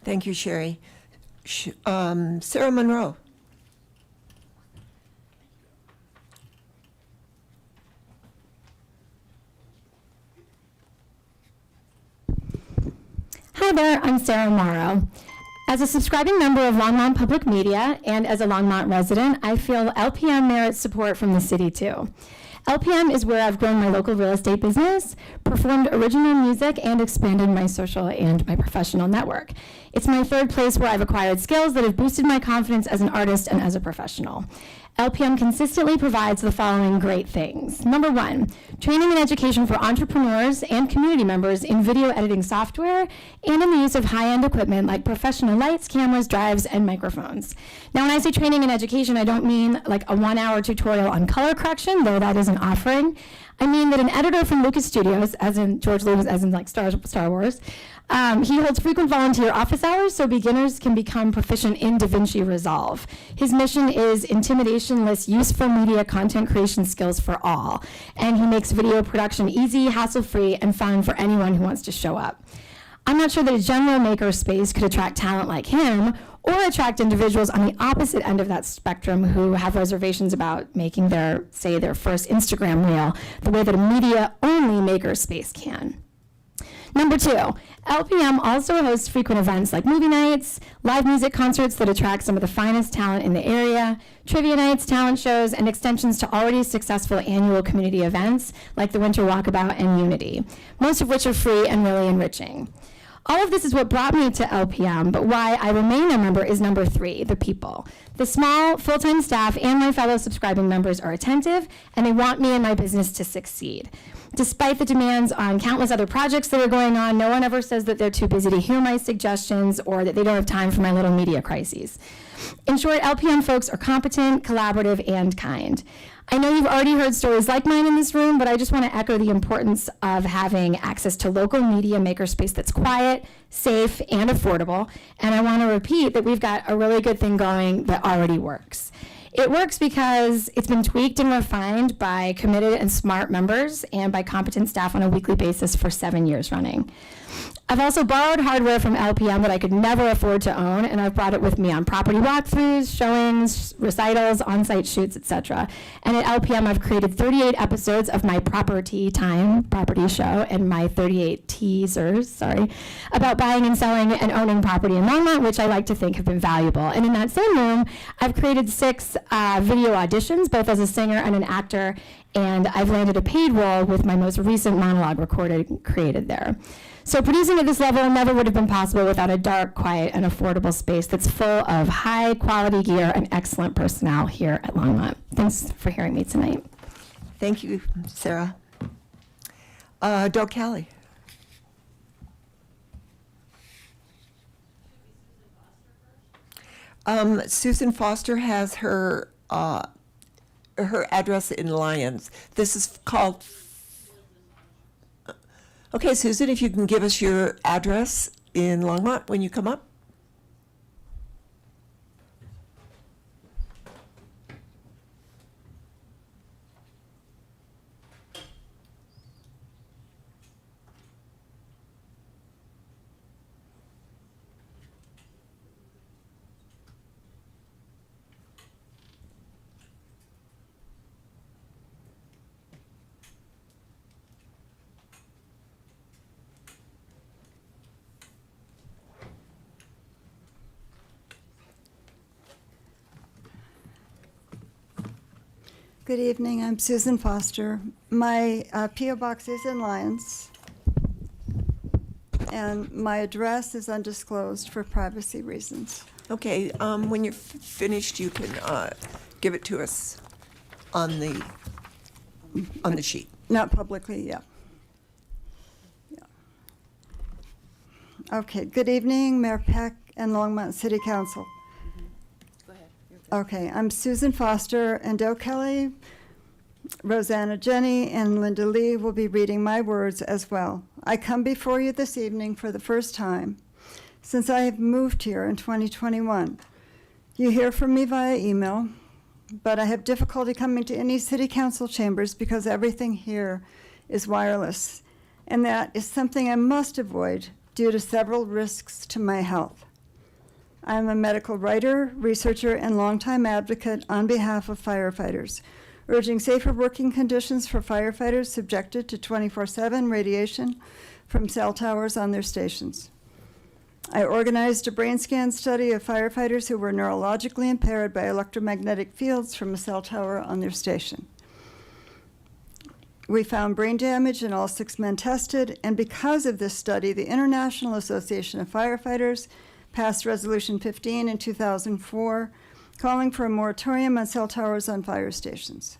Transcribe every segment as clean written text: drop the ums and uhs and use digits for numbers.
Thank you, Sherry. Sarah Monroe. Hi there, I'm Sarah Morrow. As a subscribing member of Longmont Public Media and as a Longmont resident, I feel LPM merits support from the city too. LPM is where I've grown my local real estate business, performed original music, and expanded my social and my professional network. It's my third place where I've acquired skills that have boosted my confidence as an artist and as a professional. LPM consistently provides the following great things. Number one, training and education for entrepreneurs and community members in video editing software and in the use of high-end equipment like professional lights, cameras, drives, and microphones. Now, when I say training and education, I don't mean like a 1-hour tutorial on color correction, though that is an offering. I mean that an editor from Lucas Studios, as in George Lucas, as in like Star Wars, he holds frequent volunteer office hours so beginners can become proficient in DaVinci Resolve. His mission is intimidationless, useful media content creation skills for all. And he makes video production easy, hassle-free, and fun for anyone who wants to show up. I'm not sure that a general maker space could attract talent like him or attract individuals on the opposite end of that spectrum who have reservations about making their first Instagram reel the way that a media-only maker space can. Number two, LPM also hosts frequent events like movie nights, live music concerts that attract some of the finest talent in the area, trivia nights, talent shows, and extensions to already successful annual community events like the Winter Walkabout and Unity, most of which are free and really enriching. All of this is what brought me to LPM, but why I remain a member is number three, the people. The small, full-time staff and my fellow subscribing members are attentive, and they want me and my business to succeed. Despite the demands on countless other projects that are going on, no one ever says that they're too busy to hear my suggestions or that they don't have time for my little media crises. In short, LPM folks are competent, collaborative, and kind. I know you've already heard stories like mine in this room, but I just want to echo the importance of having access to local media makerspace that's quiet, safe, and affordable. And I want to repeat that we've got a really good thing going that already works. It works because it's been tweaked and refined by committed and smart members and by competent staff on a weekly basis for 7 years running. I've also borrowed hardware from LPM that I could never afford to own, and I've brought it with me on property walkthroughs, showings, recitals, on-site shoots, etc. And at LPM, I've created 38 episodes of my property show and my 38 teasers, about buying and selling and owning property in Longmont, which I like to think have been valuable. And in that same room, I've created 6 video auditions, both as a singer and an actor, and I've landed a paid role with my most recent monologue created there. So producing at this level never would have been possible without a dark, quiet, and affordable space that's full of high-quality gear and excellent personnel here at Longmont. Thanks for hearing me tonight. Thank you, Sarah. Doug Kelly. Susan Foster has her address in Lyons. This is called... Okay, Susan, if you can give us your address in Longmont when you come up. Good evening, I'm Susan Foster. My P.O. Box is in Lyons, and my address is undisclosed for privacy reasons. Okay, when you're finished, you can give it to us on the sheet. Not publicly, yeah. Okay, good evening, Mayor Peck and Longmont City Council. Okay, I'm Susan Foster, and Doe Kelly, Rosanna Jenny, and Linda Lee will be reading my words as well. I come before you this evening for the first time since I have moved here in 2021. You hear from me via email, but I have difficulty coming to any city council chambers because everything here is wireless, and that is something I must avoid due to several risks to my health. I'm a medical writer, researcher, and longtime advocate on behalf of firefighters, urging safer working conditions for firefighters subjected to 24/7 radiation from cell towers on their stations. I organized a brain scan study of firefighters who were neurologically impaired by electromagnetic fields from a cell tower on their station. We found brain damage in all 6 men tested, and because of this study, the International Association of Firefighters passed Resolution 15 in 2004, calling for a moratorium on cell towers on fire stations.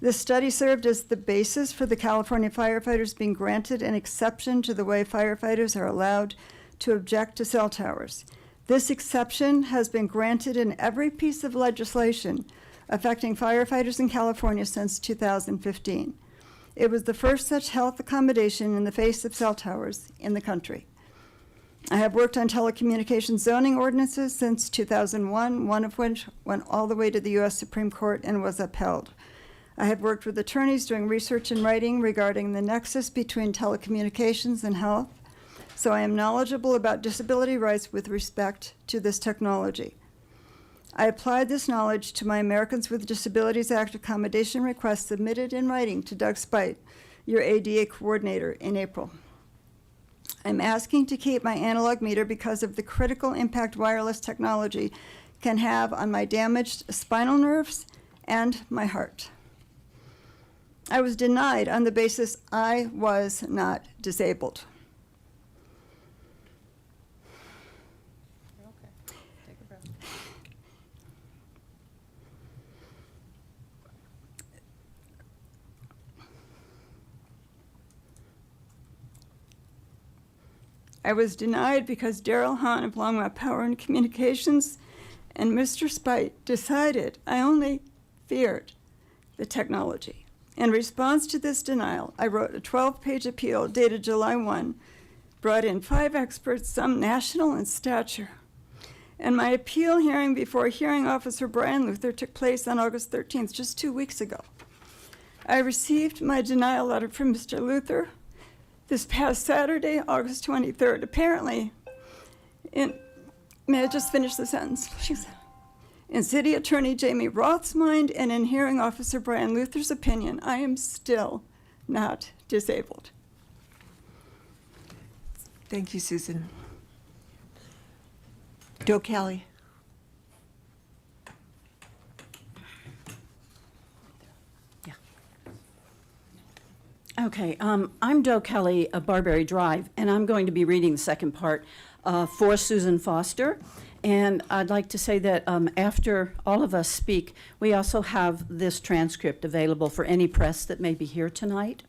This study served as the basis for the California firefighters being granted an exception to the way firefighters are allowed to object to cell towers. This exception has been granted in every piece of legislation affecting firefighters in California since 2015. It was the first such health accommodation in the face of cell towers in the country. I have worked on telecommunications zoning ordinances since 2001, one of which went all the way to the U.S. Supreme Court and was upheld. I have worked with attorneys doing research and writing regarding the nexus between telecommunications and health, so I am knowledgeable about disability rights with respect to this technology. I applied this knowledge to my Americans with Disabilities Act accommodation request submitted in writing to Doug Spite, your ADA coordinator, in April. I'm asking to keep my analog meter because of the critical impact wireless technology can have on my damaged spinal nerves and my heart. I was denied on the basis I was not disabled. I was denied because Daryl Hahn of Longmont Power and Communications and Mr. Spite decided I only feared the technology. In response to this denial, I wrote a 12-page appeal dated July 1, brought in 5 experts, some national in stature. And my appeal hearing before hearing officer Brian Luther took place on August 13th, just 2 weeks ago. I received my denial letter from Mr. Luther this past Saturday, August 23rd. Apparently, may I just finish the sentence, please? In City Attorney Jamie Roth's mind and in hearing officer Brian Luther's opinion, I am still not disabled. Thank you, Susan. Doe Kelly. Okay, I'm Doe Kelly of Barberry Drive, and I'm going to be reading the second part for Susan Foster. And I'd like to say that after all of us speak, we also have this transcript available for any press that may be here tonight.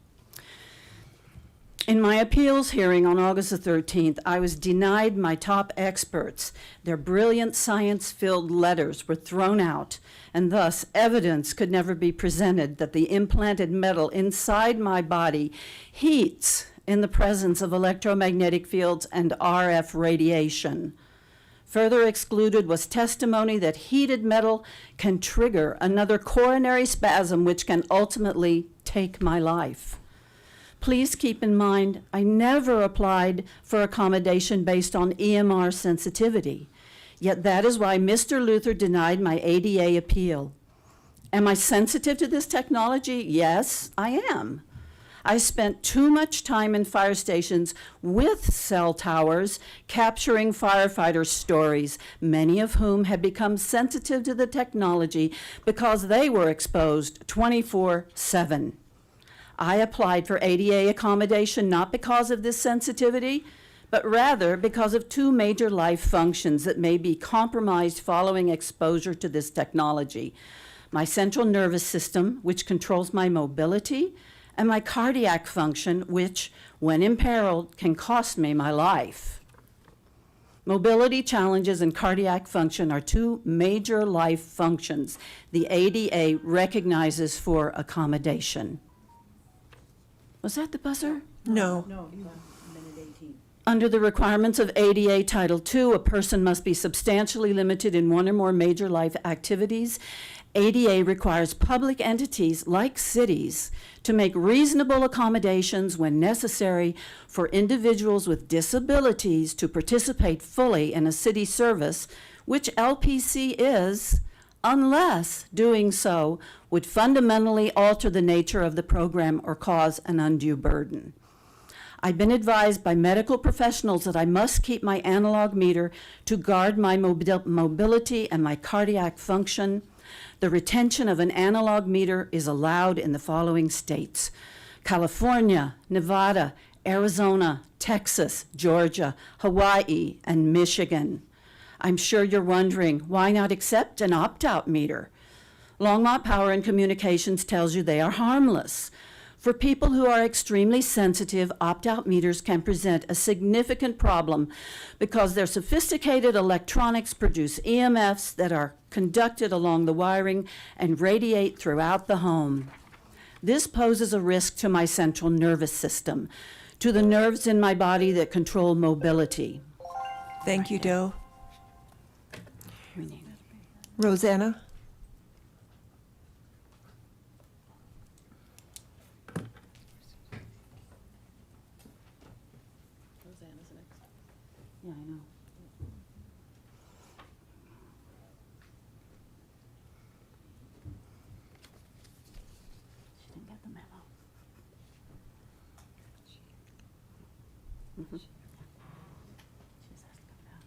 In my appeals hearing on August the 13th, I was denied my top experts. Their brilliant science-filled letters were thrown out, and thus evidence could never be presented that the implanted metal inside my body heats in the presence of electromagnetic fields and RF radiation. Further excluded was testimony that heated metal can trigger another coronary spasm which can ultimately take my life. Please keep in mind, I never applied for accommodation based on EMR sensitivity, yet that is why Mr. Luther denied my ADA appeal. Am I sensitive to this technology? Yes, I am. I spent too much time in fire stations with cell towers capturing firefighter stories, many of whom had become sensitive to the technology because they were exposed 24/7. I applied for ADA accommodation not because of this sensitivity, but rather because of 2 major life functions that may be compromised following exposure to this technology. My central nervous system, which controls my mobility, and my cardiac function, which, when imperiled, can cost me my life. Mobility challenges and cardiac function are 2 major life functions the ADA recognizes for accommodation. Was that the buzzer? No. Under the requirements of ADA Title II, a person must be substantially limited in one or more major life activities ADA requires public entities like cities to make reasonable accommodations when necessary for individuals with disabilities to participate fully in a city service, which LPC is, unless doing so would fundamentally alter the nature of the program or cause an undue burden. I've been advised by medical professionals that I must keep my analog meter to guard my mobility and my cardiac function. The retention of an analog meter is allowed in the following states: California, Nevada, Arizona, Texas, Georgia, Hawaii, and Michigan. I'm sure you're wondering, why not accept an opt-out meter? Longmont Power and Communications tells you they are harmless. For people who are extremely sensitive, opt-out meters can present a significant problem because their sophisticated electronics produce EMFs that are conducted along the wiring and radiate throughout the home. This poses a risk to my central nervous system, to the nerves in my body that control mobility. Thank you, Doe. Rosanna? Yeah, I know. She didn't get the memo. Mhm. She just has to come down.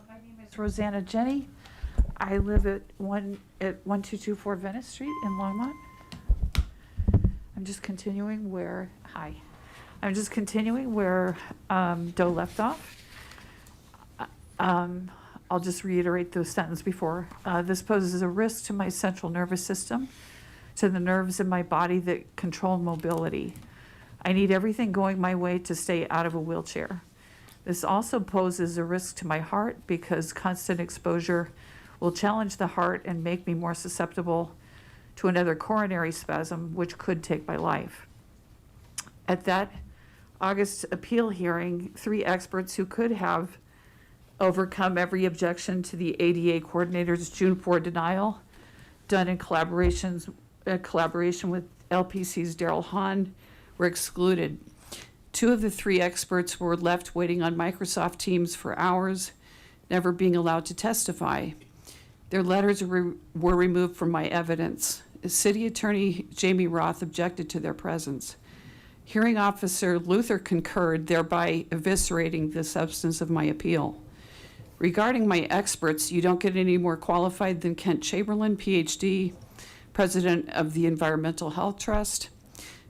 My name is Rosanna Jenny. I live at 1224 Venice Street in Longmont. I'm just continuing where Doe left off. I'll just reiterate the sentence before. This poses a risk to my central nervous system, to the nerves in my body that control mobility. I need everything going my way to stay out of a wheelchair. This also poses a risk to my heart because constant exposure will challenge the heart and make me more susceptible to another coronary spasm, which could take my life. At that August appeal hearing, 3 experts who could have overcome every objection to the ADA coordinator's June 4 denial, done in collaboration with LPC's Daryl Hahn, were excluded. 2 of the 3 experts were left waiting on Microsoft Teams for hours, never being allowed to testify. Their letters were removed from my evidence. City Attorney Jamie Roth objected to their presence. Hearing Officer Luther concurred, thereby eviscerating the substance of my appeal. Regarding my experts, you don't get any more qualified than Kent Chamberlain, PhD, president of the Environmental Health Trust.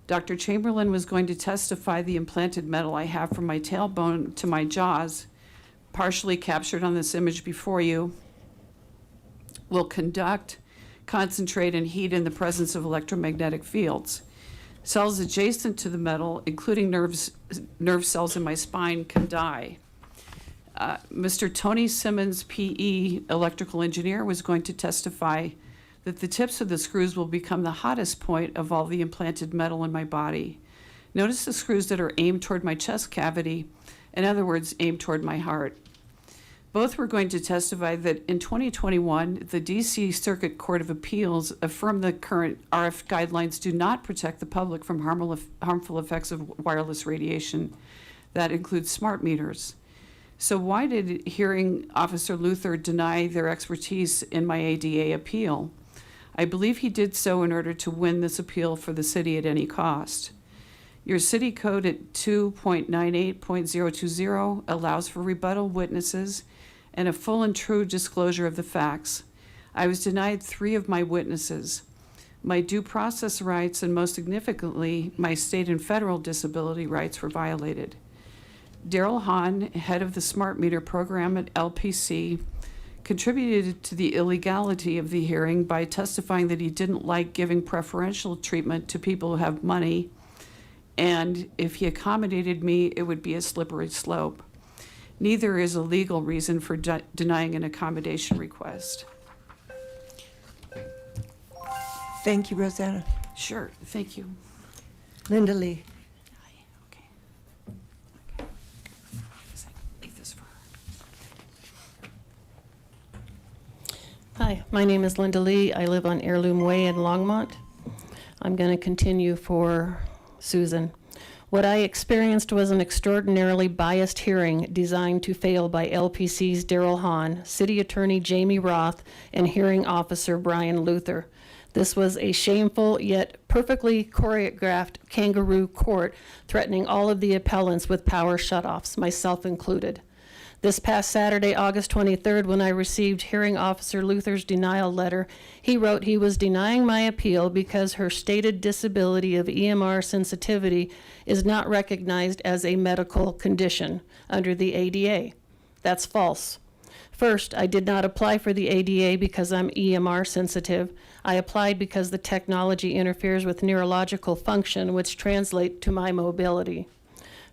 Dr. Chamberlain was going to testify the implanted metal I have from my tailbone to my jaws, partially captured on this image before you, will conduct, concentrate, and heat in the presence of electromagnetic fields. Cells adjacent to the metal, including nerve cells in my spine, can die. Mr. Tony Simmons, PE, electrical engineer, was going to testify that the tips of the screws will become the hottest point of all the implanted metal in my body. Notice the screws that are aimed toward my chest cavity, in other words, aimed toward my heart. Both were going to testify that in 2021, the DC Circuit Court of Appeals affirmed the current RF guidelines do not protect the public from harmful effects of wireless radiation. That includes smart meters. So why did hearing Officer Luther deny their expertise in my ADA appeal? I believe he did so in order to win this appeal for the city at any cost. Your city code at 2.98.020 allows for rebuttal witnesses and a full and true disclosure of the facts. I was denied 3 of my witnesses. My due process rights and most significantly, my state and federal disability rights were violated. Daryl Hahn, head of the smart meter program at LPC, contributed to the illegality of the hearing by testifying that he didn't like giving preferential treatment to people who have money, and if he accommodated me, it would be a slippery slope. Neither is a legal reason for denying an accommodation request. Thank you, Rosanna. Sure, thank you. Linda Lee. Okay. Leave this for her. Hi, my name is Linda Lee. I live on Heirloom Way in Longmont. I'm going to continue for Susan. What I experienced was an extraordinarily biased hearing designed to fail by LPC's Daryl Hahn, City Attorney Jamie Roth, and Hearing Officer Brian Luther. This was a shameful yet perfectly choreographed kangaroo court threatening all of the appellants with power shutoffs, myself included. This past Saturday, August 23rd, when I received Hearing Officer Luther's denial letter, he wrote he was denying my appeal because her stated disability of EMR sensitivity is not recognized as a medical condition under the ADA. That's false. First, I did not apply for the ADA because I'm EMR sensitive. I applied because the technology interferes with neurological function, which translate to my mobility.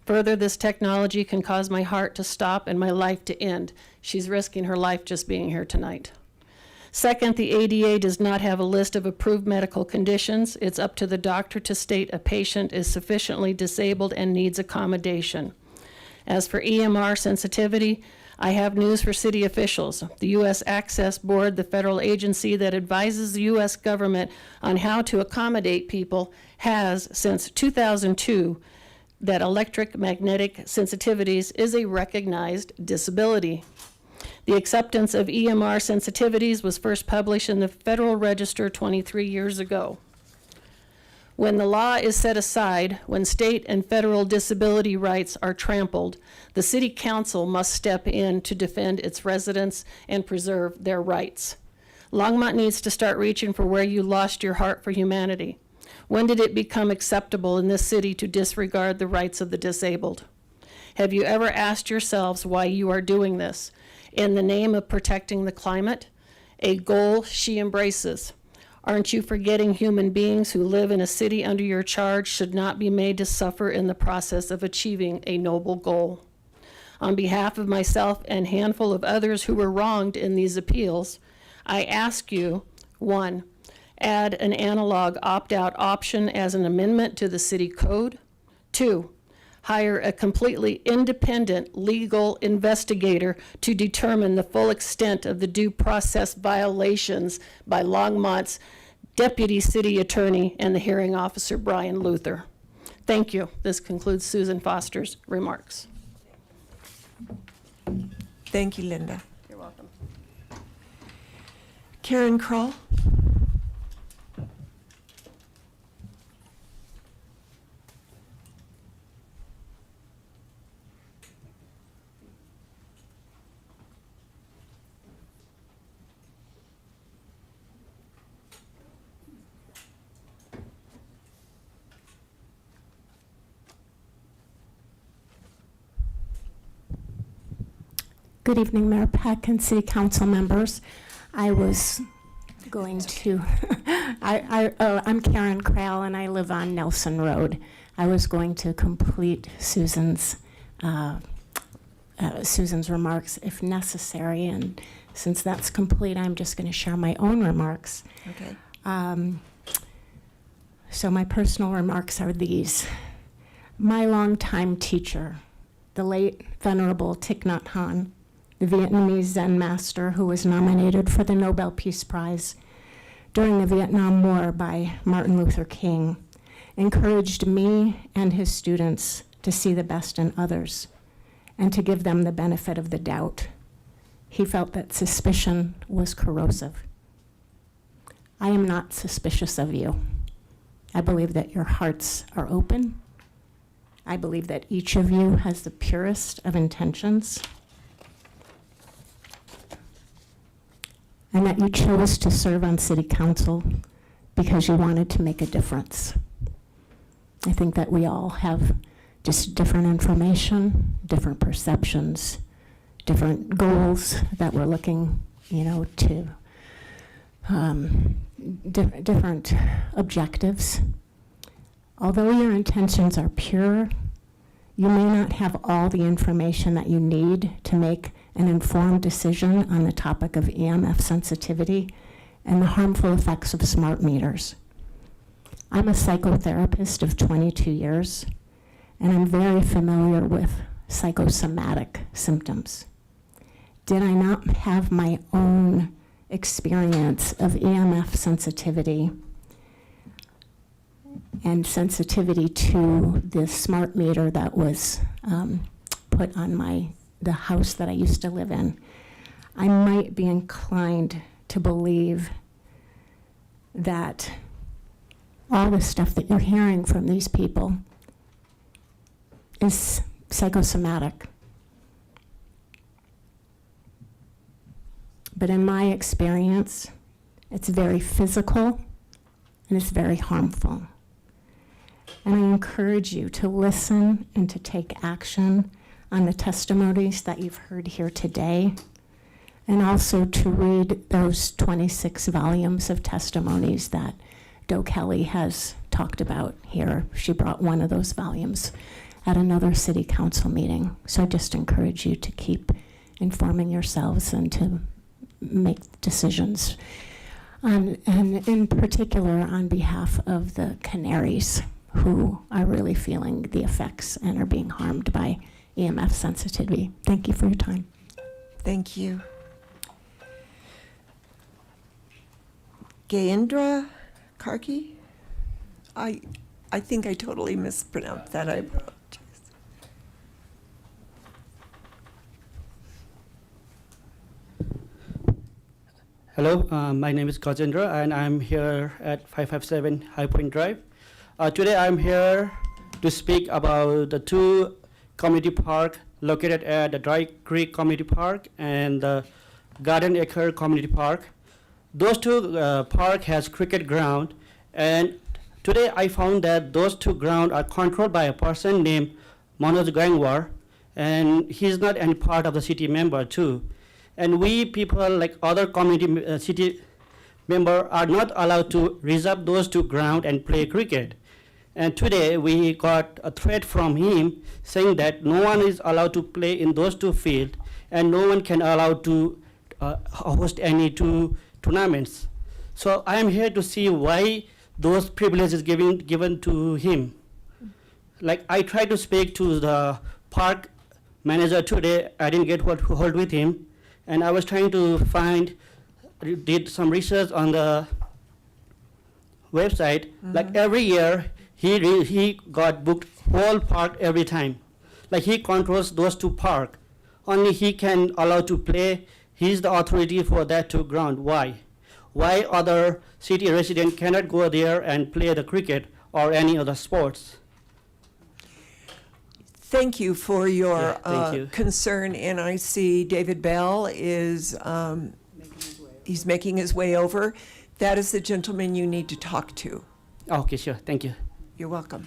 Further, this technology can cause my heart to stop and my life to end. She's risking her life just being here tonight. Second, the ADA does not have a list of approved medical conditions. It's up to the doctor to state a patient is sufficiently disabled and needs accommodation. As for EMR sensitivity, I have news for city officials. The U.S. Access Board, the federal agency that advises the U.S. government on how to accommodate people, has since 2002 that electromagnetic sensitivities is a recognized disability. The acceptance of EMR sensitivities was first published in the Federal Register 23 years ago. When the law is set aside, when state and federal disability rights are trampled, the city council must step in to defend its residents and preserve their rights. Longmont needs to start reaching for where you lost your heart for humanity. When did it become acceptable in this city to disregard the rights of the disabled? Have you ever asked yourselves why you are doing this? In the name of protecting the climate, a goal she embraces. Aren't you forgetting human beings who live in a city under your charge should not be made to suffer in the process of achieving a noble goal? On behalf of myself and a handful of others who were wronged in these appeals, I ask you, 1, add an analog opt-out option as an amendment to the city code. 2, hire a completely independent legal investigator to determine the full extent of the due process violations by Longmont's Deputy City Attorney and the Hearing Officer, Brian Luther. Thank you. This concludes Susan Foster's remarks. Thank you, Linda. You're welcome. Karen Kroll. Good evening, Mayor Peck and City Council members. I was going to, I'm Karen Krall and I live on Nelson Road. I was going to complete Susan's remarks if necessary, and since that's complete, I'm just going to share my own remarks. Okay. So my personal remarks are these. My longtime teacher, the late Venerable Thich Nhat Hanh, the Vietnamese Zen master who was nominated for the Nobel Peace Prize during the Vietnam War by Martin Luther King, encouraged me and his students to see the best in others and to give them the benefit of the doubt. He felt that suspicion was corrosive. I am not suspicious of you. I believe that your hearts are open. I believe that each of you has the purest of intentions, and that you chose to serve on city council because you wanted to make a difference. I think that we all have just different information, different perceptions, different goals that we're looking, to different objectives. Although your intentions are pure, you may not have all the information that you need to make an informed decision on the topic of EMF sensitivity and the harmful effects of smart meters. I'm a psychotherapist of 22 years, and I'm very familiar with psychosomatic symptoms. Did I not have my own experience of EMF sensitivity and sensitivity to the smart meter that was put on the house that I used to live in, I might be inclined to believe that all the stuff that you're hearing from these people is psychosomatic. But in my experience, it's very physical and it's very harmful. And I encourage you to listen and to take action on the testimonies that you've heard here today, and also to read those 26 volumes of testimonies that Doe Kelly has talked about here. She brought one of those volumes at another city council meeting. So I just encourage you to keep informing yourselves and to make decisions, and in particular on behalf of the Canaries who are really feeling the effects and are being harmed by EMF sensitivity. Thank you for your time. Thank you. Gayendra Karki? I think I totally mispronounced that. I apologize. Hello, my name is Gajendra, and I'm here at 557 High Point Drive. Today I'm here to speak about the two community park located at the Dry Creek Community Park and the Garden Acre Community Park. Those two park has cricket ground, and today I found that those two ground are controlled by a person named Manoj Gangwar, and he's not any part of the city member too. And we people like other community city member are not allowed to reserve those two ground and play cricket. And today we got a threat from him saying that no one is allowed to play in those two fields and no one can allow to host any two tournaments. So I am here to see why those privileges given to him. Like I tried to speak to the park manager today, I didn't get hold with him. And I was trying to did some research on the website. Mm-hmm. Like every year, he got booked whole park every time. Like he controls those two park. Only he can allow to play. He's the authority for that two ground. Why? Why other city resident cannot go there and play the cricket or any other sports? Thank you for your thank you. concern, and I see David Bell is he's making his way over. That is the gentleman you need to talk to. Okay, sure. Thank you. You're welcome.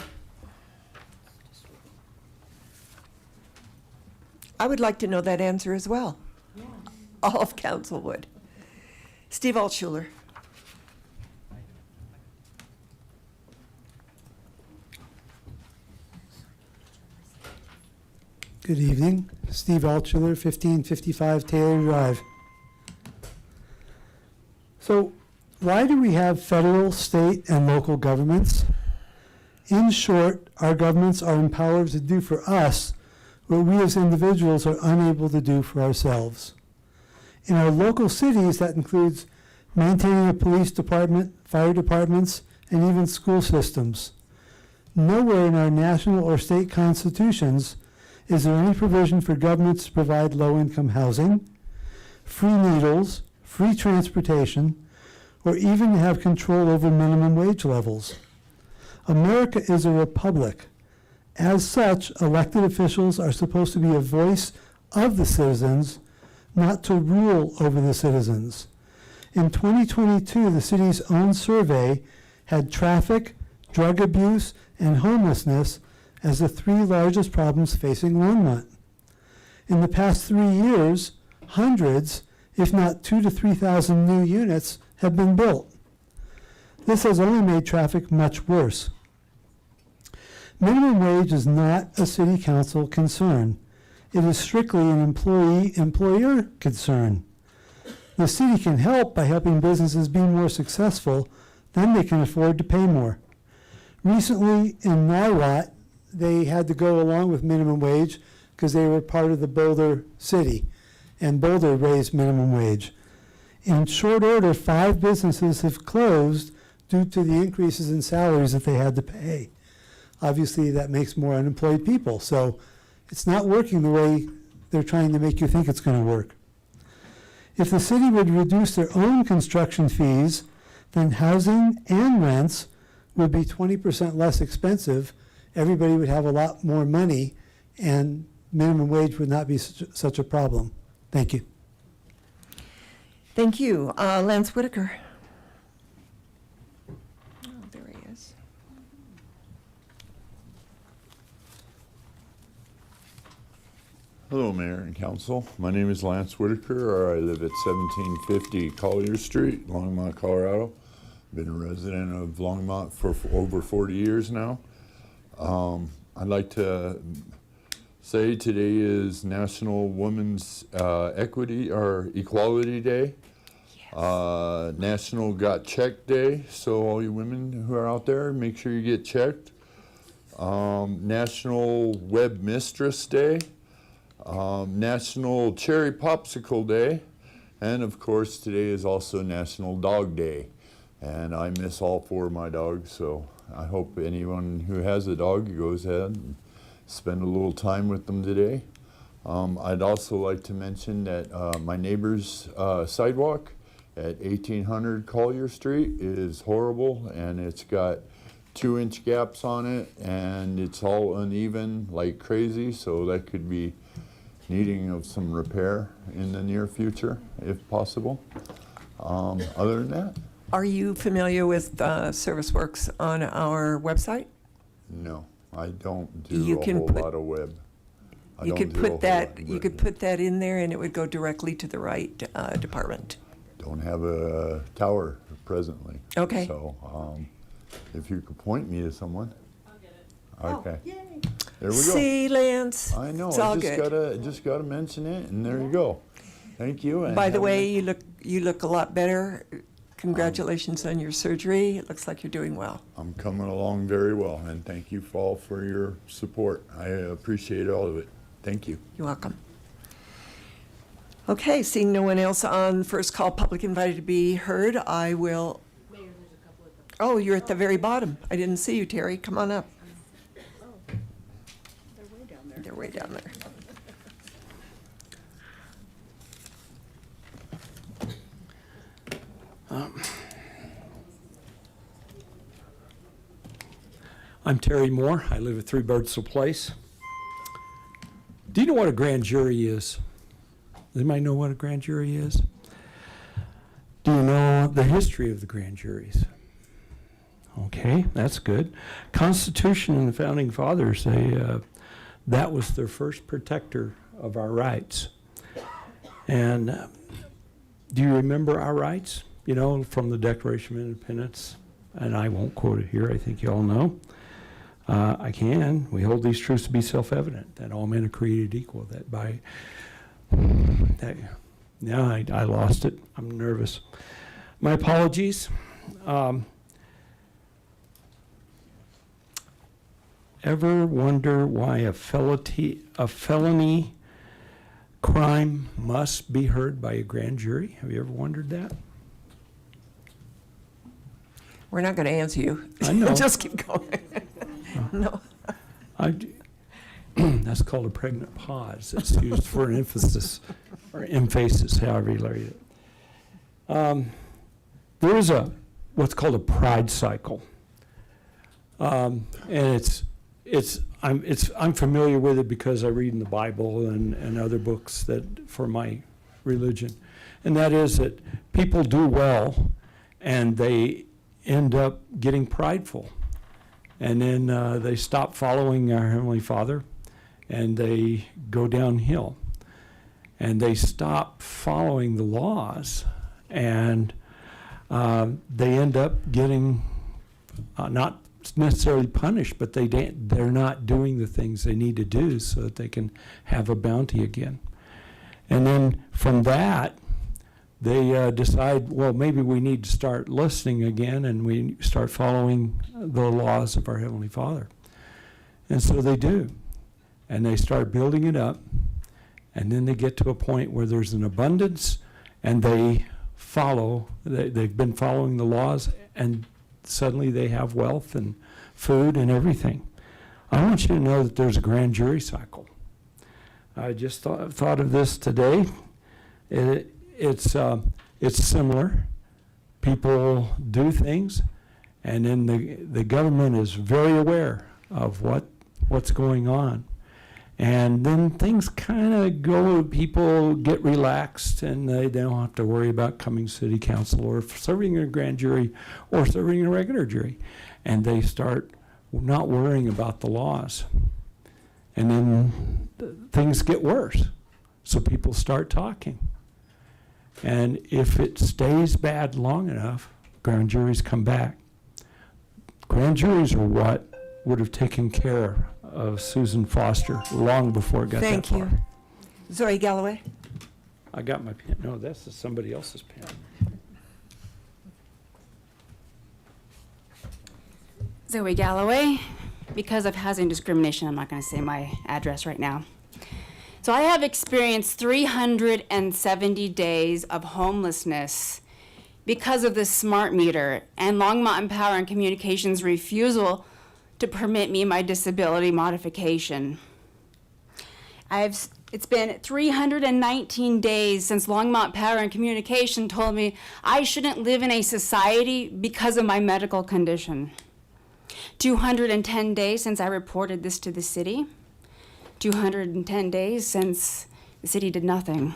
I would like to know that answer as well. Yeah. All of council would. Steve Altschuler. Good evening. Steve Altschuler, 1555 Taylor Drive. So, why do we have federal, state, and local governments? In short, our governments are empowered to do for us what we as individuals are unable to do for ourselves. In our local cities, that includes maintaining a police department, fire departments, and even school systems. Nowhere in our national or state constitutions is there any provision for governments to provide low-income housing, free needles, free transportation, or even have control over minimum wage levels? America is a republic. As such, elected officials are supposed to be a voice of the citizens, not to rule over the citizens. In 2022, the city's own survey had traffic, drug abuse, and homelessness as the three largest problems facing Longmont. In the past 3 years, hundreds, if not 2,000 to 3,000 new units have been built. This has only made traffic much worse. Minimum wage is not a city council concern. It is strictly an employee-employer concern. The city can help by helping businesses be more successful, then they can afford to pay more. Recently in Niwot, they had to go along with minimum wage because they were part of the Boulder city, and Boulder raised minimum wage. In short order, 5 businesses have closed due to the increases in salaries that they had to pay. Obviously, that makes more unemployed people, so it's not working the way they're trying to make you think it's going to work. If the city would reduce their own construction fees, then housing and rents would be 20% less expensive. Everybody would have a lot more money, and minimum wage would not be such a problem. Thank you. Thank you. Lance Whitaker. Oh, there he is. Hello, Mayor and Council. My name is Lance Whitaker. I live at 1750 Collier Street, Longmont, Colorado. Been a resident of Longmont for over 40 years now. I'd like to say today is National Women's Equity or Equality Day. Yes. National Got Checked Day. So all you women who are out there, make sure you get checked. National Web Mistress Day. National Cherry Popsicle Day, and of course today is also National Dog Day, and I miss all 4 of my dogs, so I hope anyone who has a dog goes ahead and spend a little time with them today. I'd also like to mention that my neighbor's sidewalk at 1800 Collier Street is horrible, and it's got 2-inch gaps on it, and it's all uneven like crazy, so that could be needing of some repair in the near future, if possible. Other than that, Are you familiar with Service Works on our website? no, I don't do You a can whole put- lot of web. I You don't could do a whole put that, lot, you but could put that in there and it would go directly to the right department. Don't have a tower presently. Okay. So, if you could point me to someone. I'll get it. Okay. There we go. See, Lance? I know, It's all I just good. gotta mention it, and there you go. Thank you. and By the have a way, you look a lot better. Congratulations on your surgery. It looks like you're doing well. I'm coming along very well, and thank you all for your support. I appreciate all of it. Thank you. You're welcome. Okay, seeing no one else on first call public invited to be heard, I will. Oh, you're at the very bottom. I didn't see you, Terry. Come on up. They're way down there. I'm Terry Moore. I live at 3 Birdsville Place. Do you know what a grand jury is? Does anybody know what a grand jury is? Do you know the history of the grand juries? Okay, that's good. Constitution and the Founding Fathers, that was their first protector of our rights. And do you remember our rights? You know, from the Declaration of Independence, and I won't quote it here, I think you all know. I can. We hold these truths to be self-evident, that all men are created equal, that by, that, yeah, I lost it. I'm nervous. My apologies. Ever wonder why a felony crime must be heard by a grand jury? Have you ever wondered that? We're not going to answer you. I know. Just keep going. No. That's called a pregnant pause. It's used for an emphasis, or emphasis, however you read it. There is what's called a pride cycle, and I'm familiar with it because I read in the Bible and other books that for my religion, and that is that people do well, and they end up getting prideful. And then they stop following our Heavenly Father, and they go downhill. And they stop following the laws, and they end up getting not necessarily punished, but they're not doing the things they need to do so that they can have a bounty again. And then from that, they decide, well, maybe we need to start listening again, and we start following the laws of our Heavenly Father. And so they do. And they start building it up, and then they get to a point where there's an abundance, and they follow, they've been following the laws, and suddenly they have wealth and food and everything. I want you to know that there's a grand jury cycle. I just thought of this today. It's similar. People do things, and then the government is very aware of what's going on. And then things kind of go, people get relaxed, and they don't have to worry about coming to city council or serving in a grand jury or serving in a regular jury. And they start not worrying about the laws. And then things get worse. So people start talking. And if it stays bad long enough, grand juries come back. Grand juries are what would have taken care of Susan Foster long before it got that far. Thank you. Zoe Galloway? I got my pen. No, this is somebody else's pen. Zoe Galloway. Because of housing discrimination, I'm not going to say my address right now. So I have experienced 370 days of homelessness because of the smart meter and Longmont Power and Communications' refusal to permit me my disability modification. It's been 319 days since Longmont Power and Communication told me I shouldn't live in a society because of my medical condition. 210 days since I reported this to the city. 210 days since the city did nothing.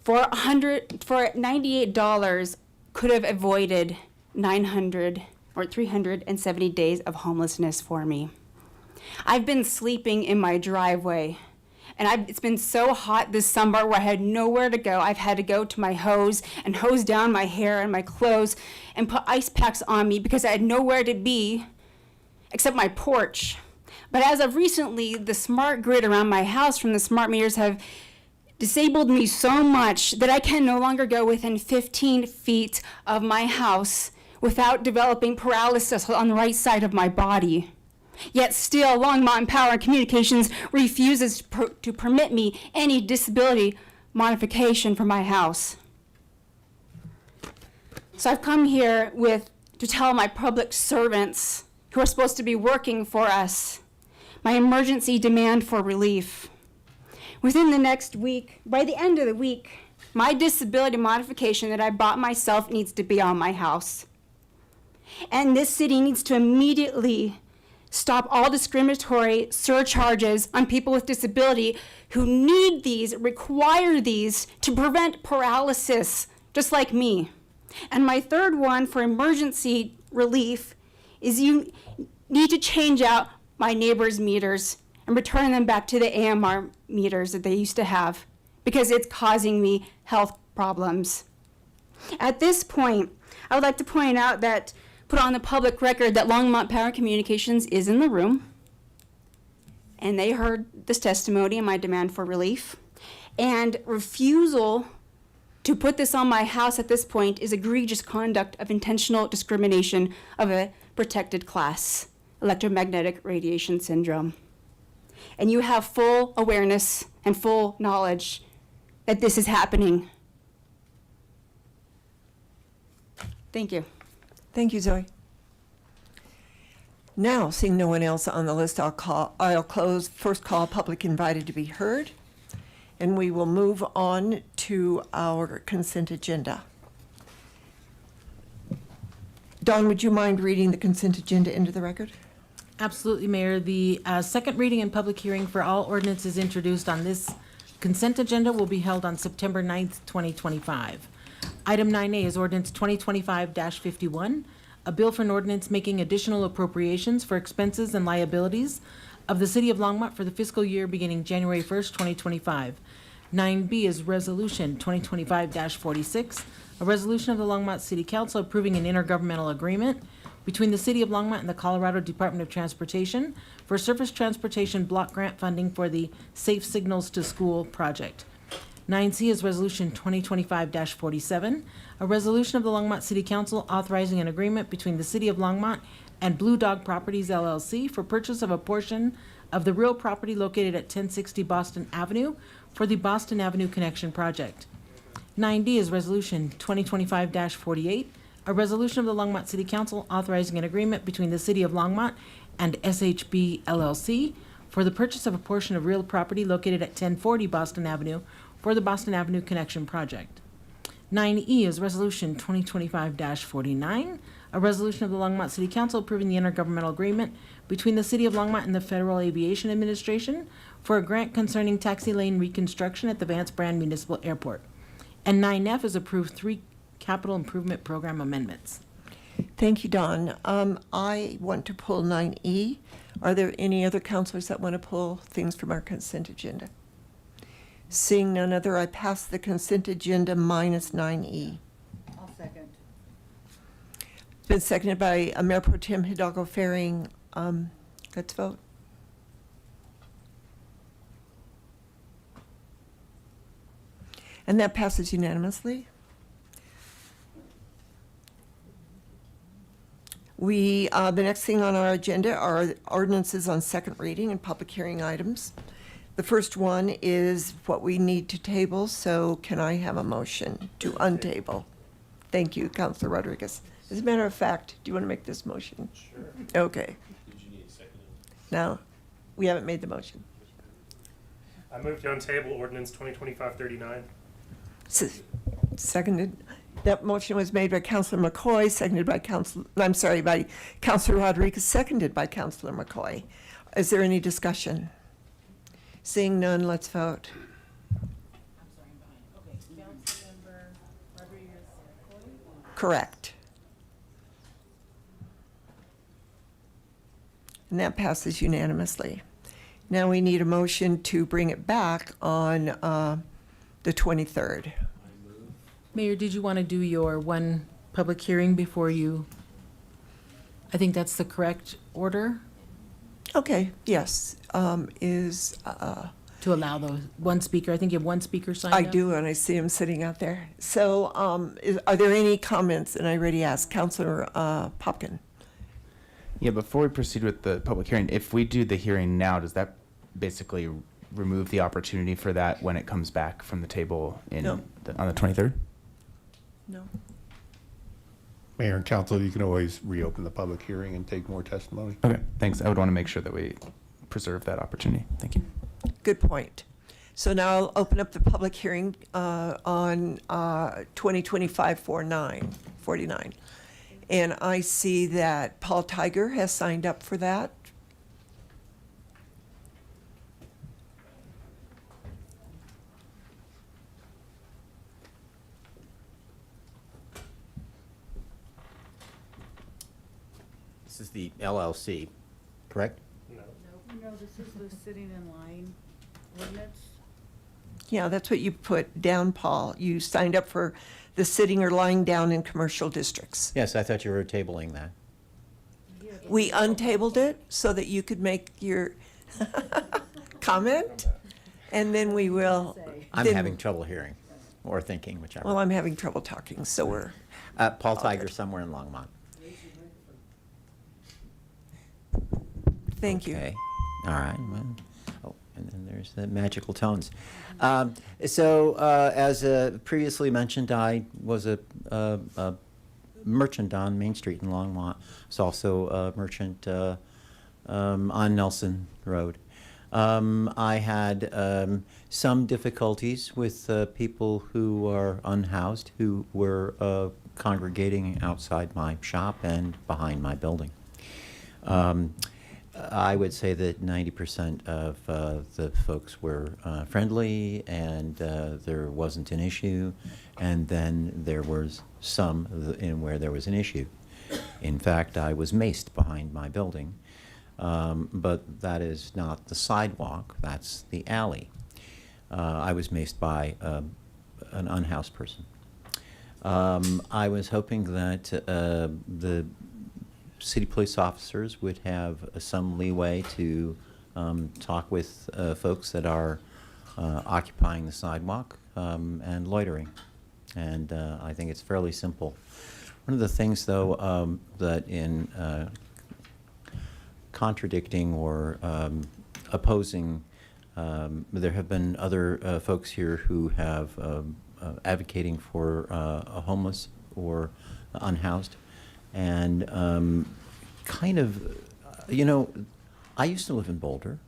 For $98, could have avoided 900 or 370 days of homelessness for me. I've been sleeping in my driveway, and it's been so hot this summer where I had nowhere to go. I've had to go to my hose and hose down my hair and my clothes and put ice packs on me because I had nowhere to be except my porch. But as of recently, the smart grid around my house from the smart meters have disabled me so much that I can no longer go within 15 feet of my house without developing paralysis on the right side of my body. Yet still, Longmont Power and Communications refuses to permit me any disability modification for my house. So I've come here to tell my public servants who are supposed to be working for us my emergency demand for relief. Within the next week, by the end of the week, my disability modification that I bought myself needs to be on my house. And this city needs to immediately stop all discriminatory surcharges on people with disability who need these, require these to prevent paralysis, just like me. And my third one for emergency relief is you need to change out my neighbors' meters and return them back to the AMR meters that they used to have because it's causing me health problems. At this point, I would like to point out that put on the public record that Longmont Power Communications is in the room, and they heard this testimony and my demand for relief, and refusal to put this on my house at this point is egregious conduct of intentional discrimination of a protected class, electromagnetic radiation syndrome. And you have full awareness and full knowledge that this is happening. Thank you. Thank you, Zoe. Now, seeing no one else on the list, I'll close first call public invited to be heard, and we will move on to our consent agenda. Dawn, would you mind reading the consent agenda into the record? Absolutely, Mayor. The second reading and public hearing for all ordinances introduced on this consent agenda will be held on September 9th, 2025. Item 9A is ordinance 2025-51, a bill for an ordinance making additional appropriations for expenses and liabilities of the City of Longmont for the fiscal year beginning January 1st, 2025. 9B is Resolution 2025-46, a resolution of the Longmont City Council approving an intergovernmental agreement between the City of Longmont and the Colorado Department of Transportation for surface transportation block grant funding for the Safe Signals to School project. 9C is Resolution 2025-47, a resolution of the Longmont City Council authorizing an agreement between the City of Longmont and Blue Dog Properties LLC for purchase of a portion of the real property located at 1060 Boston Avenue for the Boston Avenue Connection Project. 9D is Resolution 2025-48, a resolution of the Longmont City Council authorizing an agreement between the City of Longmont and SHB LLC for the purchase of a portion of real property located at 1040 Boston Avenue for the Boston Avenue Connection Project. 9E is Resolution 2025-49, a resolution of the Longmont City Council approving the intergovernmental agreement between the City of Longmont and the Federal Aviation Administration for a grant concerning taxi lane reconstruction at the Vance Brand Municipal Airport. And 9F is approved 3 capital improvement program amendments. Thank you, Don. I want to pull 9E. Are there any other counselors that want to pull things from our consent agenda? Seeing none other, I pass the consent agenda minus 9E. I'll second. It's been seconded by Mayor Pro Tem Hidalgo Faring. Let's vote. And that passes unanimously. The next thing on our agenda are ordinances on second reading and public hearing items. The first one is what we need to table, so can I have a motion to untable? Thank you, Councilor Rodriguez. As a matter of fact, do you want to make this motion? Sure. Okay. Did you need a second? No, we haven't made the motion. I move to untable ordinance 2025-39. Seconded. That motion was made by Councilor McCoy, seconded by by Councilor Rodriguez, seconded by Councilor McCoy. Is there any discussion? Seeing none, let's vote. Correct. And that passes unanimously. Now we need a motion to bring it back on the 23rd. Mayor, did you want to do your one public hearing before you? I think that's the correct order Okay, yes, to allow the one speaker. I think you have one speaker signed up. I do, and I see him sitting out there. So are there any comments? And I already asked Councilor Popkin. Yeah, before we proceed with the public hearing, if we do the hearing now, does that basically remove the opportunity for that when it comes back from the table No. On the 23rd? No. Mayor and council, you can always reopen the public hearing and take more testimony. Okay, thanks. I would want to make sure that we preserve that opportunity. Thank you. Good point. So now I'll open up the public hearing on 2025-49. And I see that Paul Tiger has signed up for that. This is the LLC, correct? No. No, this is the sitting in line ordinance. Yeah, that's what you put down, Paul. You signed up for the sitting or lying down in commercial districts. Yes, I thought you were tabling that. We untabled it so that you could make your comment, and then we will. I'm then- having trouble hearing or thinking, whichever. Well, I'm having trouble talking, so we're. Paul Tiger, somewhere in Longmont. Thank you. Okay, all right. Well, oh, and then there's the magical tones. As previously mentioned, I was a merchant on Main Street in Longmont. I was also a merchant on Nelson Road. I had some difficulties with people who are unhoused who were congregating outside my shop and behind my building. I would say that 90% of the folks were friendly and there wasn't an issue, and then there was some in where there was an issue. In fact, I was maced behind my building, but that is not the sidewalk, that's the alley. I was maced by an unhoused person. I was hoping that the city police officers would have some leeway to talk with folks that are occupying the sidewalk and loitering. And I think it's fairly simple. One of the things, though, that in contradicting or opposing, there have been other folks here who have advocating for a homeless or unhoused. And kind of, you know, I used to live in Boulder,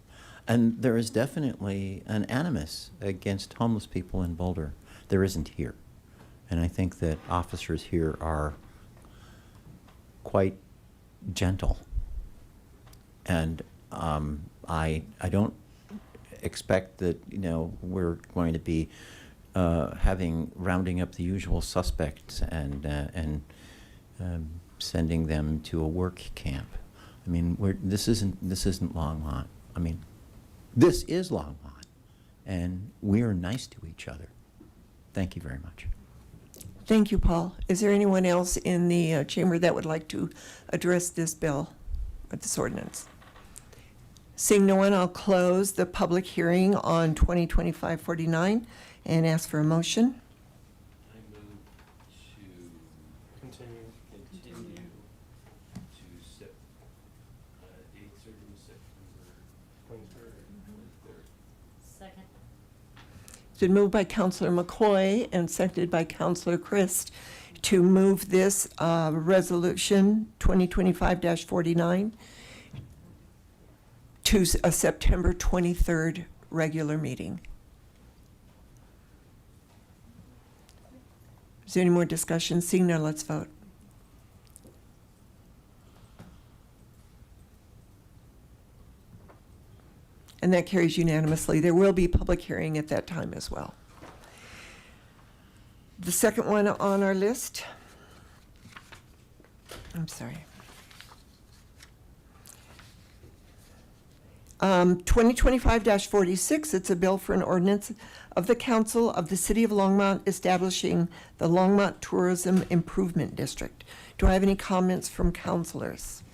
and there is definitely an animus against homeless people in Boulder. There isn't here. And I think that officers here are quite gentle. And I don't expect that, you know, we're going to be rounding up the usual suspects and sending them to a work camp. I mean, this isn't Longmont. I mean, this is Longmont, and we are nice to each other. Thank you very much. Thank you, Paul. Is there anyone else in the chamber that would like to address this bill, or this ordinance? Seeing no one, I'll close the public hearing on 2025-49 and ask for a motion. I move to continue to set date certain September 23rd. Second. It's been moved by Councilor McCoy and seconded by Councilor Christ to move this resolution 2025-49 to a September 23rd regular meeting. Is there any more discussion? Seeing none, let's vote. And that carries unanimously. There will be public hearing at that time as well. The second one on our list, I'm sorry. 2025-46, it's a bill for an ordinance of the Council of the City of Longmont establishing the Longmont Tourism Improvement District. Do I have any comments from councilors?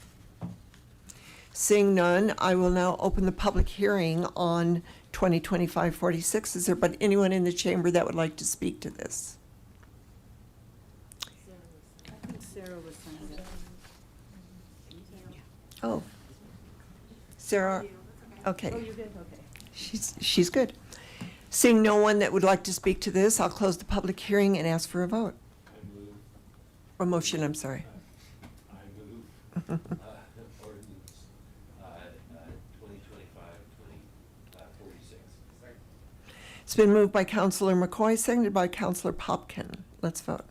Seeing none, I will now open the public hearing on 2025-46. Is there but anyone in the chamber that would like to speak to this? I think Sarah was saying it. Oh. Sarah, okay. Oh, you're good? Okay. She's good. Seeing no one that would like to speak to this, I'll close the public hearing and ask for a vote. I move. Or motion, I'm sorry. I move. Ordinance 2025-46. It's been moved by Councilor McCoy, seconded by Councilor Popkin. Let's vote.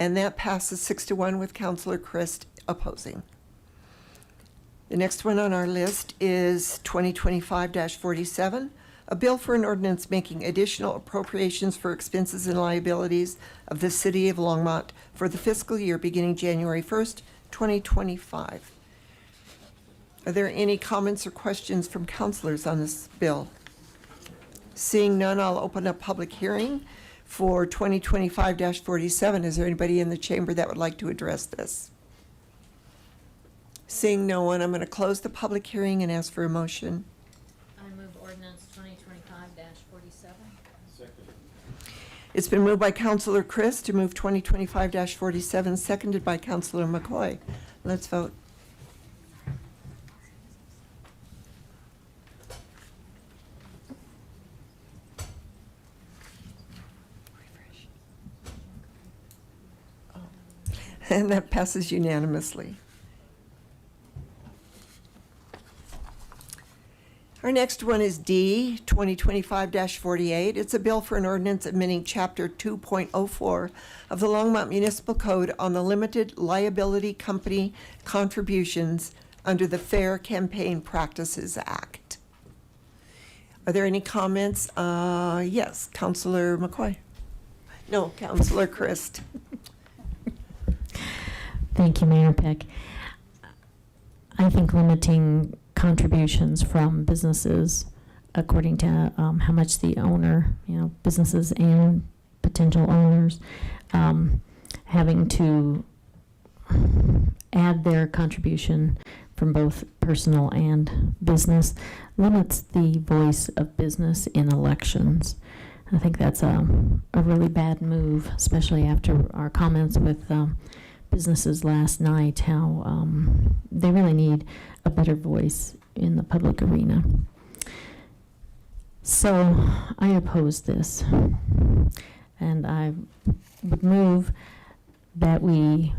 And that passes 6-1 with Councilor Christ opposing. The next one on our list is 2025-47, a bill for an ordinance making additional appropriations for expenses and liabilities of the City of Longmont for the fiscal year beginning January 1st, 2025. Are there any comments or questions from councilors on this bill? Seeing none, I'll open up public hearing for 2025-47. Is there anybody in the chamber that would like to address this? Seeing no one, I'm going to close the public hearing and ask for a motion. I move ordinance 2025-47. Second. It's been moved by Councilor Christ to move 2025-47, seconded by Councilor McCoy. Let's vote. And that passes unanimously. Our next one is D, 2025-48. It's a bill for an ordinance amending Chapter 2.04 of the Longmont Municipal Code on the limited liability company contributions under the Fair Campaign Practices Act. Are there any comments? Yes, Councilor McCoy. No, Councillor Christ. Thank you, Mayor Peck. I think limiting contributions from businesses according to how much the owner, businesses and potential owners, having to add their contribution from both personal and business limits the voice of business in elections. I think that's a really bad move, especially after our comments with businesses last night, how they really need a better voice in the public arena. So I oppose this, and I would move that we,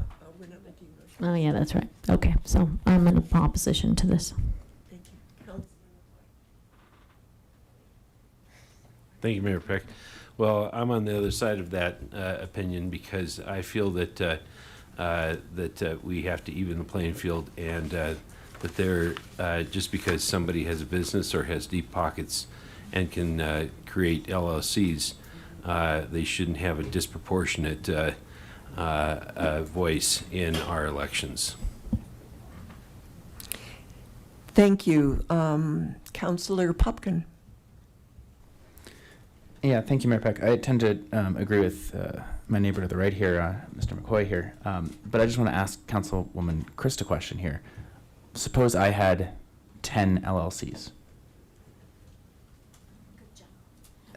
oh yeah, that's right. Okay, so I'm in opposition to this. Thank you, Mayor Peck. Well, I'm on the other side of that opinion because I feel that we have to even the playing field, and that they're just because somebody has a business or has deep pockets and can create LLCs, they shouldn't have a disproportionate voice in our elections. Thank you. Councillor Popkin. Yeah, thank you, Mayor Peck. I tend to agree with my neighbor to the right here, Mr. McCoy here. But I just want to ask Councilwoman Christ a question here. Suppose I had 10 LLCs.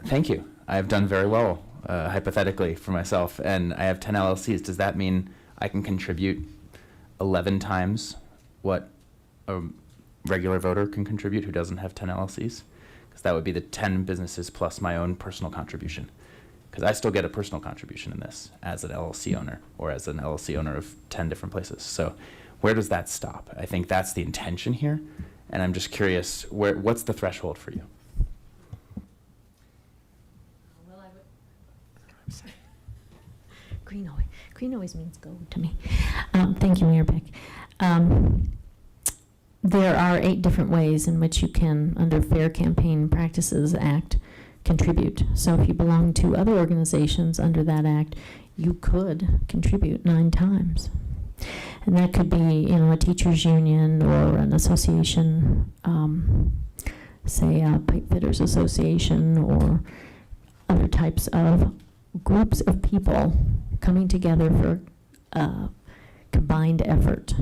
Thank you. I've done very well, hypothetically, for myself, and I have 10 LLCs. Does that mean I can contribute 11 times what a regular voter can contribute who doesn't have 10 LLCs? Because that would be the 10 businesses plus my own personal contribution. Because I still get a personal contribution in this as an LLC owner, or as an LLC owner of 10 different places. So where does that stop? I think that's the intention here, and I'm just curious, what's the threshold for you? Green always means go to me. Thank you, Mayor Peck. There are 8 different ways in which you can, under Fair Campaign Practices Act, contribute. So if you belong to other organizations under that act, you could contribute 9 times. And that could be, a teachers union or an association, say a pipe fitters association, or other types of groups of people coming together for a combined effort.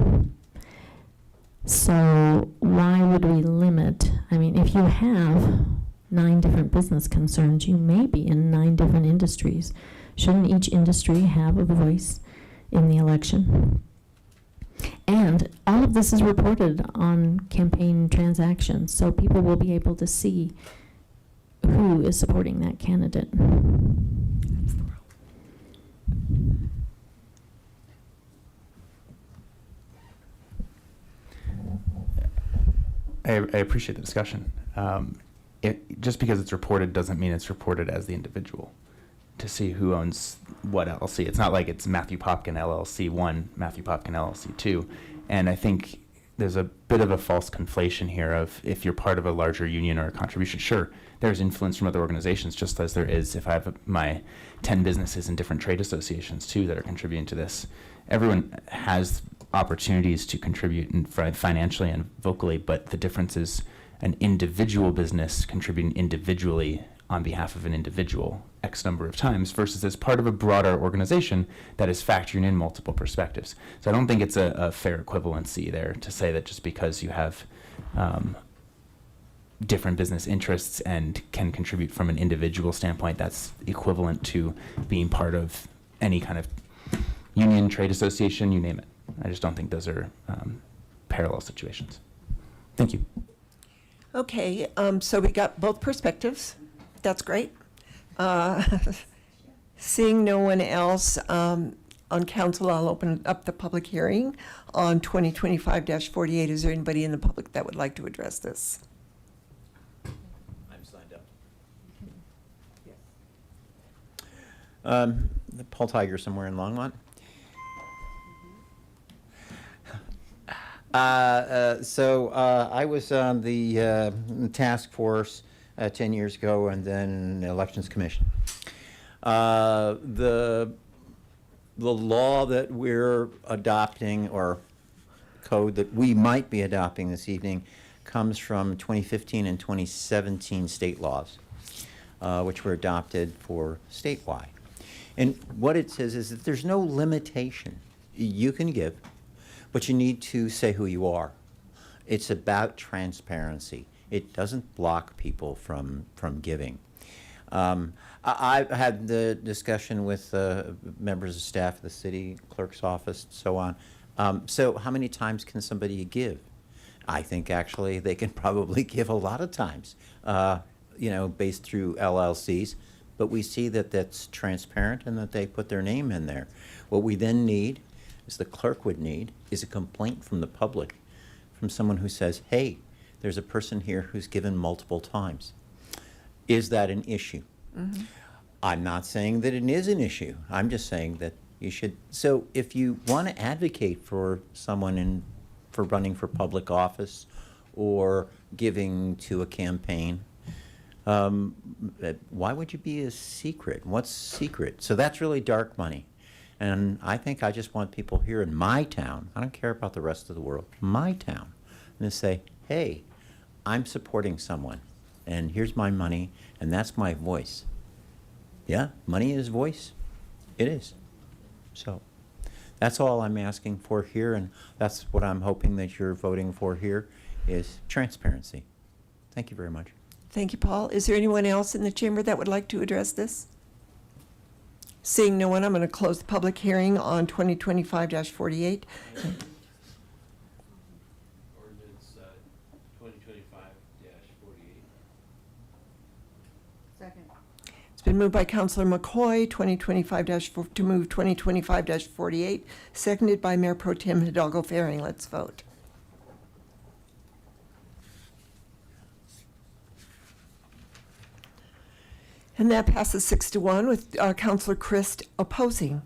So why would we limit? I mean, if you have 9 different business concerns, you may be in 9 different industries. Shouldn't each industry have a voice in the election? And all of this is reported on campaign transactions, so people will be able to see who is supporting that candidate. I appreciate the discussion. Just because it's reported doesn't mean it's reported as the individual to see who owns what LLC. It's not like it's Matthew Popkin LLC 1, Matthew Popkin LLC 2. And I think there's a bit of a false conflation here of if you're part of a larger union or a contribution, sure, there's influence from other organizations, just as there is if I have my 10 businesses in different trade associations too that are contributing to this. Everyone has opportunities to contribute financially and vocally, but the difference is an individual business contributing individually on behalf of an individual X number of times versus as part of a broader organization that is factoring in multiple perspectives. So I don't think it's a fair equivalency there to say that just because you have different business interests and can contribute from an individual standpoint, that's equivalent to being part of any kind of union, trade association, you name it. I just don't think those are parallel situations. Thank you. Okay, so we got both perspectives. That's great. Seeing no one else on council, I'll open up the public hearing on 2025-48. Is there anybody in the public that would like to address this? I'm signed up. Paul Tiger, somewhere in Longmont. I was on the task force 10 years ago and then Elections Commission. The law that we're adopting, or code that we might be adopting this evening, comes from 2015 and 2017 state laws, which were adopted for statewide. And what it says is that there's no limitation. You can give, but you need to say who you are. It's about transparency. It doesn't block people from giving. I've had the discussion with members of staff of the city clerk's office and so on. So how many times can somebody give? I think actually they can probably give a lot of times, based through LLCs. But we see that that's transparent and that they put their name in there. What we then need, is the clerk would need, is a complaint from the public, from someone who says, hey, there's a person here who's given multiple times. Is that an issue? Mm-hmm. I'm not saying that it is an issue. I'm just saying that you should. So if you want to advocate for someone for running for public office or giving to a campaign, why would you be a secret? What's secret? So that's really dark money. And I think I just want people here in my town, I don't care about the rest of the world, my town, and to say, hey, I'm supporting someone, and here's my money, and that's my voice. Yeah, money is voice. It is. So that's all I'm asking for here, and that's what I'm hoping that you're voting for here, is transparency. Thank you very much. Thank you, Paul. Is there anyone else in the chamber that would like to address this? Seeing no one, I'm going to close the public hearing on 2025-48. Ordinance 2025-48. Second. It's been moved by Councilor McCoy, to move 2025-48, seconded by Mayor Pro Tem Hidalgo Faring. Let's vote. And that passes 6-1 with Councilor Christ opposing.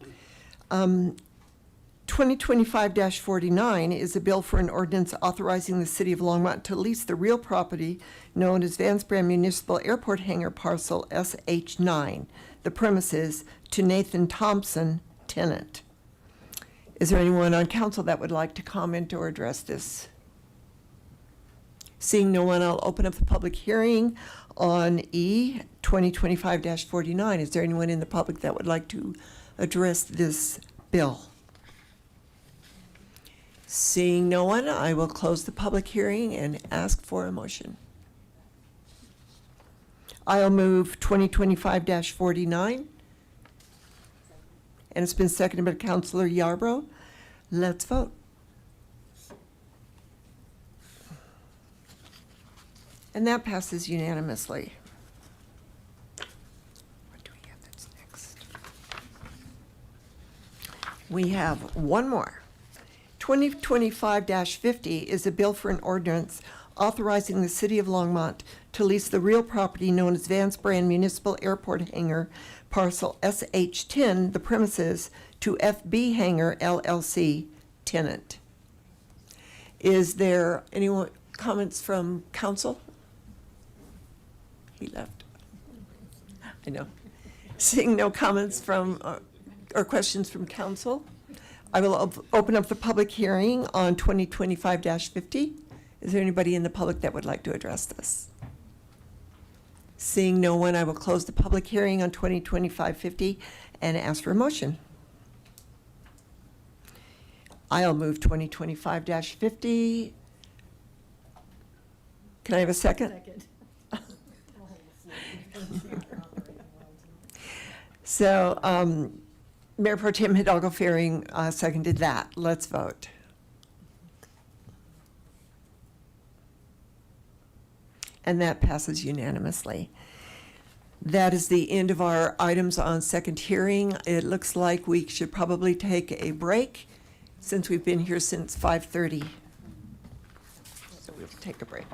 2025-49 is a bill for an ordinance authorizing the city of Longmont to lease the real property known as Vance Brand Municipal Airport Hangar Parcel SH9, the premises, to Nathan Thompson, tenant. Is there anyone on council that would like to comment or address this? Seeing no one, I'll open up the public hearing on E 2025-49. Is there anyone in the public that would like to address this bill? Seeing no one, I will close the public hearing and ask for a motion. I'll move 2025-49. And it's been seconded by Councilor Yarbrough. Let's vote. And that passes unanimously. What do we have that's next? We have one more. 2025-50 is a bill for an ordinance authorizing the city of Longmont to lease the real property known as Vance Brand Municipal Airport Hangar Parcel SH10, the premises, to FB Hangar LLC, tenant. Is there anyone comments from council? He left. I know. Seeing no comments from or questions from council, I will open up the public hearing on 2025-50. Is there anybody in the public that would like to address this? Seeing no one, I will close the public hearing on 2025-50 and ask for a motion. I'll move 2025-50. Can I have a second? Second. So, Mayor Pro Tem Hidalgo Faring seconded that. Let's vote. And that passes unanimously. That is the end of our items on second hearing. It looks like we should probably take a break since we've been here since 5:30. So we'll take a break.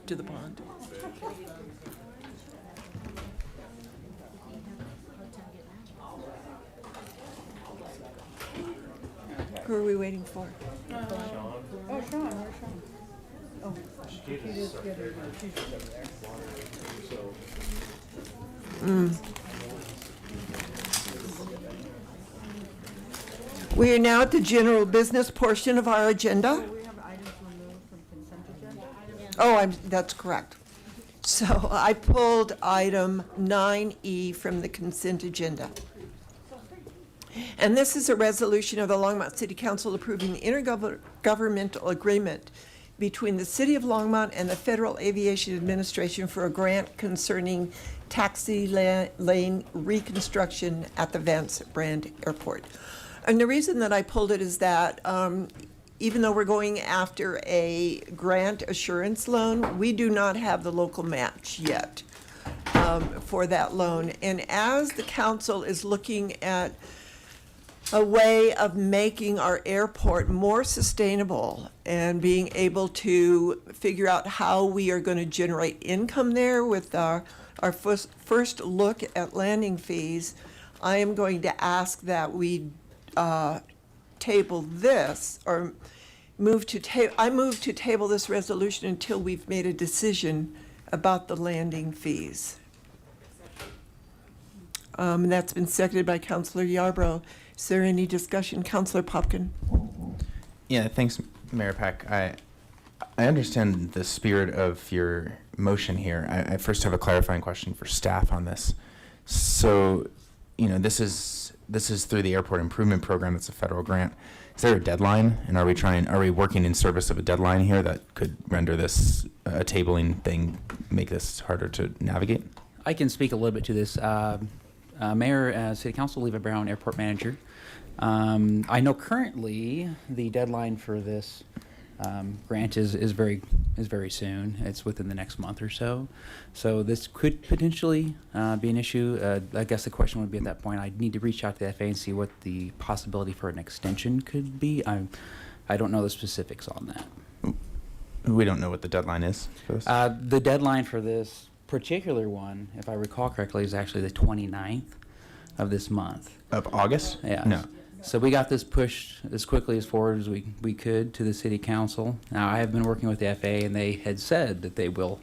To the pond. Who are we waiting for? We are now at the general business portion of our agenda. Oh, that's correct. So I pulled item 9E from the consent agenda. And this is a resolution of the Longmont City Council approving the intergovernmental agreement between the City of Longmont and the Federal Aviation Administration for a grant concerning taxi lane reconstruction at the Vance Brand Airport. And the reason that I pulled it is that even though we're going after a grant assurance loan, we do not have the local match yet for that loan. And as the council is looking at a way of making our airport more sustainable and being able to figure out how we are going to generate income there with our first look at landing fees, I am going to ask that we table this, or move to table this resolution until we've made a decision about the landing fees. That's been seconded by Councilor Yarbrough. Is there any discussion? Councilor Popkin? Yeah, thanks, Mayor Peck. I understand the spirit of your motion here. I first have a clarifying question for staff on this. So, this is through the Airport Improvement Program. It's a federal grant. Is there a deadline? And are we working in service of a deadline here that could render this a tabling thing, make this harder to navigate? I can speak a little bit to this. Mayor, City Council, Leva Brown, Airport Manager. I know currently the deadline for this grant is very soon. It's within the next month or so. So this could potentially be an issue. I guess the question would be at that point, I'd need to reach out to the FAA and see what the possibility for an extension could be. I don't know the specifics on that. We don't know what the deadline is for this? The deadline for this particular one, if I recall correctly, is actually the 29th of this month. Of August? Yeah. No. So we got this pushed as quickly as forward as we could to the City Council. Now, I have been working with the FAA, and they had said that they will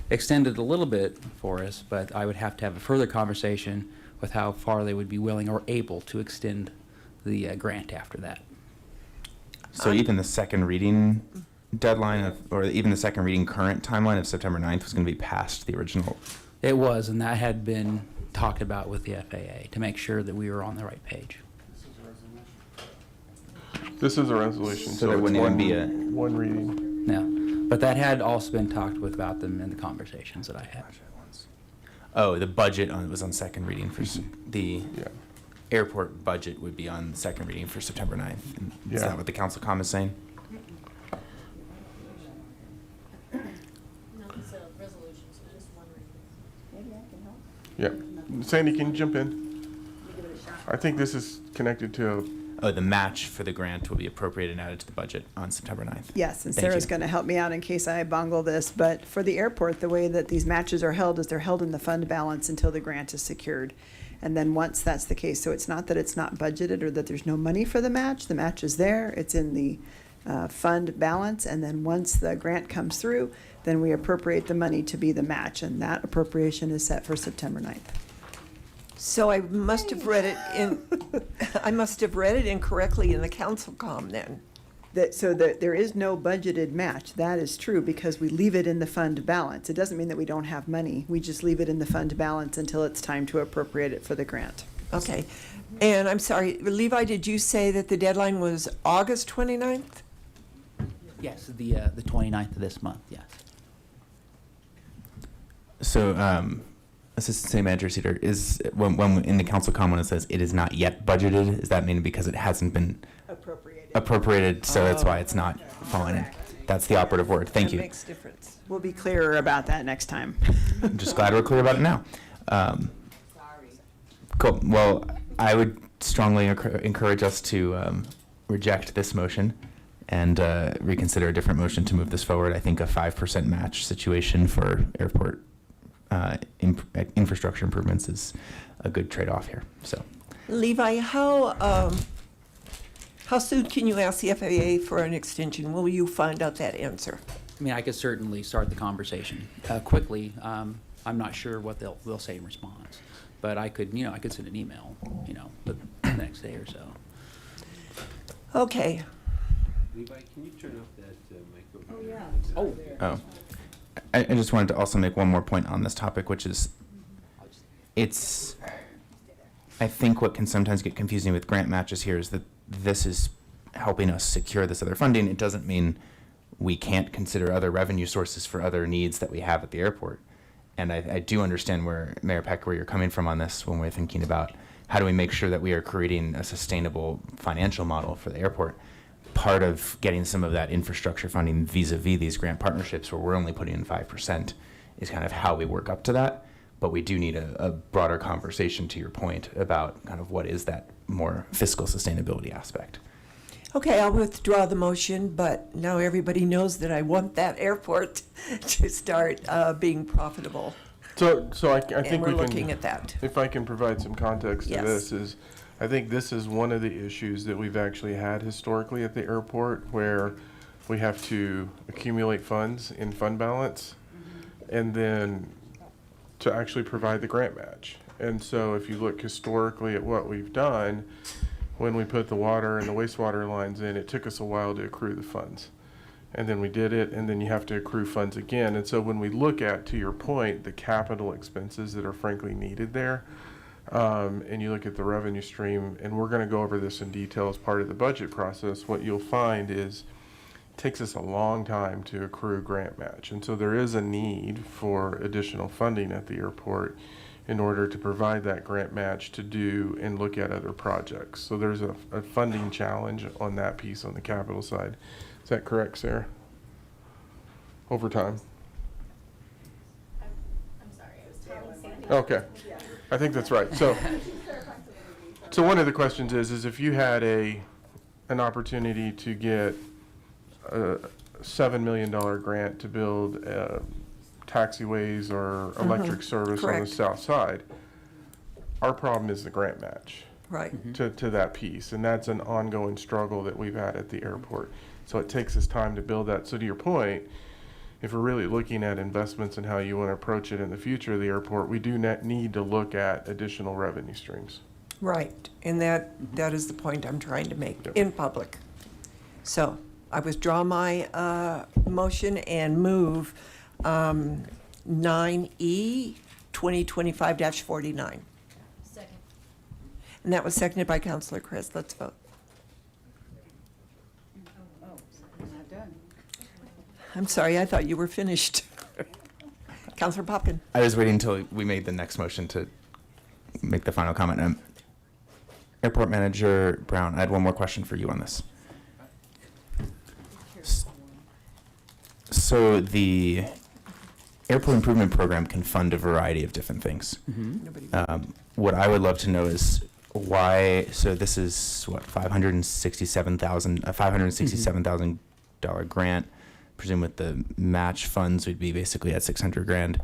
extend it a little bit for us, but I would have to have a further conversation with how far they would be willing or able to extend the grant after that. So even the second reading deadline or even the second reading current timeline of September 9th was going to be past the original? It was, and that had been talked about with the FAA to make sure that we were on the right page. This is a resolution, so there wouldn't even be one reading. No, but that had also been talked with about them in the conversations that I had. Oh, the budget was on second reading for the airport budget would be on second reading for September 9th. Is that what the council comment is saying? No, it's a resolution, so just one reading. Maybe I can help. Yeah. Sandy, can you jump in? I think this is connected to the match for the grant will be appropriated and added to the budget on September 9th. Yes, and Thank Sarah's you. going to help me out in case I bungle this, but for the airport, the way that these matches are held is they're held in the fund balance until the grant is secured. And then once that's the case, so it's not that it's not budgeted or that there's no money for the match is there, it's in the fund balance, and then once the grant comes through, then we appropriate the money to be the match, and that appropriation is set for September 9th. So I must have read it incorrectly in the council comm then. So there is no budgeted match. That is true because we leave it in the fund balance. It doesn't mean that we don't have money. We just leave it in the fund balance until it's time to appropriate it for the grant. Okay. And I'm sorry, Levi, did you say that the deadline was August 29th? Yes, the 29th of this month, yes. So, Assistant City Manager Cedar, is when in the council comment it says it is not yet budgeted, does that mean because it hasn't been appropriated, so that's why it's not falling in. That's the operative word. Thank That you. makes difference. We'll be clearer about that next time. I'm just glad we're clear about it now. Cool. Well, I would strongly encourage us to reject this motion and reconsider a different motion to move this forward. I think a 5% match situation for airport infrastructure improvements is a good trade-off here. So, Levi, how soon can you ask the FAA for an extension? Will you find out that answer? I mean, I could certainly start the conversation quickly. I'm not sure what they'll say in response, but I could send an email, the next day or so. Okay. Levi, can you turn off that mic over there? Oh. I just wanted to also make one more point on this topic, which is I think what can sometimes get confusing with grant matches here is that this is helping us secure this other funding. It doesn't mean we can't consider other revenue sources for other needs that we have at the airport. And I do understand where, Mayor Peck, where you're coming from on this when we're thinking about how do we make sure that we are creating a sustainable financial model for the airport. Part of getting some of that infrastructure funding vis-a-vis these grant partnerships where we're only putting in 5% is kind of how we work up to that. But we do need a broader conversation, to your point, about kind of what is that more fiscal sustainability aspect. Okay, I'll withdraw the motion, but now everybody knows that I want that airport to start being profitable. So I think And we're we can. looking at that. If I can provide some context to Yes. this is, I think this is one of the issues that we've actually had historically at the airport where we have to accumulate funds in fund balance and then to actually provide the grant match. And so if you look historically at what we've done, when we put the water and the wastewater lines in, it took us a while to accrue the funds. And then we did it, and then you have to accrue funds again. And so when we look at, to your point, the capital expenses that are frankly needed there, and you look at the revenue stream, and we're going to go over this in detail as part of the budget process, what you'll find is it takes us a long time to accrue grant match. And so there is a need for additional funding at the airport in order to provide that grant match to do and look at other projects. So there's a funding challenge on that piece on the capital side. Is that correct, Sarah? Over time? I'm sorry, Okay, I think that's right. So one of the questions is if you had an opportunity to get a $7 million grant to build taxiways or electric service on the correct. south side, our problem is the grant match. Right. To that piece, and that's an ongoing struggle that we've had at the airport. So it takes us time to build that. So to your point, if we're really looking at investments and how you want to approach it in the future of the airport, we do need to look at additional revenue streams. Right, and that is the point I'm trying to make in public. So I withdraw my motion and move 9E 2025-49. Second. And that was seconded by Councilor Chris. Let's vote. I'm sorry, I thought you were finished. Councilor Popkin. I was waiting until we made the next motion to make the final comment. Airport Manager Brown, I had one more question for you on this. So the Airport Improvement Program can fund a variety of different things. What I would love to know is why, so this is what, $567,000 grant. Presume with the match funds would be basically at 600 grand.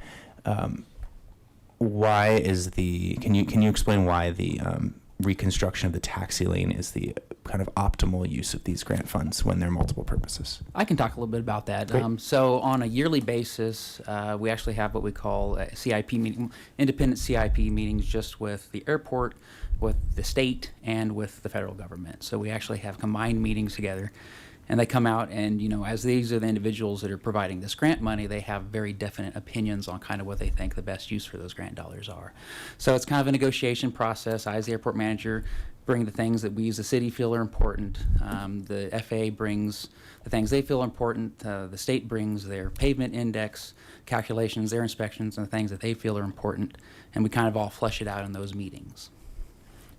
Why is can you explain why the reconstruction of the taxi lane is the kind of optimal use of these grant funds when they're multiple purposes? I can talk a little bit about that. Great. So on a yearly basis, we actually have what we call a CIP meeting, independent CIP meetings just with the airport, with the state, and with the federal government. So we actually have combined meetings together. And they come out and, as these are the individuals that are providing this grant money, they have very definite opinions on kind of what they think the best use for those grant dollars are. So it's kind of a negotiation process. I, as the airport manager, bring the things that we as a city feel are important. The FAA brings the things they feel are important. The state brings their pavement index calculations, their inspections, and the things that they feel are important. And we kind of all flesh it out in those meetings.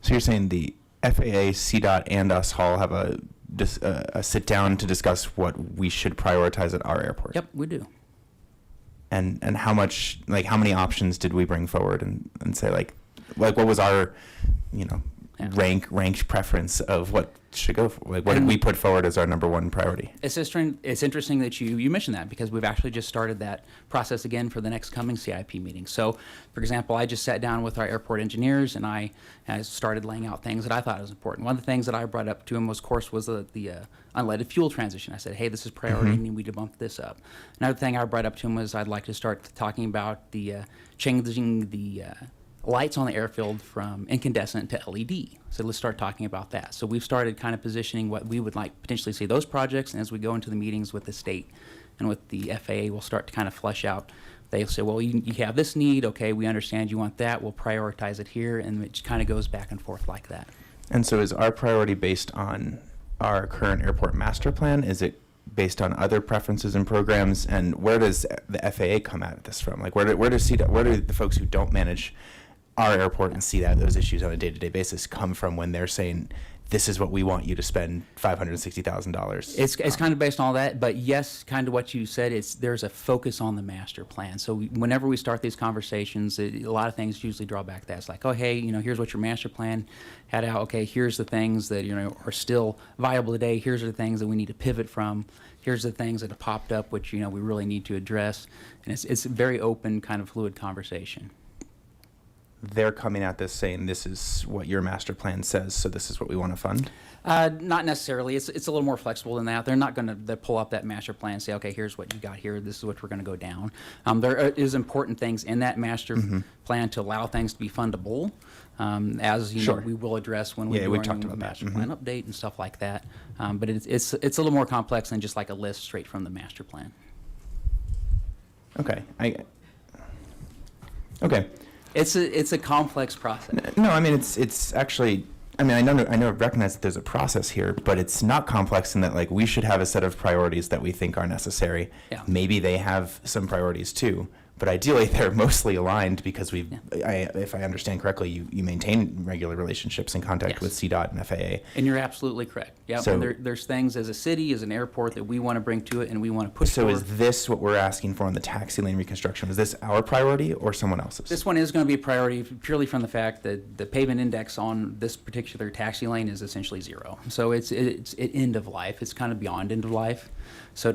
So you're saying the FAA, CDOT, and us all have a sit down to discuss what we should prioritize at our airport? Yep, we do. And how much, like, how many options did we bring forward and say, like what was our, ranked preference of what should go for, like, what did we put forward as our number one priority? It's interesting that you mentioned that, because we've actually just started that process again for the next coming CIP meeting. So, for example, I just sat down with our airport engineers and I started laying out things that I thought was important. One of the things that I brought up to him was, of course, was the unleaded fuel transition. I said, hey, this is priority, and we need to bump this up. Another thing I brought up to him was I'd like to start talking about the changing the lights on the airfield from incandescent to LED. So let's start talking about that. So we've started kind of positioning what we would like potentially see those projects, and as we go into the meetings with the state and with the FAA, we'll start to kind of flesh out. They'll say, well, you have this need, okay, we understand you want that, we'll prioritize it here, and it kind of goes back and forth like that. And so is our priority based on our current airport master plan? Is it based on other preferences and programs? And where does the FAA come at this from? Like, where do the folks who don't manage our airport and see those issues on a day-to-day basis come from when they're saying, this is what we want you to spend $560,000? It's kind of based on all that, but yes, kind of what you said, there's a focus on the master plan. So whenever we start these conversations, a lot of things usually draw back to that. It's like, oh, hey, here's what your master plan had out. Okay, here's the things that, are still viable today. Here's the things that we need to pivot from. Here's the things that have popped up, which, we really need to address. And it's a very open, kind of fluid conversation. They're coming at this saying, this is what your master plan says, so this is what we want to fund? Not necessarily. It's a little more flexible than that. They're not going to pull up that master plan and say, okay, here's what you got here. This is what we're going to go down. There is important things in that master plan to allow things to be fundable, as we will address when we do our new master plan update and stuff like that. But it's a little more complex than just like a list straight from the master plan. Okay. Okay. It's a complex process. No, I mean it's actually. I mean, I recognize that there's a process here, but it's not complex in that, like, we should have a set of priorities that we think are necessary. Yeah. Maybe they have some priorities too, but ideally they're mostly aligned because if I understand correctly, you maintain regular relationships and contact with CDOT and FAA. And you're absolutely correct. Yeah. So, and there's things as a city, as an airport, that we want to bring to it and we want to push so forward. is this what we're asking for on the taxi lane reconstruction? Is this our priority or someone else's? This one is going to be a priority purely from the fact that the pavement index on this particular taxi lane is essentially 0. So it's end of life. It's kind of beyond end of life. So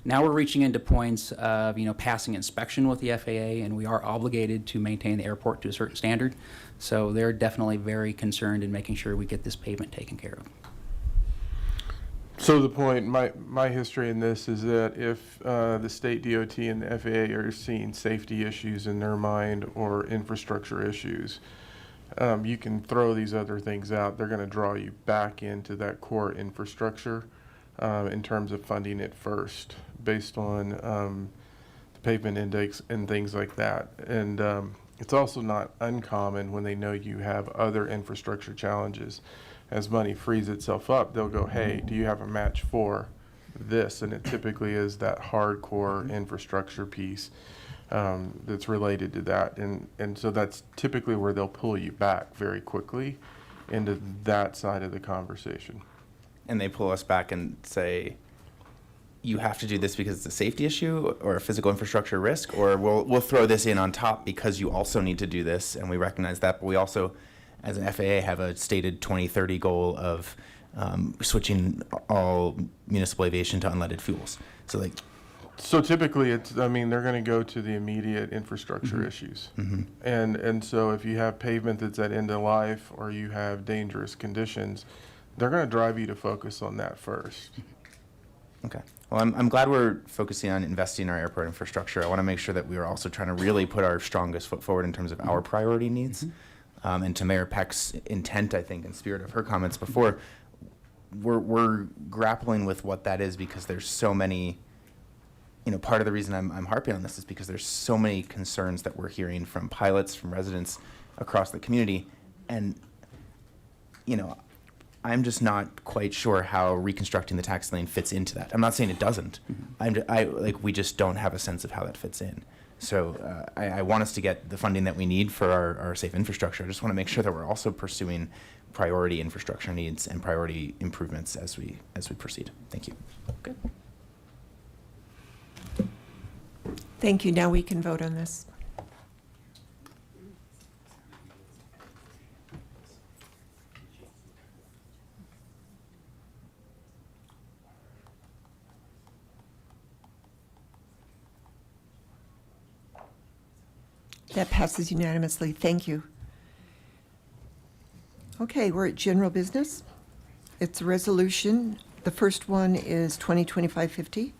now we're reaching into points of, passing inspection with the FAA, and we are obligated to maintain the airport to a certain standard. So they're definitely very concerned in making sure we get this pavement taken care of. So the point, my history in this is that if the state DOT and the FAA are seeing safety issues in their mind or infrastructure issues, you can throw these other things out. They're going to draw you back into that core infrastructure in terms of funding it first, based on the pavement index and things like that. And it's also not uncommon when they know you have other infrastructure challenges. As money frees itself up, they'll go, hey, do you have a match for this? And it typically is that hardcore infrastructure piece that's related to that. And so that's typically where they'll pull you back very quickly into that side of the conversation. And they pull us back and say, you have to do this because it's a safety issue or a physical infrastructure risk, or we'll throw this in on top because you also need to do this, and we recognize that, but we also, as an FAA, have a stated 2030 goal of switching all municipal aviation to unleaded fuels. So typically they're going to go to the immediate infrastructure issues. And so if you have pavement that's at end of life or you have dangerous conditions, they're going to drive you to focus on that first. Okay. Well, I'm glad we're focusing on investing in our airport infrastructure. I want to make sure that we are also trying to really put our strongest foot forward in terms of our priority needs. And to Mayor Peck's intent, I think, and spirit of her comments before, we're grappling with what that is because there's so many, part of the reason I'm harping on this is because there's so many concerns that we're hearing from pilots, from residents across the community. And, I'm just not quite sure how reconstructing the taxi lane fits into that. I'm not saying it doesn't. We just don't have a sense of how that fits in. So I want us to get the funding that we need for our safe infrastructure. I just want to make sure that we're also pursuing priority infrastructure needs and priority improvements as we proceed. Thank you. Good. Thank you. Now we can vote on this. That passes unanimously. Thank you. Okay, we're at general business. It's a resolution. The first one is 2025-50.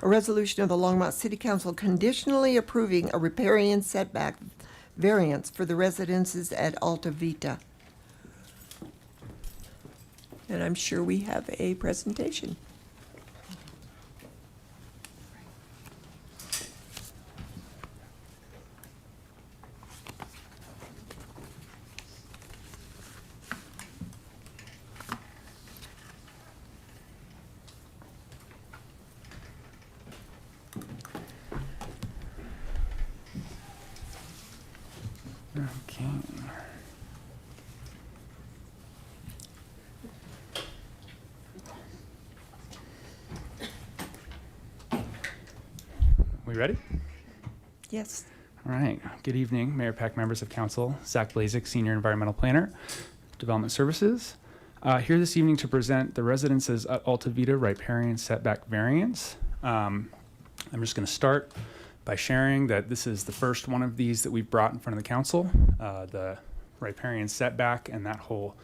A resolution of the Longmont City Council conditionally approving a riparian setback variance for the residences at Alta Vita. And I'm sure we have a presentation. Okay. We ready? Yes. All right. Good evening, Mayor Peck, members of council. Zach Blazik, Senior Environmental Planner, Development Services. Here this evening to present the residences at Alta Vita Riparian Setback Variance. I'm just going to start by sharing that this is the first one of these that we've brought in front of the council. The riparian setback and that whole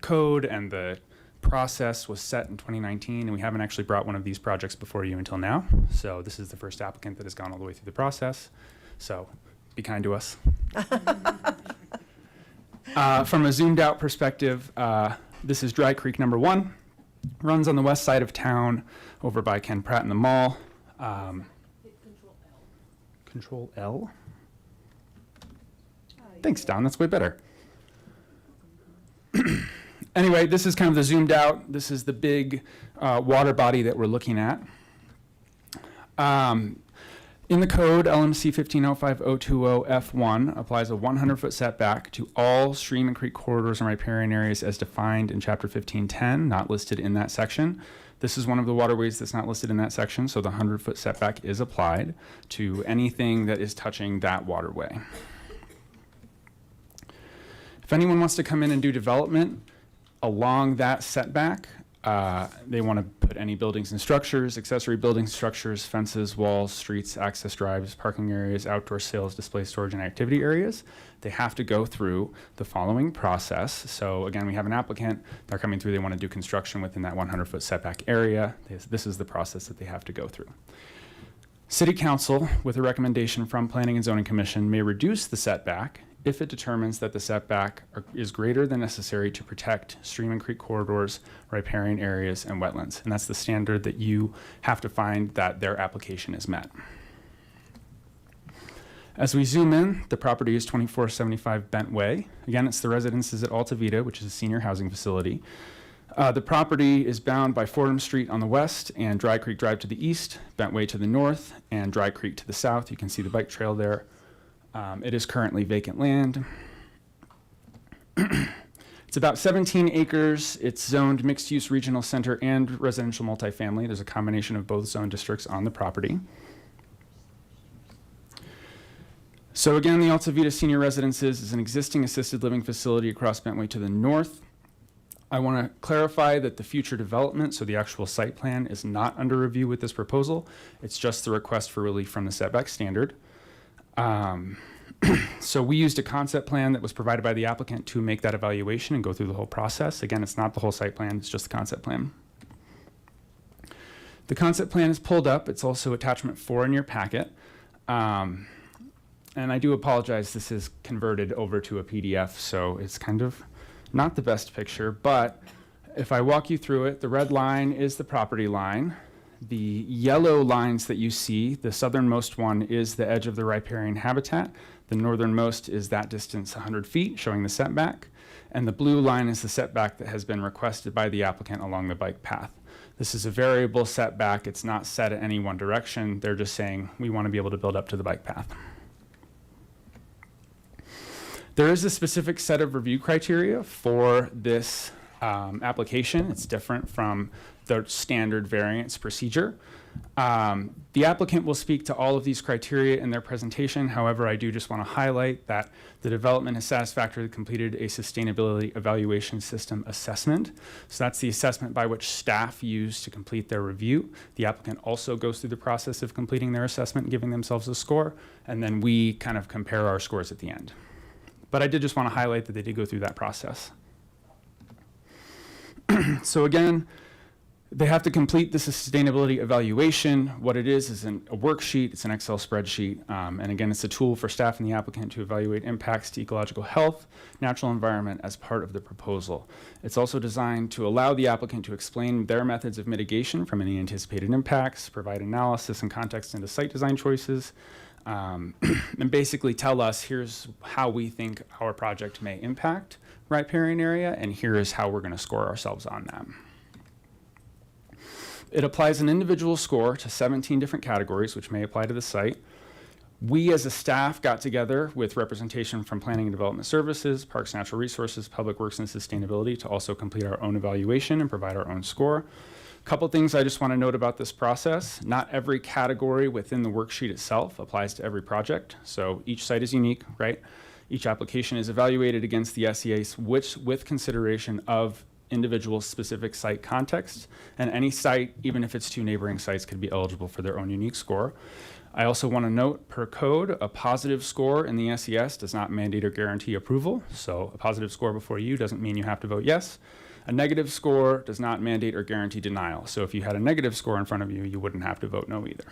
code and the process was set in 2019, and we haven't actually brought one of these projects before you until now. So this is the first applicant that has gone all the way through the process. So be kind to us. From a zoomed out perspective, this is Dry Creek number 1. Runs on the west side of town over by Ken Pratt and the mall. Control L. Thanks, Don. That's way better. Anyway, this is kind of the zoomed out. This is the big water body that we're looking at. In the code, LMC 1505020F1 applies a 100-foot setback to all stream and creek corridors and riparian areas as defined in Chapter 1510, not listed in that section. This is one of the waterways that's not listed in that section, so the 100-foot setback is applied to anything that is touching that waterway. If anyone wants to come in and do development along that setback, they want to put any buildings and structures, accessory building structures, fences, walls, streets, access drives, parking areas, outdoor sales, display storage, and activity areas. They have to go through the following process. So again, we have an applicant, they're coming through, they want to do construction within that 100-foot setback area. This is the process that they have to go through. City Council, with a recommendation from Planning and Zoning Commission, may reduce the setback if it determines that the setback is greater than necessary to protect stream and creek corridors, riparian areas, and wetlands. And that's the standard that you have to find that their application is met. As we zoom in, the property is 2475 Bent Way. Again, it's the residences at Alta Vita, which is a senior housing facility. The property is bound by Fordham Street on the west and Dry Creek Drive to the east, Bent Way to the north, and Dry Creek to the south. You can see the bike trail there. It is currently vacant land. It's about 17 acres. It's zoned mixed-use regional center and residential multifamily. There's a combination of both zone districts on the property. So again, the Alta Vita Senior Residences is an existing assisted living facility across Bentway to the north. I want to clarify that the future development, so the actual site plan, is not under review with this proposal. It's just the request for relief from the setback standard. So we used a concept plan that was provided by the applicant to make that evaluation and go through the whole process. Again, it's not the whole site plan, it's just the concept plan. The concept plan is pulled up. It's also attachment 4 in your packet. And I do apologize, this is converted over to a PDF, so it's kind of not the best picture, but if I walk you through it, the red line is the property line. The yellow lines that you see, the southernmost one is the edge of the riparian habitat. The northernmost is that distance 100 feet, showing the setback. And the blue line is the setback that has been requested by the applicant along the bike path. This is a variable setback. It's not set in any one direction. They're just saying we want to be able to build up to the bike path. There is a specific set of review criteria for this application. It's different from the standard variance procedure. The applicant will speak to all of these criteria in their presentation. However, I do just want to highlight that the development has satisfactorily completed a sustainability evaluation system assessment. So that's the assessment by which staff use to complete their review. The applicant also goes through the process of completing their assessment and giving themselves a score, and then we kind of compare our scores at the end. But I did just want to highlight that they did go through that process. So again, they have to complete the sustainability evaluation. What it is a worksheet. It's an Excel spreadsheet. And again, it's a tool for staff and the applicant to evaluate impacts to ecological health, natural environment as part of the proposal. It's also designed to allow the applicant to explain their methods of mitigation from any anticipated impacts, provide analysis and context into site design choices, and basically tell us, here's how we think our project may impact riparian area, and here is how we're going to score ourselves on that. It applies an individual score to 17 different categories, which may apply to the site. We as a staff got together with representation from Planning and Development Services, Parks and Natural Resources, Public Works and Sustainability to also complete our own evaluation and provide our own score. A couple things I just want to note about this process. Not every category within the worksheet itself applies to every project. So each site is unique, right? Each application is evaluated against the SEAs, which with consideration of individual specific site context, and any site, even if it's two neighboring sites, could be eligible for their own unique score. I also want to note, per code, a positive score in the SES does not mandate or guarantee approval. So a positive score before you doesn't mean you have to vote yes. A negative score does not mandate or guarantee denial. So if you had a negative score in front of you, you wouldn't have to vote no either.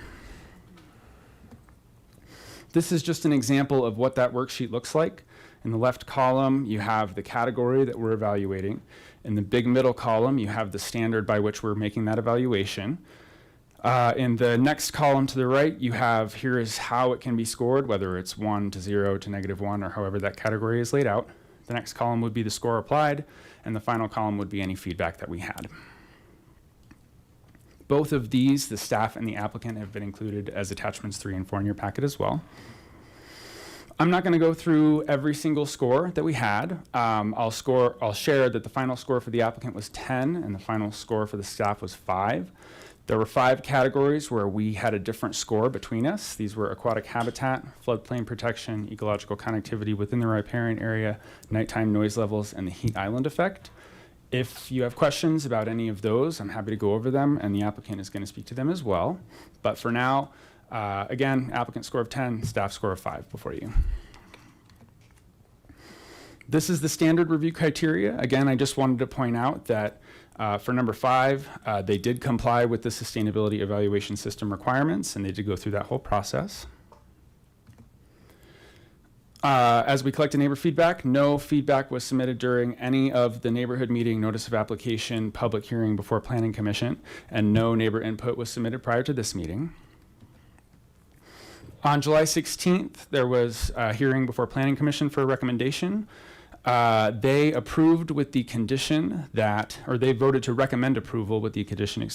This is just an example of what that worksheet looks like. In the left column, you have the category that we're evaluating. In the big middle column, you have the standard by which we're making that evaluation. In the next column to the right, you have here is how it can be scored, whether it's 1 to 0 to -1 or however that category is laid out. The next column would be the score applied, and the final column would be any feedback that we had. Both of these, the staff and the applicant, have been included as attachments 3 and 4 in your packet as well. I'm not going to go through every single score that we had. I'll share that the final score for the applicant was 10 and the final score for the staff was 5. There were 5 categories where we had a different score between us. These were aquatic habitat, floodplain protection, ecological connectivity within the riparian area, nighttime noise levels, and the heat island effect. If you have questions about any of those, I'm happy to go over them, and the applicant is going to speak to them as well. But for now, again, applicant score of 10, staff score of 5 before you. This is the standard review criteria. Again, I just wanted to point out that for number 5, they did comply with the sustainability evaluation system requirements, and they did go through that whole process. As we collected neighbor feedback, no feedback was submitted during any of the neighborhood meeting, notice of application, public hearing before Planning Commission, and no neighbor input was submitted prior to this meeting. On July 16th, there was a hearing before Planning Commission for a recommendation. They approved with the condition that, or they voted to recommend approval with the condition,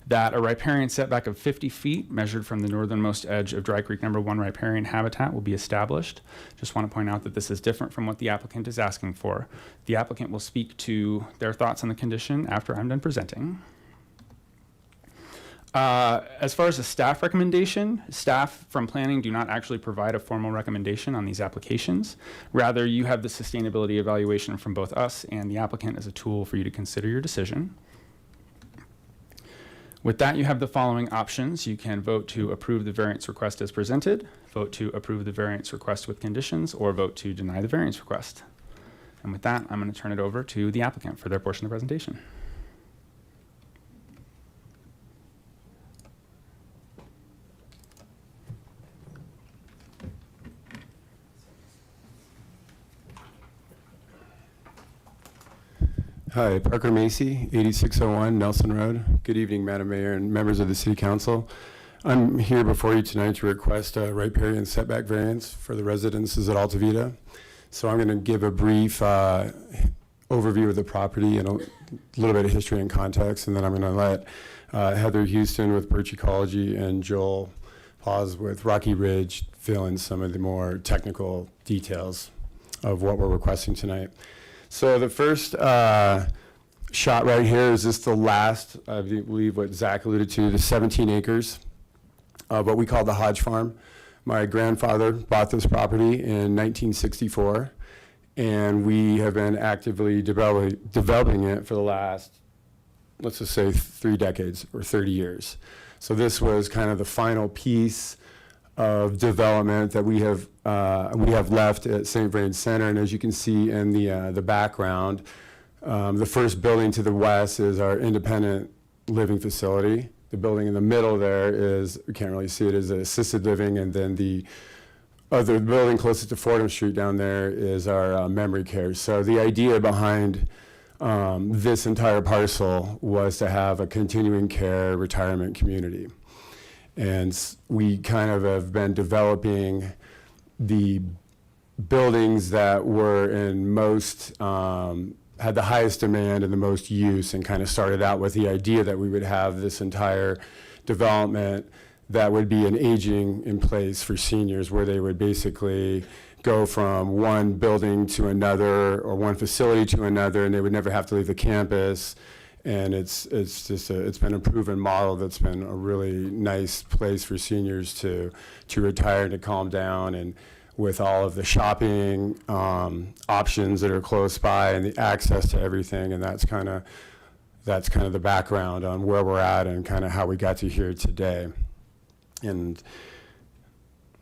that a riparian setback of 50 feet measured from the northernmost edge of Dry Creek No. 1 riparian habitat will be established. Just want to point out that this is different from what the applicant is asking for. The applicant will speak to their thoughts on the condition after I'm done presenting. As far as the staff recommendation, staff from planning do not actually provide a formal recommendation on these applications. Rather, you have the sustainability evaluation from both us and the applicant as a tool for you to consider your decision. With that, you have the following options. You can vote to approve the variance request as presented, vote to approve the variance request with conditions, or vote to deny the variance request. And with that, I'm going to turn it over to the applicant for their portion of the presentation. Hi, Parker Macy, 8601 Nelson Road. Good evening, Madam Mayor and members of the City Council. I'm here before you tonight to request a riparian setback variance for the residences at Alta Vida. So I'm going to give a brief overview of the property and a little bit of history and context, and then I'm going to let Heather Houston with Birch Ecology and Joel Paz with Rocky Ridge fill in some of the more technical details of what we're requesting tonight. So the first shot right here is just the last, I believe what Zach alluded to, the 17 acres of what we call the Hodge Farm. My grandfather bought this property in 1964, and we have been actively developing it for the last, let's just say, 3 decades or 30 years. So this was kind of the final piece of development that we have left at St. Vrain Center. And as you can see in the background, the first building to the west is our independent living facility. The building in the middle there is, we can't really see it, is assisted living, and then the other building closest to Fordham Street down there is our memory care. So the idea behind this entire parcel was to have a continuing care retirement community. And we kind of have been developing the buildings that were in most, had the highest demand and the most use, and kind of started out with the idea that we would have this entire development that would be an aging in place for seniors, where they would basically go from one building to another or one facility to another, and they would never have to leave the campus. And it's been a proven model that's been a really nice place for seniors to retire and to calm down, and with all of the shopping options that are close by and the access to everything. And that's kind of the background on where we're at and kind of how we got to here today. And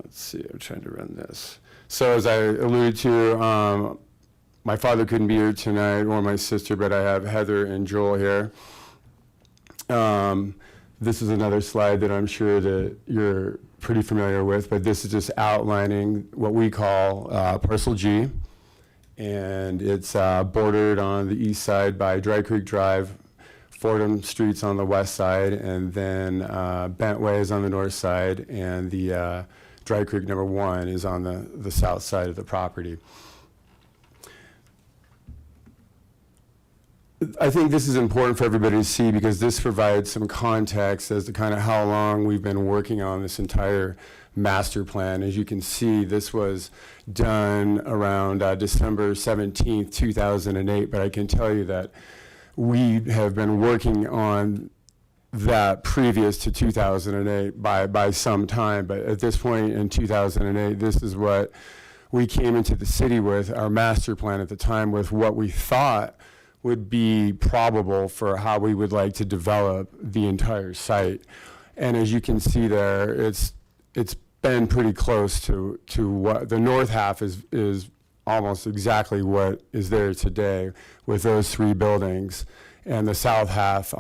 let's see, I'm trying to run this. So as I alluded to, my father couldn't be here tonight, or my sister, but I have Heather and Joel here. This is another slide that I'm sure that you're pretty familiar with, but this is just outlining what we call Parcel G. And it's bordered on the east side by Dry Creek Drive, Fordham Street's on the west side, and then Bentway is on the north side, and the Dry Creek number 1 is on the south side of the property. I think this is important for everybody to see, because this provides some context as to kind of how long we've been working on this entire master plan. As you can see, this was done around December 17th, 2008, but I can tell you that we have been working on that previous to 2008 by some time. But at this point in 2008, this is what we came into the city with, our master plan at the time, with what we thought would be probable for how we would like to develop the entire site. And as you can see there, it's been pretty close to what the north half is almost exactly what is there today with those 3 buildings, and the south half,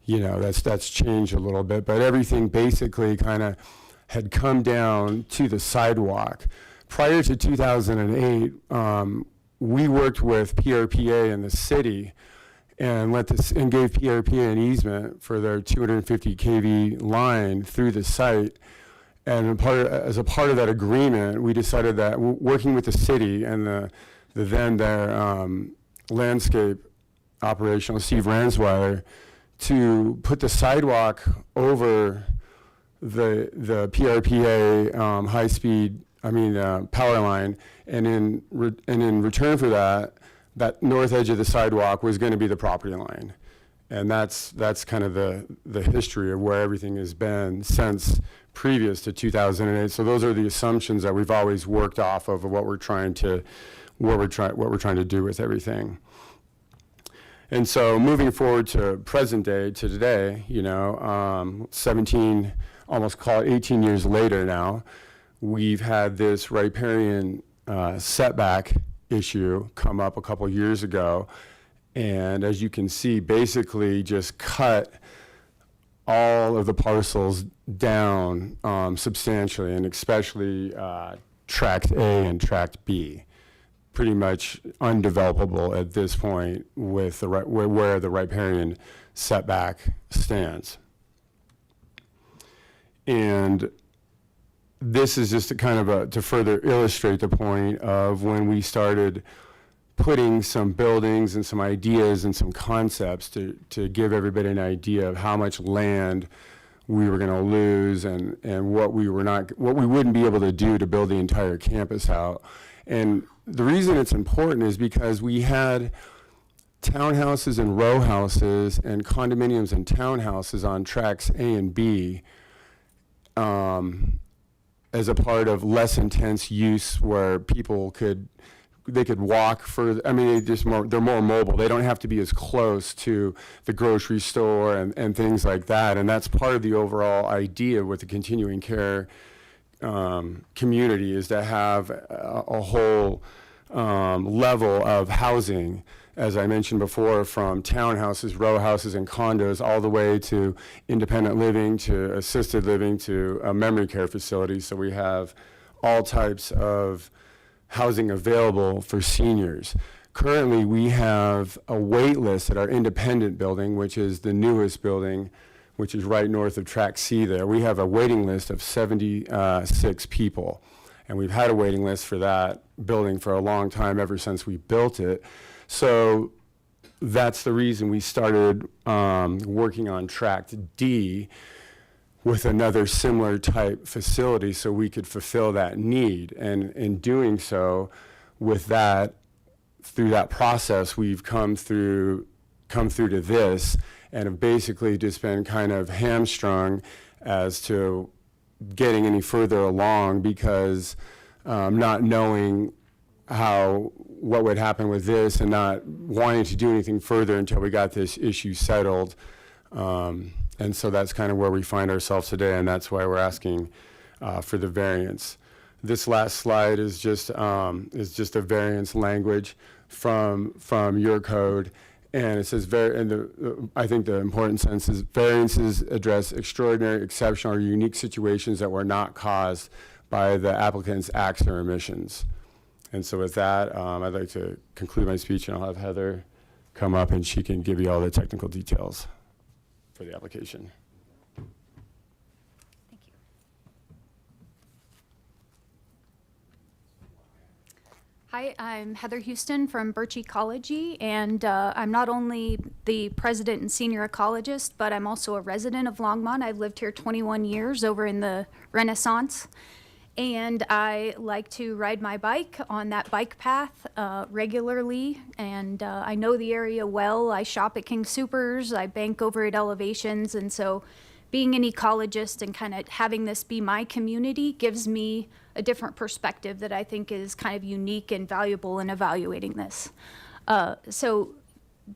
that's changed a little bit, but everything basically kind of had come down to the sidewalk. Prior to 2008, we worked with PRPA in the city and gave PRPA an easement for their 250 kV line through the site. And as a part of that agreement, we decided that working with the city and the then their landscape operational, Steve Ransweiler, to put the sidewalk over the PRPA high-speed, power line, and in return for that north edge of the sidewalk was going to be the property line. And that's kind of the history of where everything has been since previous to 2008. So those are the assumptions that we've always worked off of what we're trying to do with everything. And so moving forward to present day, to today, 17, almost call it 18 years later now, we've had this riparian setback issue come up a couple years ago. And as you can see, basically just cut all of the parcels down substantially, and especially Tract A and Tract B. Pretty much undevelopable at this point with where the riparian setback stands. And this is just to further illustrate the point of when we started putting some buildings and some ideas and some concepts to give everybody an idea of how much land we were going to lose and what we wouldn't be able to do to build the entire campus out. And the reason it's important is because we had townhouses and row houses and condominiums and townhouses on tracks A and B as a part of less intense use where people could walk further. I mean, they're more mobile. They don't have to be as close to the grocery store and things like that. And that's part of the overall idea with the continuing care community, is to have a whole level of housing, as I mentioned before, from townhouses, row houses, and condos, all the way to independent living, to assisted living, to a memory care facility. So we have all types of housing available for seniors. Currently, we have a wait list at our independent building, which is the newest building, which is right north of Track C there. We have a waiting list of 76 people. And we've had a waiting list for that building for a long time, ever since we built it. So that's the reason we started working on Track D with another similar type facility, so we could fulfill that need. And in doing so, with that, through that process, we've come through to this, and have basically just been kind of hamstrung as to getting any further along, because not knowing what would happen with this, and not wanting to do anything further until we got this issue settled. And so that's kind of where we find ourselves today, and that's why we're asking for the variance. This last slide is just a variance language from your code, and it says I think the important sentence is variances address extraordinary, exceptional, or unique situations that were not caused by the applicant's acts or omissions. And so with that, I'd like to conclude my speech, and I'll have Heather come up and she can give you all the technical details for the application. Thank you. Hi, I'm Heather Houston from Birch Ecology, and I'm not only the president and senior ecologist, but I'm also a resident of Longmont. I've lived here 21 years, over in the Renaissance. And I like to ride my bike on that bike path regularly, and I know the area well. I shop at King Soopers, I bank over at Elevations, and so being an ecologist and kind of having this be my community gives me a different perspective that I think is kind of unique and valuable in evaluating this. So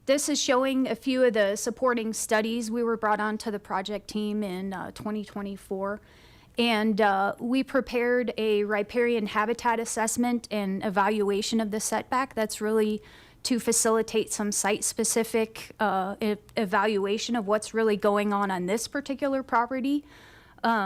this is showing a few of the supporting studies. We were brought on to the project team in 2024. And we prepared a riparian habitat assessment and evaluation of the setback. That's really to facilitate some site-specific evaluation of what's really going on this particular property.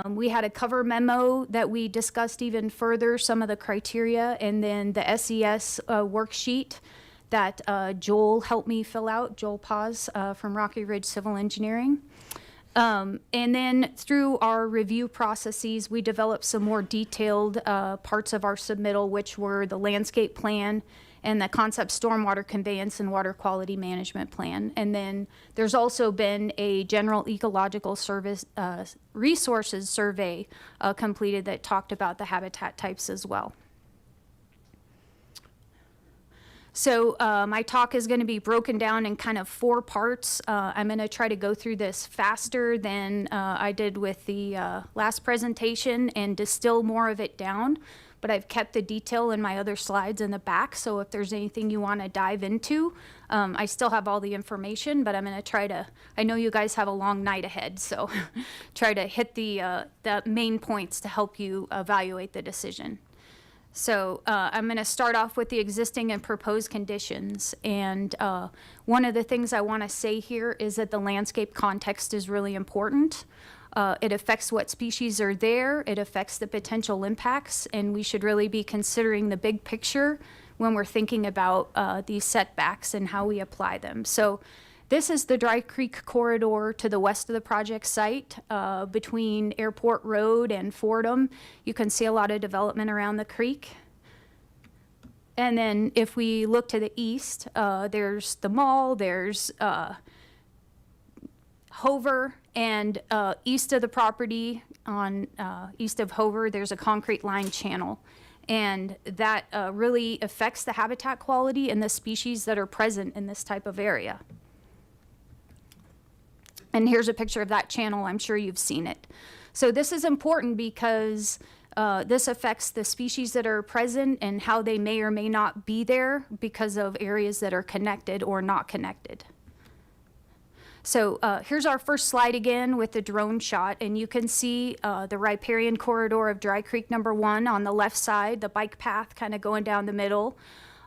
We had a cover memo that we discussed even further, some of the criteria, and then the SES worksheet that Joel helped me fill out, Joel Paz from Rocky Ridge Civil Engineering. And then through our review processes, we developed some more detailed parts of our submittal, which were the landscape plan and the concept stormwater conveyance and water quality management plan. And then there's also been a general ecological service resources survey completed that talked about the habitat types as well. So my talk is going to be broken down in kind of 4 parts. I'm going to try to go through this faster than I did with the last presentation and distill more of it down. But I've kept the detail in my other slides in the back, so if there's anything you want to dive into, I still have all the information, but I'm going to try to, I know you guys have a long night ahead, so try to hit the main points to help you evaluate the decision. So I'm going to start off with the existing and proposed conditions. And one of the things I want to say here is that the landscape context is really important. It affects what species are there. It affects the potential impacts. And we should really be considering the big picture when we're thinking about these setbacks and how we apply them. So this is the Dry Creek corridor to the west of the project site between Airport Road and Fordham. You can see a lot of development around the creek. And then if we look to the east, there's the mall, there's Hover, and east of the property on east of Hover, there's a concrete line channel. And that really affects the habitat quality and the species that are present in this type of area. And here's a picture of that channel. I'm sure you've seen it. So this is important because this affects the species that are present and how they may or may not be there because of areas that are connected or not connected. So here's our first slide again with the drone shot, and you can see the riparian corridor of Dry Creek number 1 on the left side, the bike path kind of going down the middle.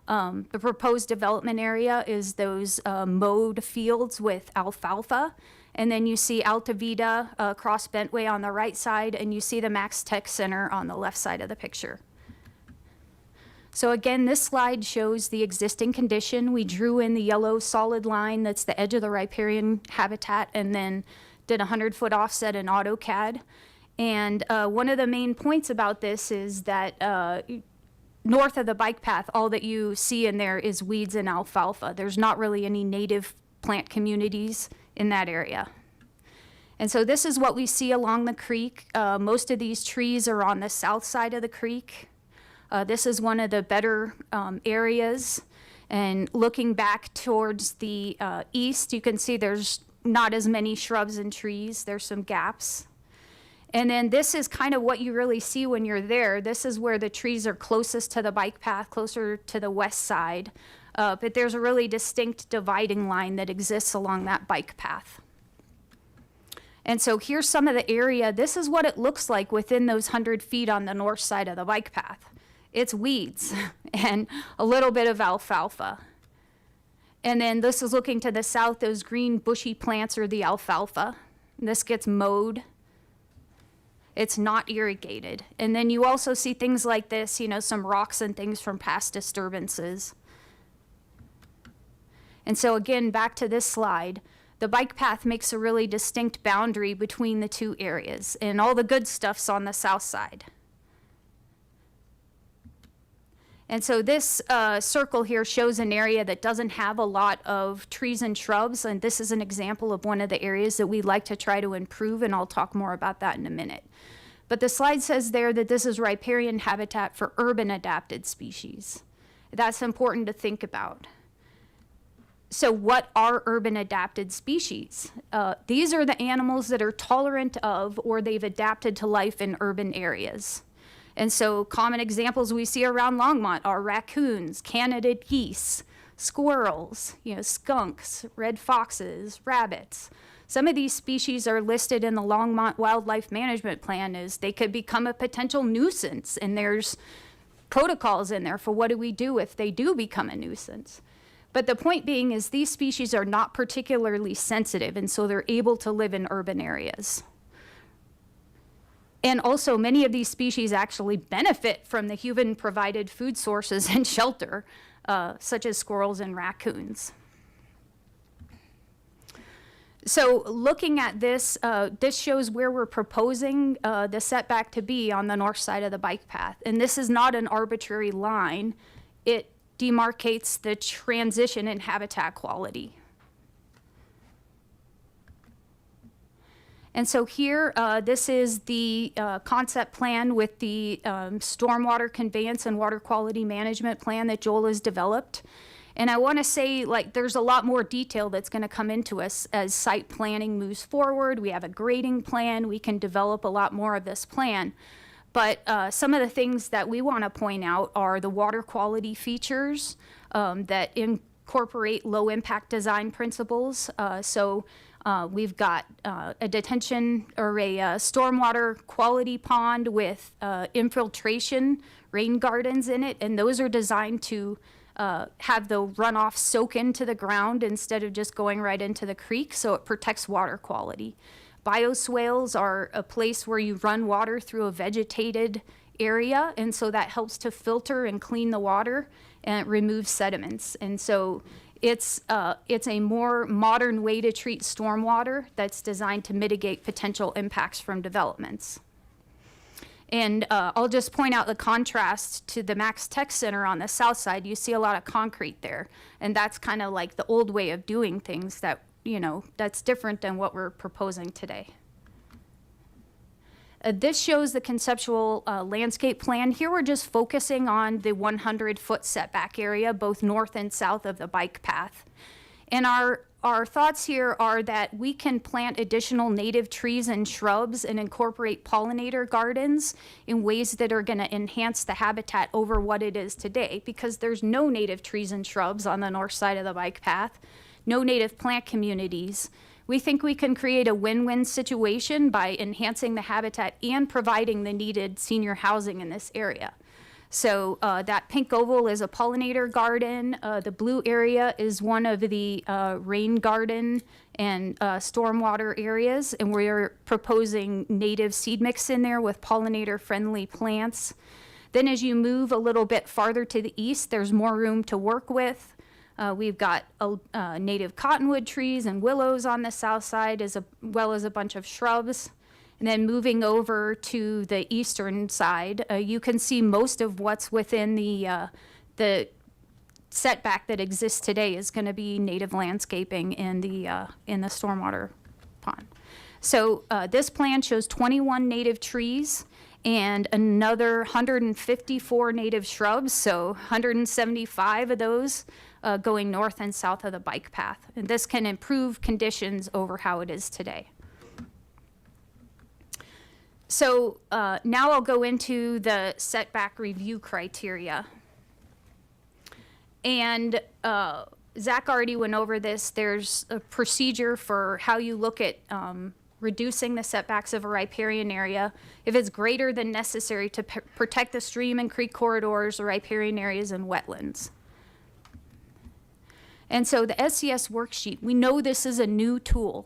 The proposed development area is those mowed fields with alfalfa. And then you see Alta Vida across Bentway on the right side, and you see the Max Tech Center on the left side of the picture. So again, this slide shows the existing condition. We drew in the yellow solid line that's the edge of the riparian habitat and then did a 100-foot offset in AutoCAD. And one of the main points about this is that north of the bike path, all that you see in there is weeds and alfalfa. There's not really any native plant communities in that area. And so this is what we see along the creek. Most of these trees are on the south side of the creek. This is one of the better areas. And looking back towards the east, you can see there's not as many shrubs and trees. There's some gaps. And then this is kind of what you really see when you're there. This is where the trees are closest to the bike path, closer to the west side. But there's a really distinct dividing line that exists along that bike path. And so here's some of the area. This is what it looks like within those 100 feet on the north side of the bike path. It's weeds and a little bit of alfalfa. And then this is looking to the south. Those green bushy plants are the alfalfa. This gets mowed. It's not irrigated. And then you also see things like this, you know, some rocks and things from past disturbances. And so again, back to this slide, the bike path makes a really distinct boundary between the two areas, and all the good stuff's on the south side. And so this circle here shows an area that doesn't have a lot of trees and shrubs, and this is an example of one of the areas that we'd like to try to improve, and I'll talk more about that in a minute. But the slide says there that this is riparian habitat for urban adapted species. That's important to think about. So what are urban adapted species? These are the animals that are tolerant of or they've adapted to life in urban areas. And so common examples we see around Longmont are raccoons, Canada geese, squirrels, you know, skunks, red foxes, rabbits. Some of these species are listed in the Longmont Wildlife Management Plan as they could become a potential nuisance, and there's protocols in there for what do we do if they do become a nuisance. But the point being is these species are not particularly sensitive, and so they're able to live in urban areas. And also, many of these species actually benefit from the human-provided food sources and shelter, such as squirrels and raccoons. So looking at this, this shows where we're proposing the setback to be on the north side of the bike path. And this is not an arbitrary line. It demarcates the transition in habitat quality. And so here, this is the concept plan with the stormwater conveyance and water quality management plan that Joel has developed. And I want to say, like, there's a lot more detail that's going to come into us as site planning moves forward. We have a grading plan. We can develop a lot more of this plan. But some of the things that we want to point out are the water quality features that incorporate low impact design principles. We've got a detention or a stormwater quality pond with infiltration rain gardens in it, and those are designed to have the runoff soak into the ground instead of just going right into the creek, so it protects water quality. Bioswales are a place where you run water through a vegetated area, and so that helps to filter and clean the water and remove sediments. And so it's a more modern way to treat stormwater that's designed to mitigate potential impacts from developments. And I'll just point out the contrast to the Max Tech Center on the south side. You see a lot of concrete there. And that's kind of like the old way of doing things that, that's different than what we're proposing today. This shows the conceptual landscape plan. Here we're just focusing on the 100-foot setback area, both north and south of the bike path. And our thoughts here are that we can plant additional native trees and shrubs and incorporate pollinator gardens in ways that are going to enhance the habitat over what it is today, because there's no native trees and shrubs on the north side of the bike path, no native plant communities. We think we can create a win-win situation by enhancing the habitat and providing the needed senior housing in this area. So that pink oval is a pollinator garden. The blue area is one of the rain garden and stormwater areas, and we're proposing native seed mix in there with pollinator-friendly plants. Then as you move a little bit farther to the east, there's more room to work with. We've got native cottonwood trees and willows on the south side, as well as a bunch of shrubs. And then moving over to the eastern side, you can see most of what's within the setback that exists today is going to be native landscaping in the stormwater pond. So this plan shows 21 native trees and another 154 native shrubs, so 175 of those going north and south of the bike path. And this can improve conditions over how it is today. So now I'll go into the setback review criteria. And Zach already went over this. There's a procedure for how you look at reducing the setbacks of a riparian area if it's greater than necessary to protect the stream and creek corridors or riparian areas and wetlands. And so the SCS worksheet, we know this is a new tool,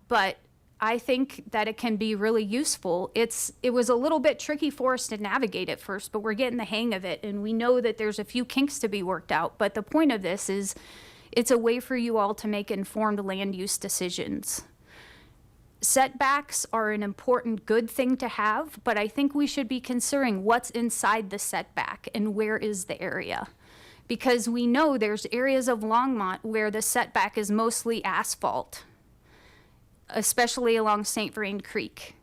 but I think that it can be really useful. It was a little bit tricky for us to navigate at first, but we're getting the hang of it, and we know that there's a few kinks to be worked out. But the point of this is it's a way for you all to make informed land use decisions. Setbacks are an important good thing to have, but I think we should be considering what's inside the setback and where is the area. Because we know there's areas of Longmont where the setback is mostly asphalt, especially along St. Vrain Creek.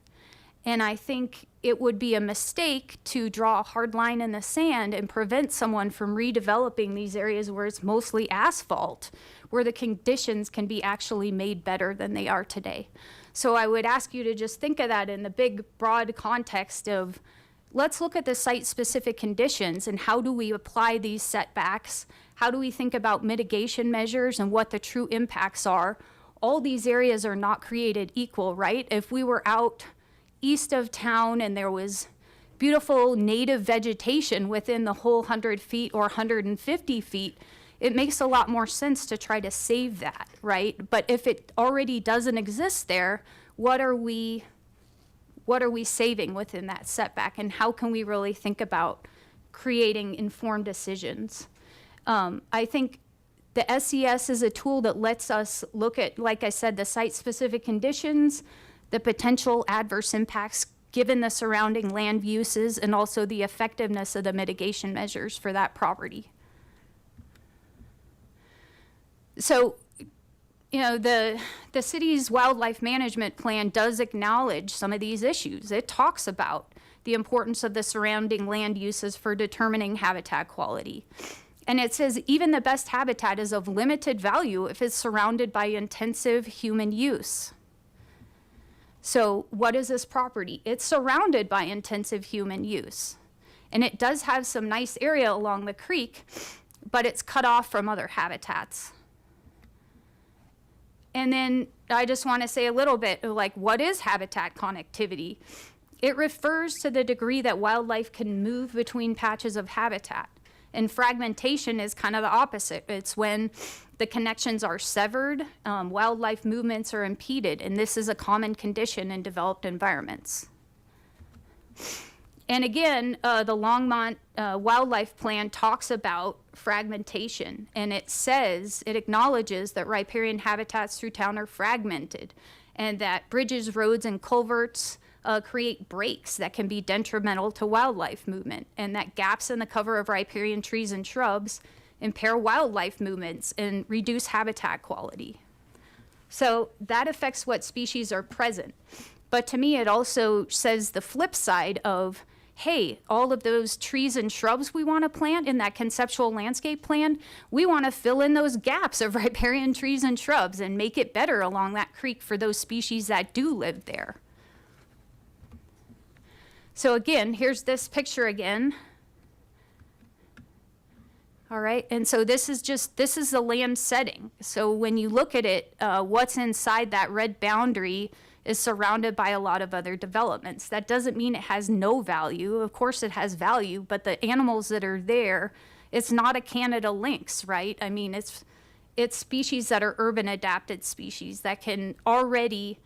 And I think it would be a mistake to draw a hard line in the sand and prevent someone from redeveloping these areas where it's mostly asphalt, where the conditions can be actually made better than they are today. So I would ask you to just think of that in the big, broad context of, let's look at the site-specific conditions and how do we apply these setbacks? How do we think about mitigation measures and what the true impacts are? All these areas are not created equal, right? If we were out east of town and there was beautiful native vegetation within the whole 100 feet or 150 feet, it makes a lot more sense to try to save that, right? But if it already doesn't exist there, what are we saving within that setback, and how can we really think about creating informed decisions? I think the SES is a tool that lets us look at, like I said, the site-specific conditions, the potential adverse impacts given the surrounding land uses, and also the effectiveness of the mitigation measures for that property. So, the city's wildlife management plan does acknowledge some of these issues. It talks about the importance of the surrounding land uses for determining habitat quality. And it says even the best habitat is of limited value if it's surrounded by intensive human use. So what is this property? It's surrounded by intensive human use. And it does have some nice area along the creek, but it's cut off from other habitats. And then I just want to say a little bit like, what is habitat connectivity? It refers to the degree that wildlife can move between patches of habitat. And fragmentation is kind of the opposite. It's when the connections are severed, wildlife movements are impeded, and this is a common condition in developed environments. And again, the Longmont Wildlife Plan talks about fragmentation, and it acknowledges that riparian habitats through town are fragmented, and that bridges, roads, and culverts create breaks that can be detrimental to wildlife movement, and that gaps in the cover of riparian trees and shrubs impair wildlife movements and reduce habitat quality. So that affects what species are present. But to me, it also says the flip side of, hey, all of those trees and shrubs we want to plant in that conceptual landscape plan, we want to fill in those gaps of riparian trees and shrubs and make it better along that creek for those species that do live there. So again, here's this picture again. All right, and so this is the land setting. So when you look at it, what's inside that red boundary is surrounded by a lot of other developments. That doesn't mean it has no value. Of course it has value, but the animals that are there, it's not a Canada lynx, right? I mean, it's species that are urban adapted species that can already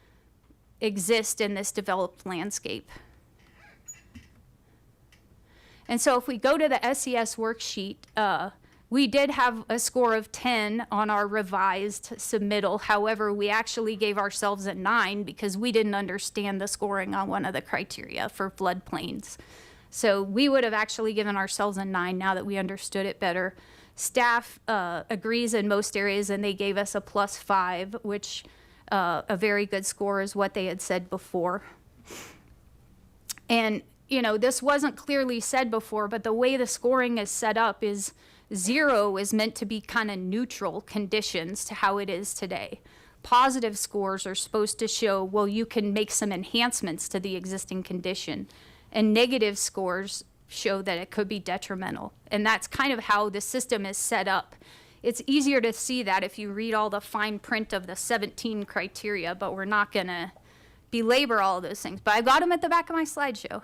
exist in this developed landscape. And so if we go to the SES worksheet, we did have a score of 10 on our revised submittal. However, we actually gave ourselves a 9 because we didn't understand the scoring on one of the criteria for floodplains. So we would have actually given ourselves a 9 now that we understood it better. Staff agrees in most areas, and they gave us a +5, which a very good score is what they had said before. And you know, this wasn't clearly said before, but the way the scoring is set up is 0 is meant to be kind of neutral conditions to how it is today. Positive scores are supposed to show, well, you can make some enhancements to the existing condition. And negative scores show that it could be detrimental. And that's kind of how the system is set up. It's easier to see that if you read all the fine print of the 17 criteria, but we're not going to belabor all of those things. But I got them at the back of my slideshow.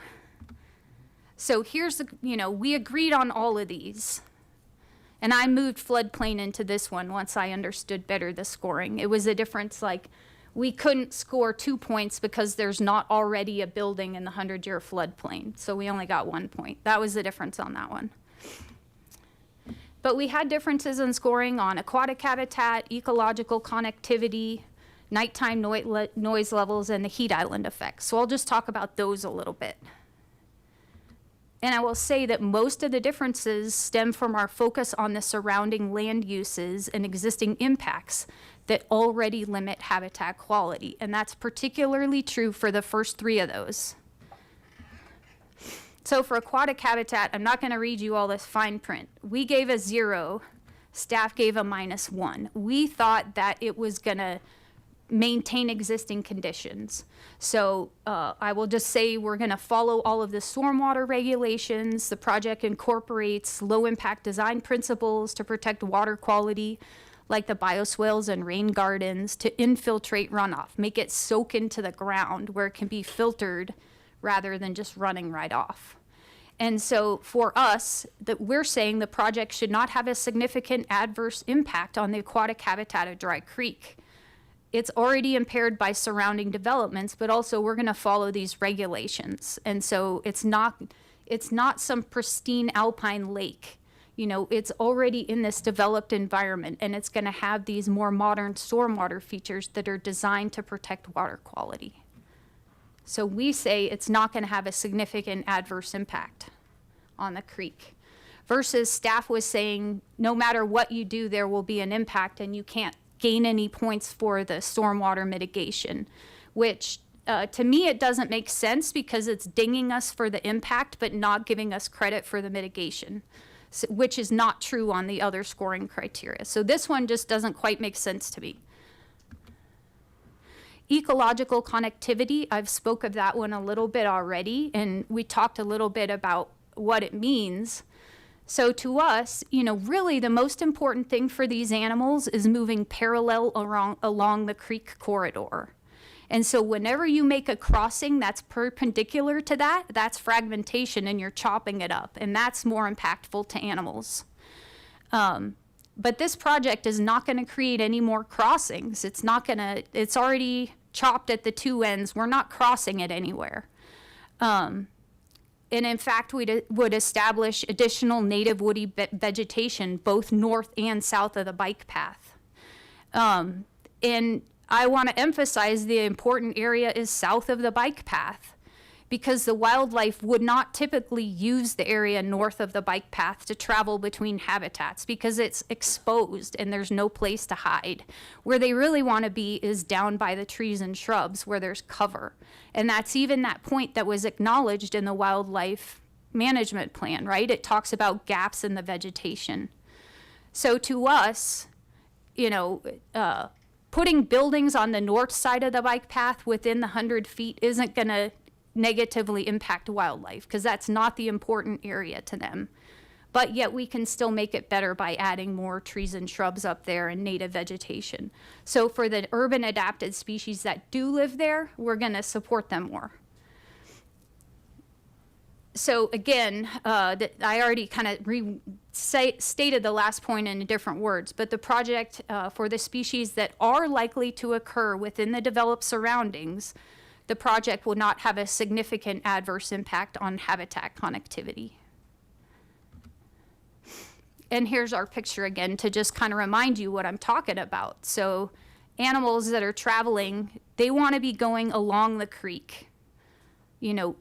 So here's the, you know, we agreed on all of these. And I moved floodplain into this one once I understood better the scoring. It was a difference, like we couldn't score 2 points because there's not already a building in the 100-year floodplain. So we only got 1 point. That was the difference on that one. But we had differences in scoring on aquatic habitat, ecological connectivity, nighttime noise levels, and the heat island effect. So I'll just talk about those a little bit. And I will say that most of the differences stem from our focus on the surrounding land uses and existing impacts that already limit habitat quality. And that's particularly true for the first 3 of those. So for aquatic habitat, I'm not going to read you all this fine print. We gave a 0, staff gave a -1. We thought that it was going to maintain existing conditions. So I will just say we're going to follow all of the stormwater regulations. The project incorporates low impact design principles to protect water quality, like the bioswales and rain gardens, to infiltrate runoff, make it soak into the ground where it can be filtered rather than just running right off. And so for us, that we're saying the project should not have a significant adverse impact on the aquatic habitat of Dry Creek. It's already impaired by surrounding developments, but also we're going to follow these regulations. And so it's not some pristine alpine lake. You know, it's already in this developed environment, and it's going to have these more modern stormwater features that are designed to protect water quality. So we say it's not going to have a significant adverse impact on the creek. Versus staff was saying, no matter what you do, there will be an impact, and you can't gain any points for the stormwater mitigation, which to me it doesn't make sense because it's dinging us for the impact but not giving us credit for the mitigation, so, which is not true on the other scoring criteria. So this one just doesn't quite make sense to me. Ecological connectivity, I've spoke of that one a little bit already, and we talked a little bit about what it means. So to us, you know, really the most important thing for these animals is moving parallel along the creek corridor. And so whenever you make a crossing that's perpendicular to that, that's fragmentation and you're chopping it up, and that's more impactful to animals. But this project is not going to create any more crossings. It's already chopped at the 2 ends. We're not crossing it anywhere. And in fact, we would establish additional native woody vegetation both north and south of the bike path. And I want to emphasize the important area is south of the bike path. because the wildlife would not typically use the area north of the bike path to travel between habitats because it's exposed and there's no place to hide. Where they really want to be is down by the trees and shrubs where there's cover. And that's even that point that was acknowledged in the wildlife management plan, right? It talks about gaps in the vegetation. So to us, you know, putting buildings on the north side of the bike path within the 100 feet isn't going to negatively impact wildlife because that's not the important area to them. But yet we can still make it better by adding more trees and shrubs up there and native vegetation. So for the urban adapted species that do live there, we're going to support them more. So again, I already kind of stated the last point in different words, but the project for the species that are likely to occur within the developed surroundings, the project will not have a significant adverse impact on habitat connectivity. And here's our picture again to just kind of remind you what I'm talking about. So animals that are traveling, they want to be going along the creek, you know,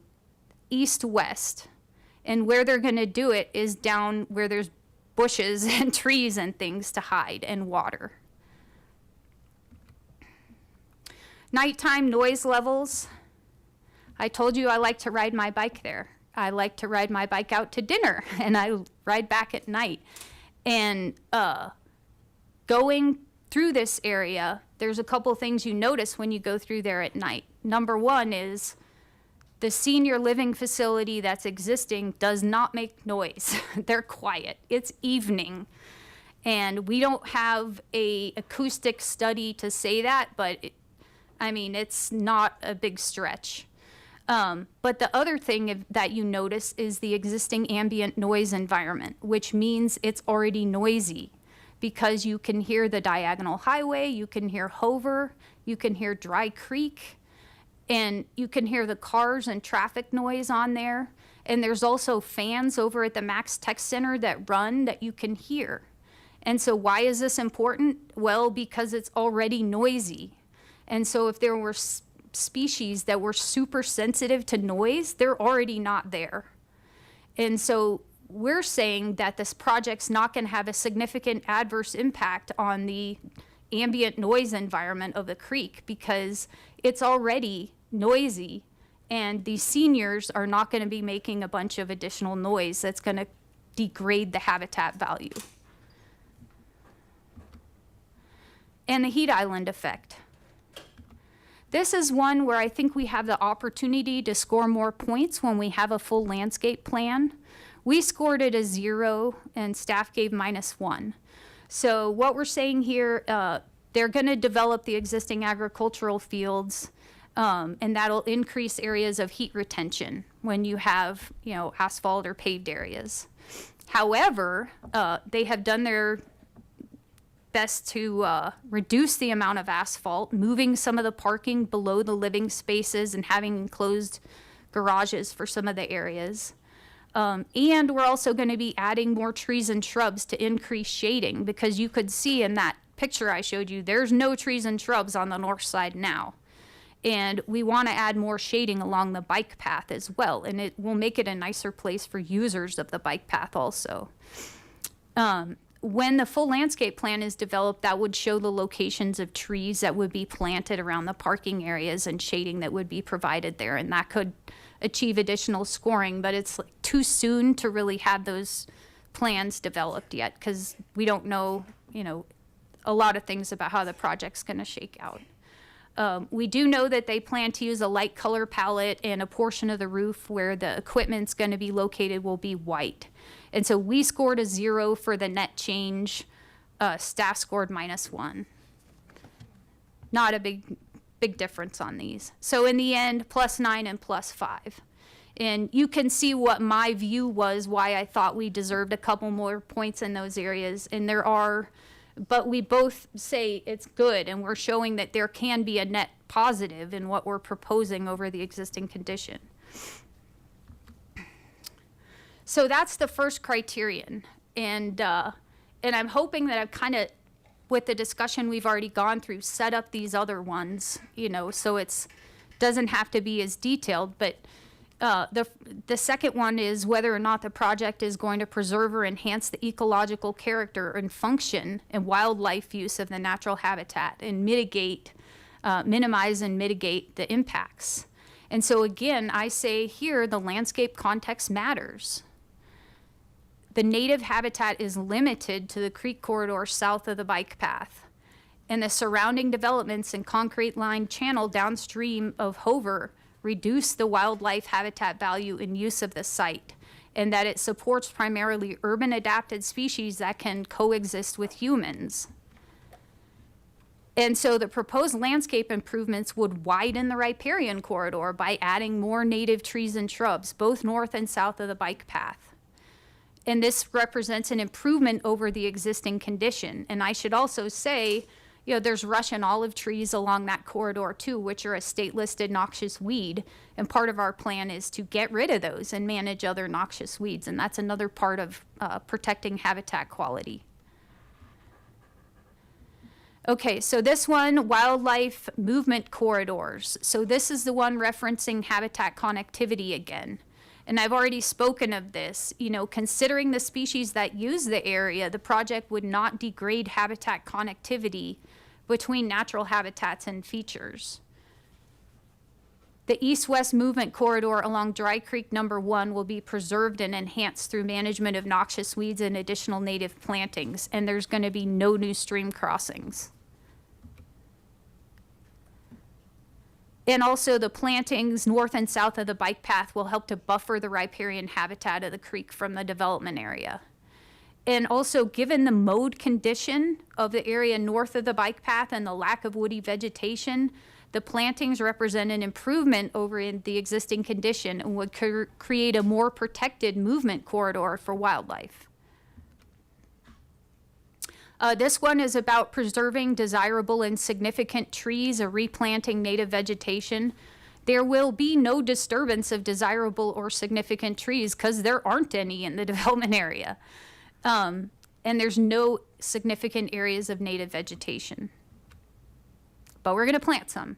east-west. And where they're going to do it is down where there's bushes and trees and things to hide and water. Nighttime noise levels. I told you I like to ride my bike there. I like to ride my bike out to dinner and I ride back at night. And going through this area, there's a couple things you notice when you go through there at night. Number one is the senior living facility that's existing does not make noise. They're quiet. It's evening. And we don't have a acoustic study to say that, but I mean, it's not a big stretch. But the other thing that you notice is the existing ambient noise environment, which means it's already noisy because you can hear the diagonal highway, you can hear Hover, you can hear Dry Creek, and you can hear the cars and traffic noise on there. And there's also fans over at the Max Tech Center that run that you can hear. And so why is this important? Well, because it's already noisy. And so if there were species that were super sensitive to noise, they're already not there. And so we're saying that this project's not going to have a significant adverse impact on the ambient noise environment of the creek because it's already noisy and these seniors are not going to be making a bunch of additional noise that's going to degrade the habitat value. And the heat island effect. This is one where I think we have the opportunity to score more points when we have a full landscape plan. We scored it a 0 and staff gave -1. So what we're saying here, they're going to develop the existing agricultural fields and that'll increase areas of heat retention when you have, you know, asphalt or paved areas. However, they have done their best to reduce the amount of asphalt, moving some of the parking below the living spaces and having enclosed garages for some of the areas. And we're also going to be adding more trees and shrubs to increase shading because you could see in that picture I showed you, there's no trees and shrubs on the north side now. And we want to add more shading along the bike path as well. And it will make it a nicer place for users of the bike path also. When the full landscape plan is developed, that would show the locations of trees that would be planted around the parking areas and shading that would be provided there. And that could achieve additional scoring, but it's too soon to really have those plans developed yet because we don't know, you know, a lot of things about how the project's going to shake out. We do know that they plan to use a light color palette and a portion of the roof where the equipment's going to be located will be white. And so we scored a 0 for the net change. Staff scored -1. Not a big difference on these. So in the end, +9 and +5. And you can see what my view was, why I thought we deserved a couple more points in those areas. And there are, but we both say it's good, and we're showing that there can be a net positive in what we're proposing over the existing condition. So that's the first criterion. And I'm hoping that I've kind of, with the discussion we've already gone through, set up these other ones, you know, so it's doesn't have to be as detailed, but The second one is whether or not the project is going to preserve or enhance the ecological character and function and wildlife use of the natural habitat and minimize and mitigate the impacts. And so again, I say here, the landscape context matters. The native habitat is limited to the creek corridor south of the bike path, and the surrounding developments and concrete lined channel downstream of Hover reduce the wildlife habitat value and use of the site, and that it supports primarily urban adapted species that can coexist with humans. And so the proposed landscape improvements would widen the riparian corridor by adding more native trees and shrubs, both north and south of the bike path. And this represents an improvement over the existing condition. And I should also say, there's Russian olive trees along that corridor too, which are a state-listed noxious weed. And part of our plan is to get rid of those and manage other noxious weeds. And that's another part of protecting habitat quality. Okay, so this one, wildlife movement corridors. So this is the one referencing habitat connectivity again. And I've already spoken of this. Considering the species that use the area, the project would not degrade habitat connectivity between natural habitats and features. The east-west movement corridor along Dry Creek number 1 will be preserved and enhanced through management of noxious weeds and additional native plantings, and there's going to be no new stream crossings. And also the plantings north and south of the bike path will help to buffer the riparian habitat of the creek from the development area. And also, given the mowed condition of the area north of the bike path and the lack of woody vegetation, the plantings represent an improvement over in the existing condition and would create a more protected movement corridor for wildlife. This one is about preserving desirable and significant trees or replanting native vegetation. There will be no disturbance of desirable or significant trees because there aren't any in the development area. And there's no significant areas of native vegetation. But we're going to plant some.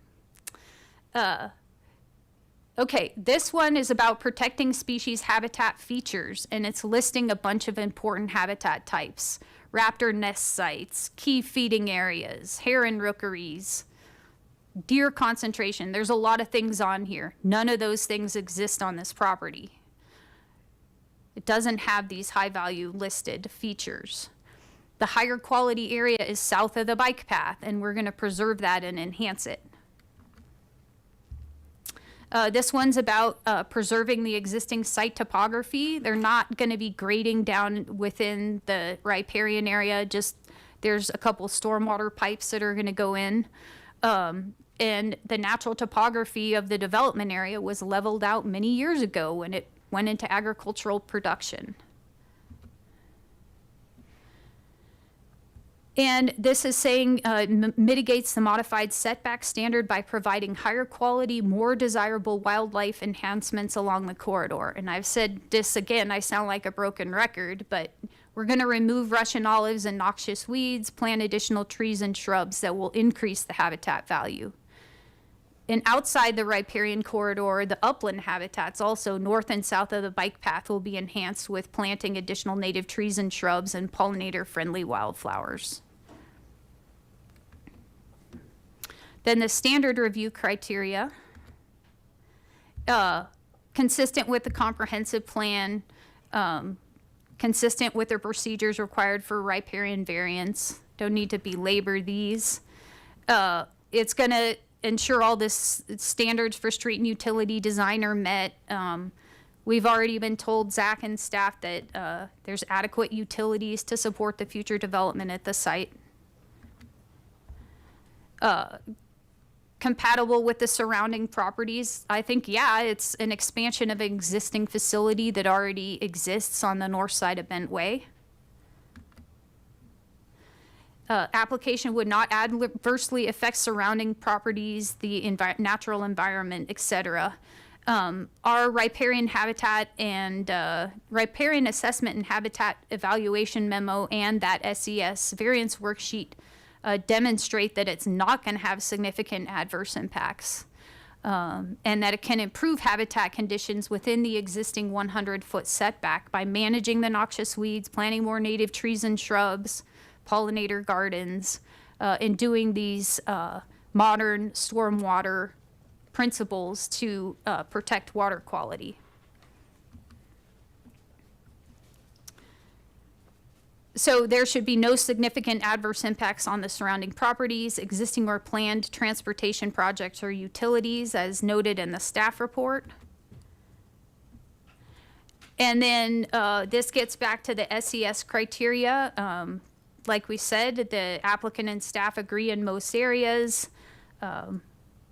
Okay, this one is about protecting species habitat features, and it's listing a bunch of important habitat types. Raptor nest sites, key feeding areas, heron rookeries, deer concentration. There's a lot of things on here. None of those things exist on this property. It doesn't have these high value listed features. The higher quality area is south of the bike path, and we're going to preserve that and enhance it. This one's about preserving the existing site topography. They're not going to be grading down within the riparian area, just there's a couple stormwater pipes that are going to go in. And the natural topography of the development area was leveled out many years ago when it went into agricultural production. And this is saying mitigates the modified setback standard by providing higher quality, more desirable wildlife enhancements along the corridor. And I've said this again, I sound like a broken record, but we're going to remove Russian olives and noxious weeds, plant additional trees and shrubs that will increase the habitat value. And outside the riparian corridor, the upland habitats also north and south of the bike path will be enhanced with planting additional native trees and shrubs and pollinator-friendly wildflowers. Then the standard review criteria, consistent with the comprehensive plan, consistent with the procedures required for riparian variance. Don't need to belabor these. It's going to ensure all this standards for street and utility design are met. We've already been told, Zach and staff, that there's adequate utilities to support the future development at the site. Compatible with the surrounding properties. I think, yeah, it's an expansion of an existing facility that already exists on the north side of Bentway. Application would not adversely affect surrounding properties, the natural environment, etc. Our riparian habitat and riparian assessment and habitat evaluation memo and that SES variance worksheet demonstrate that it's not going to have significant adverse impacts. and that it can improve habitat conditions within the existing 100-foot setback by managing the noxious weeds, planting more native trees and shrubs, pollinator gardens, and doing these modern stormwater principles to protect water quality. So there should be no significant adverse impacts on the surrounding properties, existing or planned transportation projects or utilities, as noted in the staff report. And then this gets back to the SES criteria. Like we said, the applicant and staff agree in most areas.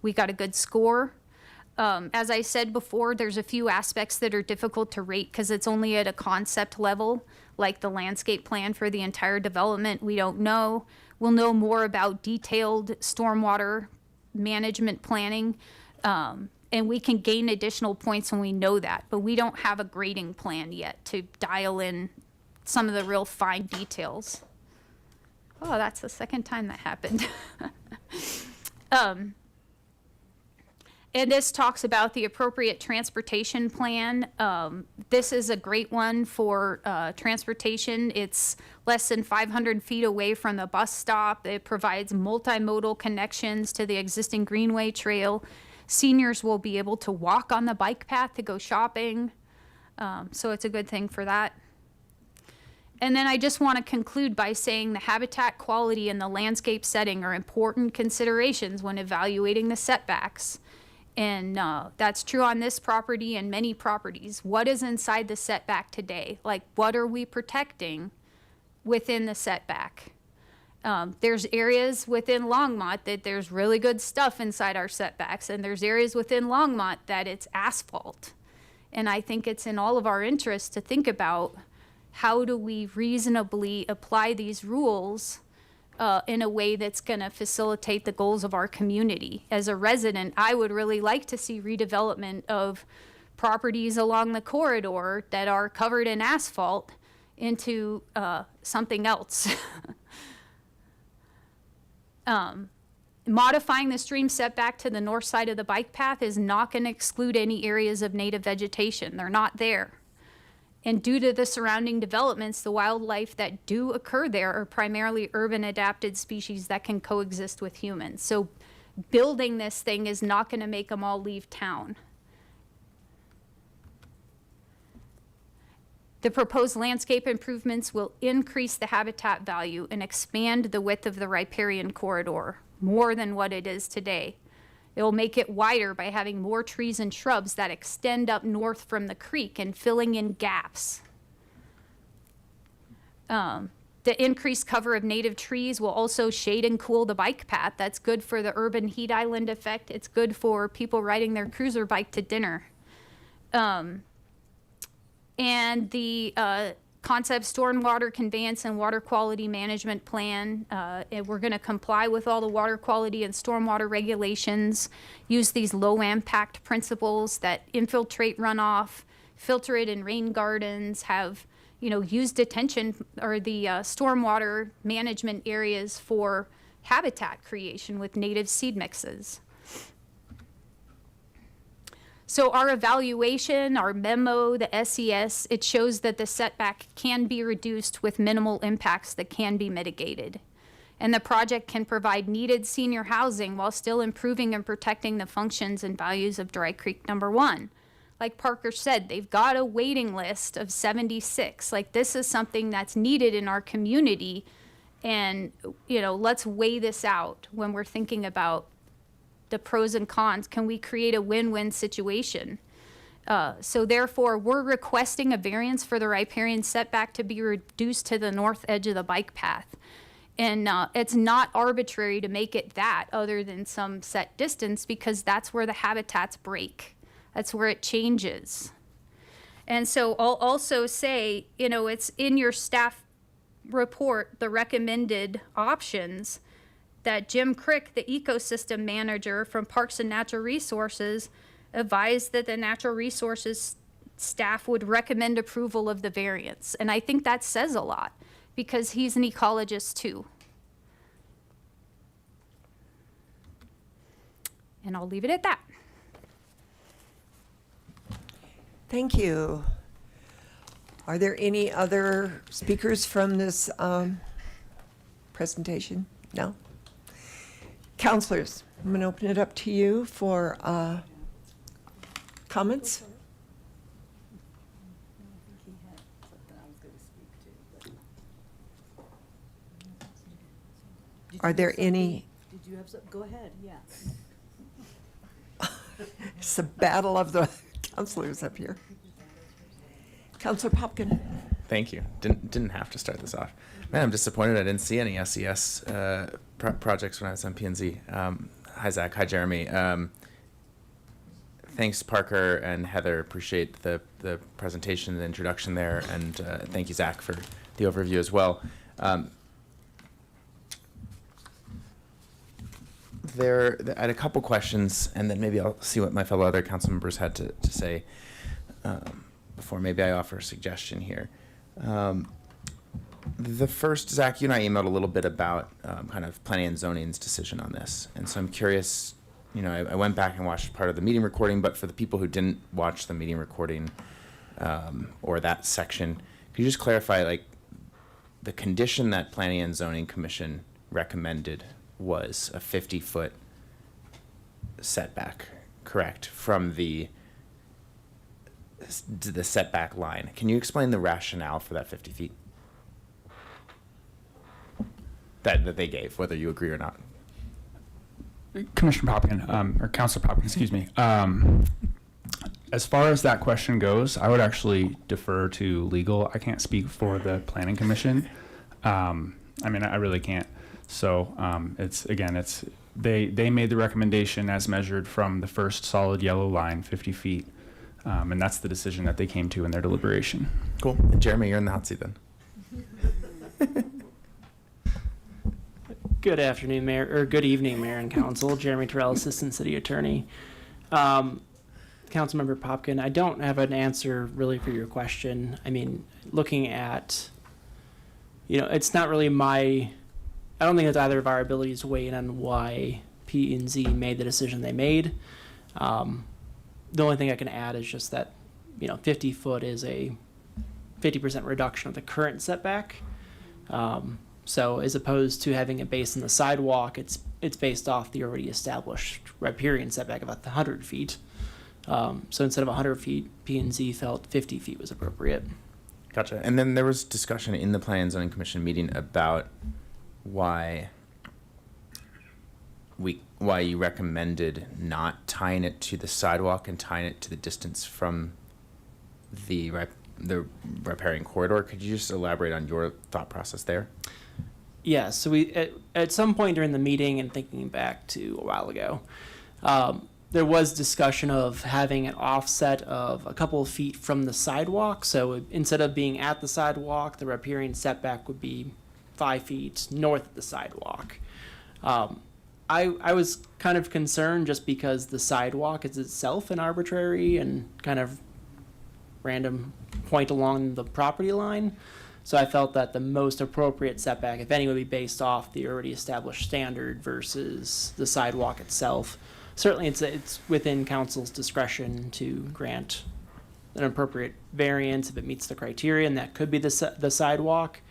We got a good score. As I said before, there's a few aspects that are difficult to rate because it's only at a concept level, like the landscape plan for the entire development. We don't know. We'll know more about detailed stormwater management planning, and we can gain additional points when we know that, but we don't have a grading plan yet to dial in some of the real fine details. Oh, that's the second time that happened. And this talks about the appropriate transportation plan. This is a great one for transportation. It's less than 500 feet away from the bus stop. It provides multimodal connections to the existing Greenway Trail. Seniors will be able to walk on the bike path to go shopping. So it's a good thing for that. And then I just want to conclude by saying the habitat quality and the landscape setting are important considerations when evaluating the setbacks. And that's true on this property and many properties. What is inside the setback today? Like, what are we protecting within the setback? There's areas within Longmont that there's really good stuff inside our setbacks, and there's areas within Longmont that it's asphalt. And I think it's in all of our interests to think about how do we reasonably apply these rules in a way that's going to facilitate the goals of our community. As a resident, I would really like to see redevelopment of properties along the corridor that are covered in asphalt into something else. Modifying the stream setback to the north side of the bike path is not going to exclude any areas of native vegetation. They're not there. And due to the surrounding developments, the wildlife that do occur there are primarily urban adapted species that can coexist with humans. So building this thing is not going to make them all leave town. The proposed landscape improvements will increase the habitat value and expand the width of the riparian corridor more than what it is today. It will make it wider by having more trees and shrubs that extend up north from the creek and filling in gaps. The increased cover of native trees will also shade and cool the bike path. That's good for the urban heat island effect. It's good for people riding their cruiser bike to dinner. And the concept stormwater conveyance and water quality management plan. And we're going to comply with all the water quality and stormwater regulations, use these low impact principles that infiltrate runoff, filter it in rain gardens, have, use detention or the stormwater management areas for habitat creation with native seed mixes. So our evaluation, our memo, the SES, it shows that the setback can be reduced with minimal impacts that can be mitigated. And the project can provide needed senior housing while still improving and protecting the functions and values of Dry Creek Number 1. Like Parker said, they've got a waiting list of 76. Like, this is something that's needed in our community. And, let's weigh this out when we're thinking about the pros and cons. Can we create a win-win situation? So therefore, we're requesting a variance for the riparian setback to be reduced to the north edge of the bike path. And it's not arbitrary to make it that other than some set distance, because that's where the habitats break. That's where it changes. And so I'll also say, it's in your staff report, the recommended options, that Jim Crick, the ecosystem manager from Parks and Natural Resources, advised that the Natural Resources staff would recommend approval of the variance. And I think that says a lot, because he's an ecologist too. And I'll leave it at that. Thank you. Are there any other speakers from this presentation? No? Counselors, I'm going to open it up to you for comments. Are there any? Did you have something? Go ahead, yeah. It's a battle of the counselors up here. Counselor Popkin. Thank you. Didn't have to start this off. Man, I'm disappointed I didn't see any SES projects when I was on P&Z. Hi, Zach. Hi, Jeremy. Thanks, Parker and Heather. Appreciate the presentation, the introduction there, and thank you, Zach, for the overview as well. I had a couple questions, and then maybe I'll see what my fellow other council members had to say before maybe I offer a suggestion here. The first, Zach, you and I emailed a little bit about kind of planning and zoning's decision on this, and so I'm curious. I went back and watched part of the meeting recording, but for the people who didn't watch the meeting recording or that section, could you just clarify, like, the condition that Planning and Zoning Commission recommended was a 50-foot setback, correct, from the setback line. Can you explain the rationale for that 50 feet that they gave, whether you agree or not? Commissioner Popkin, or Councilor Popkin, excuse me. As far as that question goes, I would actually defer to legal. I can't speak for the Planning Commission. I really can't. So they made the recommendation as measured from the first solid yellow line, 50 feet. And that's the decision that they came to in their deliberation. Cool. Jeremy, you're in the hot seat then. Good afternoon, Mayor, or good evening, Mayor and Council. Jeremy Terrell, Assistant City Attorney. Councilmember Popkin, I don't have an answer really for your question. Looking at, it's not really I don't think it's either of our abilities to weigh in on why P&Z made the decision they made. The only thing I can add is just that, 50 foot is a 50% reduction of the current setback. So as opposed to having it based on the sidewalk, it's based off the already established riparian setback of 100 feet. So instead of 100 feet, P&Z felt 50 feet was appropriate. Gotcha. And then there was discussion in the Planning and Zoning Commission meeting about why you recommended not tying it to the sidewalk and tying it to the distance from the riparian corridor. Could you just elaborate on your thought process there? Yeah, so we at some point during the meeting and thinking back to a while ago, there was discussion of having an offset of a couple of feet from the sidewalk. So instead of being at the sidewalk, the riparian setback would be 5 feet north of the sidewalk. I was kind of concerned just because the sidewalk is itself an arbitrary and kind of random point along the property line. So I felt that the most appropriate setback, if any, would be based off the already established standard versus the sidewalk itself. Certainly it's within council's discretion to grant an appropriate variance if it meets the criteria, and that could be the sidewalk.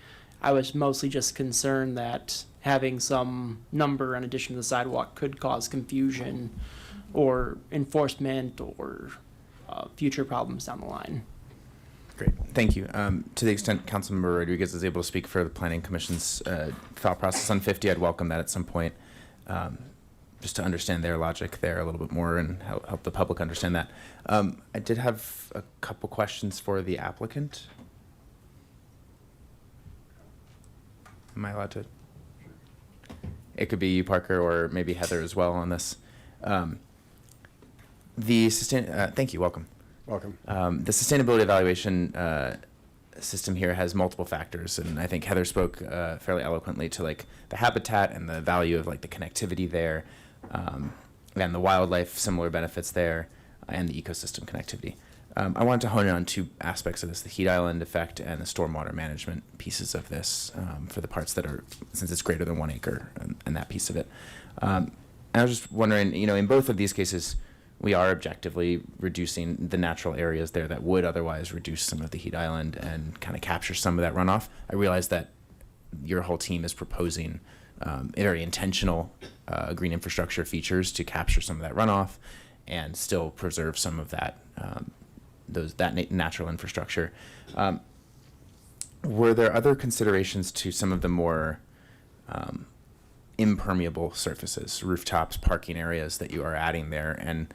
I was mostly just concerned that having some number in addition to the sidewalk could cause confusion or enforcement or future problems down the line. Great, thank you. To the extent Councilmember Rodriguez is able to speak for the Planning Commission's thought process on 50, I'd welcome that at some point, just to understand their logic there a little bit more and help the public understand that. I did have a couple questions for the applicant. Am I allowed to? It could be you, Parker, or maybe Heather as well on this. Thank you, welcome. Welcome. The sustainability evaluation system here has multiple factors, and I think Heather spoke fairly eloquently to like the habitat and the value of like the connectivity there, and the wildlife similar benefits there, and the ecosystem connectivity. I wanted to hone in on two aspects of this: the heat island effect and the stormwater management pieces of this for the parts that are, since it's greater than 1 acre, and that piece of it. And I was just wondering, in both of these cases, we are objectively reducing the natural areas there that would otherwise reduce some of the heat island and kind of capture some of that runoff. I realize that your whole team is proposing very intentional green infrastructure features to capture some of that runoff and still preserve some of that natural infrastructure. Were there other considerations to some of the more impermeable surfaces, rooftops, parking areas that you are adding there, and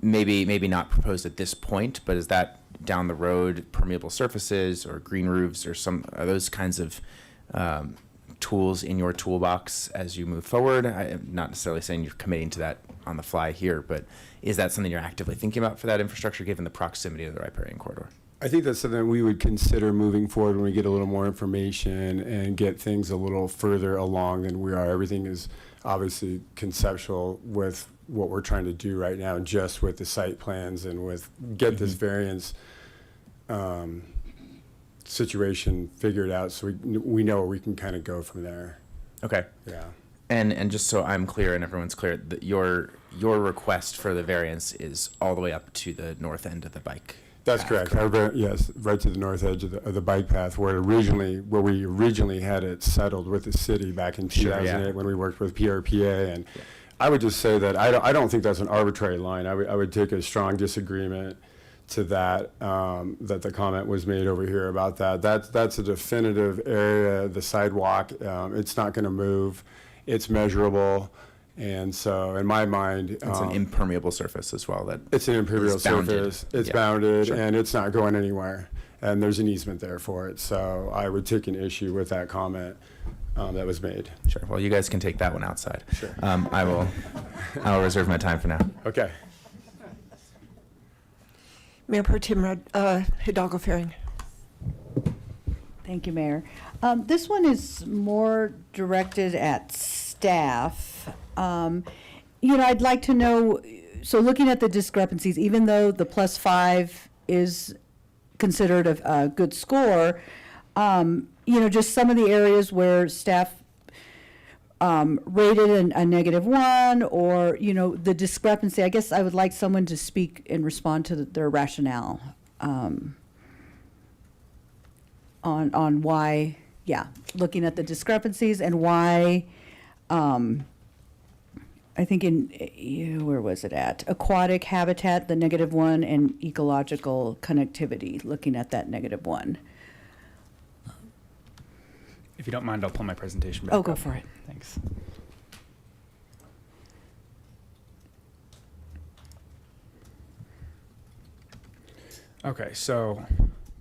maybe not proposed at this point, but is that down the road, permeable surfaces or green roofs or are those kinds of tools in your toolbox as you move forward? I'm not necessarily saying you're committing to that on the fly here, but is that something you're actively thinking about for that infrastructure given the proximity of the Riparian corridor? I think that's something we would consider moving forward when we get a little more information and get things a little further along than we are. Everything is obviously conceptual with what we're trying to do right now, just with the site plans and with get this variance situation figured out, so we know where we can kind of go from there. Okay. Yeah. And just so I'm clear and everyone's clear, that your request for the variance is all the way up to the north end of the bike. That's correct. Yes, right to the north edge of the bike path where we originally had it settled with the city back in 2008 when we worked with PRPA. And I would just say that I don't think that's an arbitrary line. I would take a strong disagreement to that, that the comment was made over here about that. That's a definitive area, the sidewalk. It's not going to move. It's measurable. And so, in my mind, it's an impermeable surface as well. It's an impermeable surface. It's bounded, sure. And it's not going anywhere. And there's an easement there for it. So I would take an issue with that comment that was made. Sure. Well, you guys can take that one outside. Sure. I will reserve my time for now. Okay. Mayor Pro Tem Hidalgo Faring. Thank you, Mayor. This one is more directed at staff. I'd like to know, so looking at the discrepancies, even though the +5 is considered a good score, just some of the areas where staff rated a -1 or, the discrepancy, I guess I would like someone to speak and respond to their rationale on why, looking at the discrepancies and why, I think where was it at? Aquatic habitat, the -1, and ecological connectivity, looking at that -1. If you don't mind, I'll pull my presentation back up. Go for it. Thanks. Okay, so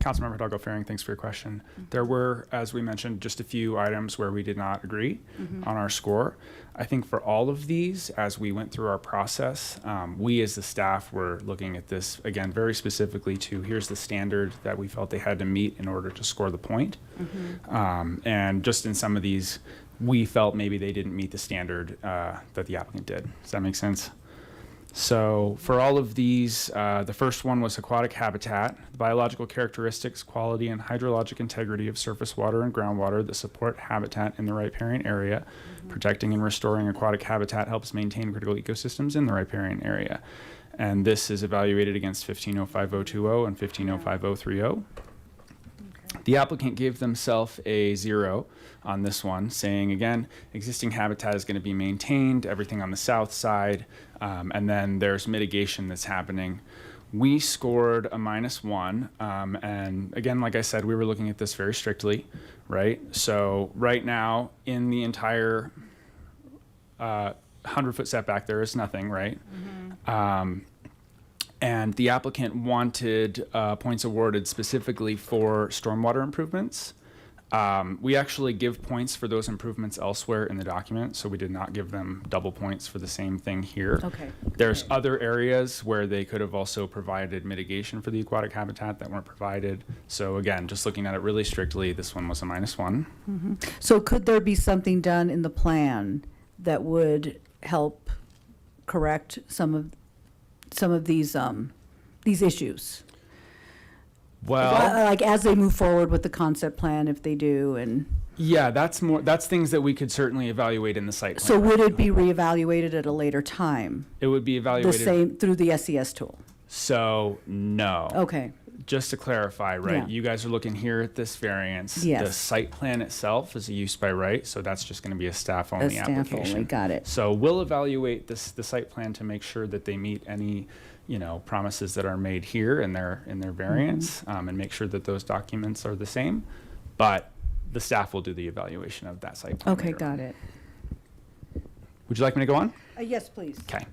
Councilmember Hidalgo Faring, thanks for your question. There were, as we mentioned, just a few items where we did not agree on our score. I think for all of these, as we went through our process, we as the staff were looking at this, again, very specifically to here's the standard that we felt they had to meet in order to score the point. And just in some of these, we felt maybe they didn't meet the standard that the applicant did. Does that make sense? So for all of these, the first one was aquatic habitat, the biological characteristics, quality, and hydrologic integrity of surface water and groundwater that support habitat in the riparian area. Protecting and restoring aquatic habitat helps maintain critical ecosystems in the riparian area. And this is evaluated against 1505.020 and 1505.030. The applicant gave themselves a 0 on this one, saying, again, existing habitat is going to be maintained, everything on the south side, and then there's mitigation that's happening. We scored a -1, and again, like I said, we were looking at this very strictly, right? So right now, in the entire 100-foot setback, there is nothing, right? And the applicant wanted points awarded specifically for stormwater improvements. We actually give points for those improvements elsewhere in the document, so we did not give them double points for the same thing here. Okay. There's other areas where they could have also provided mitigation for the aquatic habitat that weren't provided. So again, just looking at it really strictly, this one was a -1. So could there be something done in the plan that would help correct some of these issues? Well, Like as they move forward with the concept plan, if they do, and yeah, that's things that we could certainly evaluate in the site plan. so would it be reevaluated at a later time? It would be The evaluated. same, through the SES tool? So, no. Okay, Just to clarify, right, Yeah. you guys are looking here at this variance. The Yes. site plan itself is a use by right, so that's just gonna be a staff-only a staff application. only, got it. So we'll evaluate the site plan to make sure that they meet any, promises that are made here in their variance, and make sure that those documents are the same. But the staff will do the evaluation of that site plan. Okay, later on. got it. Would you like me to go on? Yes, please. Okay.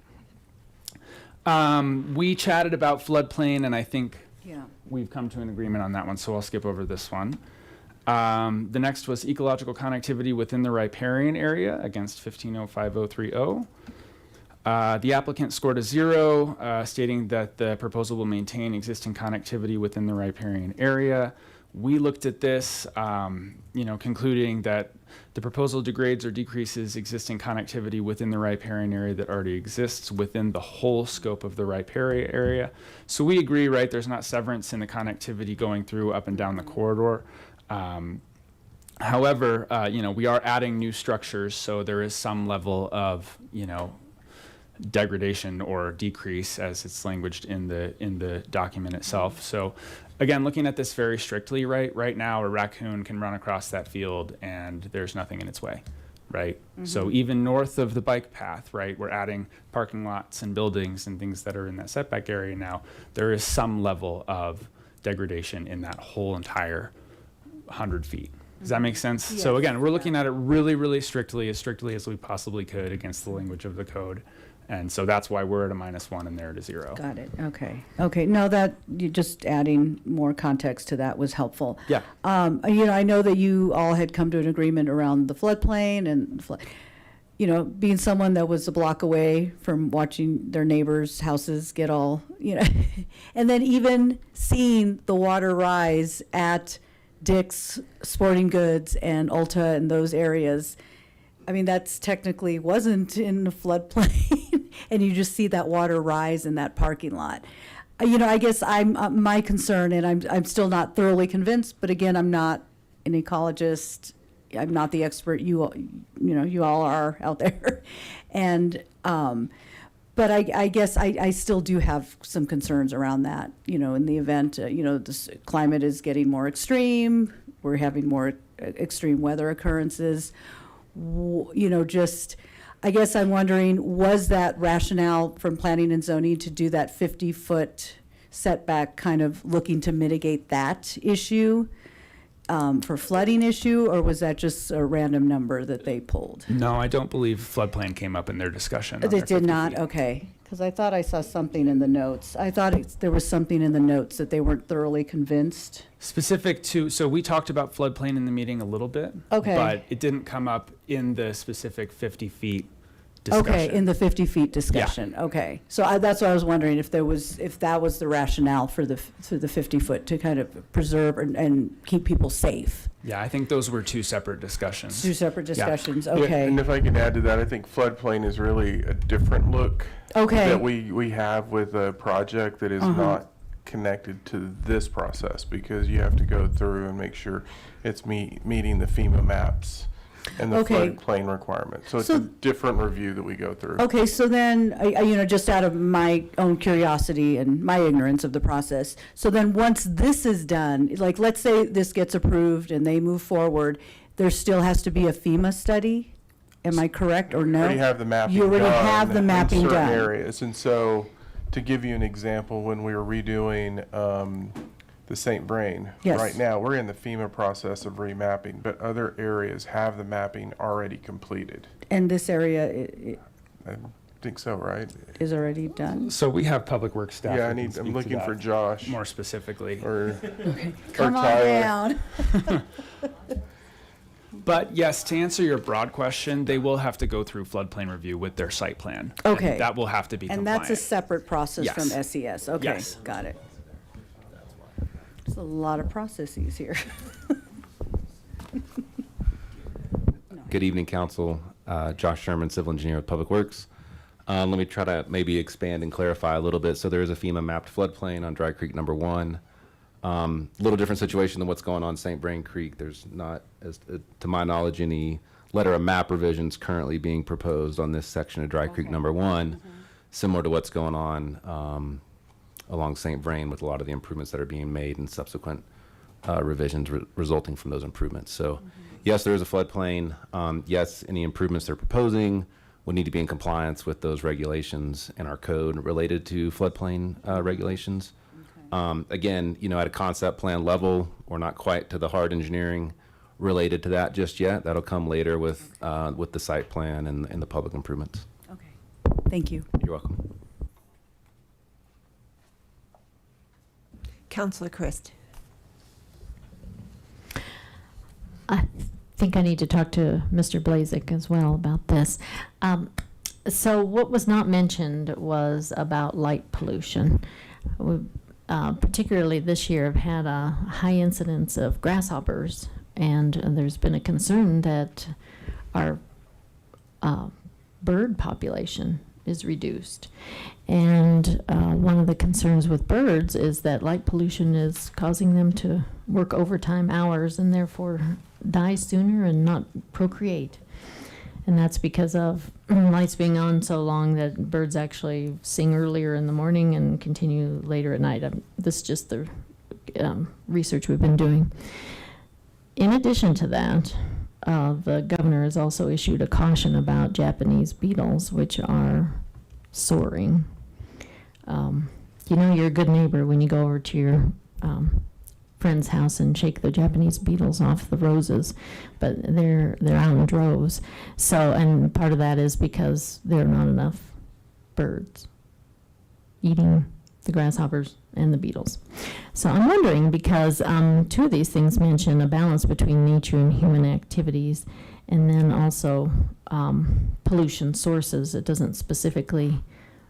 We chatted about floodplain, and I think Yeah. we've come to an agreement on that one, so I'll skip over this one. The next was ecological connectivity within the riparian area against 1505.030. The applicant scored a 0, stating that the proposal will maintain existing connectivity within the riparian area. We looked at this, concluding that the proposal degrades or decreases existing connectivity within the riparian area that already exists within the whole scope of the riparian area. So we agree, right, there's not severance in the connectivity going through up and down the corridor. However, we are adding new structures, so there is some level of, degradation or decrease as it's languaged in the document itself. So again, looking at this very strictly, right now a raccoon can run across that field and there's nothing in its way, right? So even north of the bike path, right, we're adding parking lots and buildings and things that are in that setback area now. There is some level of degradation in that whole entire 100 feet. Does that make sense? So again, we're looking at it really, really strictly as we possibly could against the language of the code. And so that's why we're at a -1 and they're at a 0. Got it, okay. Okay, no, that, you just adding more context to that was helpful. Yeah. I know that you all had come to an agreement around the floodplain and, being someone that was a block away from watching their neighbors' houses get all, and then even seeing the water rise at Dick's Sporting Goods and Ulta and those areas. I mean, that's technically wasn't in the floodplain, and you just see that water rise in that parking lot. I guess I'm my concern, and I'm still not thoroughly convinced. But again, I'm not an ecologist. I'm not the expert you all are out there, and but I guess I still do have some concerns around that. In the event this climate is getting more extreme, we're having more extreme weather occurrences. I guess I'm wondering, was that rationale from planning and zoning to do that 50-foot setback kind of looking to mitigate that issue for flooding issue, or was that just a random number that they pulled? No, I don't believe floodplain came up in their discussion. on They their did 50 not? feet. Okay. Because I thought I saw something in the notes. I thought there was something in the notes that they weren't thoroughly convinced. Specific to, so we talked about floodplain in the meeting a little bit. Okay. But it didn't come up in the specific 50 feet discussion. Okay, in the 50 feet discussion. Okay. So that's what I was wondering, if that was the rationale for the 50 foot to kind of preserve and keep people safe. Yeah, I think those were two separate discussions. Two separate Yeah. discussions. Yeah, Okay. and if I can add to that, I think floodplain is really a different look Okay. that we have with a project that is not connected to this process, because you have to go through and make sure it's meeting the FEMA maps and the Okay. floodplain requirements. So it's So- a different review that we go through. Okay, so then, just out of my own curiosity and my ignorance of the process, so then once this is done, like, let's say this gets approved and they move forward, there still has to be a FEMA study? Am I correct, or no? You already have the mapping You already done have the mapping in certain done. areas. And so, to give you an example, when we were redoing the St. Brain, Yes. right now, we're in the FEMA process of remapping, but other areas have the mapping already completed. And this area I think so, right? is already done? So we have public works staff. Yeah, who can I'm speak to looking that for Josh. more specifically. Or, Come on Tyler. down. But yes, to answer your broad question, they will have to go through floodplain review with their site plan. Okay. And that will have to be And compliant. that's a separate process from Yes. SES? Okay, Yes. got it. There's a lot of processes here. Good evening, Council. Josh Sherman, Civil Engineer with Public Works. Let me try to maybe expand and clarify a little bit. So there is a FEMA mapped floodplain on Dry Creek number 1. Little different situation than what's going on St. Vrain Creek. There's not, as to my knowledge, any letter of map revisions currently being proposed on this section of Dry Creek number 1, similar to what's going on along St. Vrain with a lot of the improvements that are being made and subsequent revisions resulting from those improvements. So yes, there is a floodplain. Yes, any improvements they're proposing would need to be in compliance with those regulations in our code related to floodplain regulations. Again, at a concept plan level, we're not quite to the hard engineering related to that just yet. That'll come later with the site plan and the public improvements. Okay, thank you. You're welcome. Councillor Christ. I think I need to talk to Mr. Blazik as well about this. So what was not mentioned was about light pollution. We, particularly this year, have had a high incidence of grasshoppers, and there's been a concern that our bird population is reduced. And one of the concerns with birds is that light pollution is causing them to work overtime hours and therefore die sooner and not procreate. And that's because of lights being on so long that birds actually sing earlier in the morning and continue later at night. This is just the research we've been doing. In addition to that, the governor has also issued a caution about Japanese beetles, which are soaring. You're a good neighbor when you go over to your friend's house and shake the Japanese beetles off the roses, but they're out in droves. So, and part of that is because there are not enough birds eating the grasshoppers and the beetles. So I'm wondering, because two of these things mention a balance between nature and human activities, and then also pollution sources. It doesn't specifically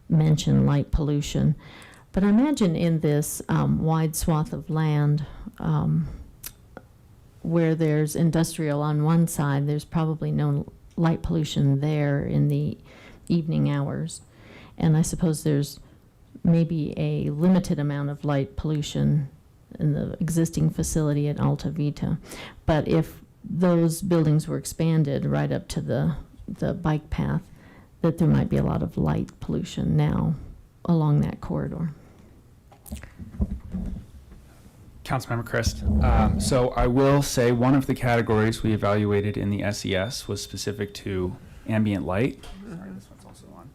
mention light pollution. But I imagine in this wide swath of land where there's industrial on one side, there's probably no light pollution there in the evening hours. And I suppose there's maybe a limited amount of light pollution in the existing facility at Alta Vita. But if those buildings were expanded right up to the bike path, that there might be a lot of light pollution now along that corridor. Councilmember Christ. So I will say one of the categories we evaluated in the SES was specific to ambient light. Sorry, this one's also on.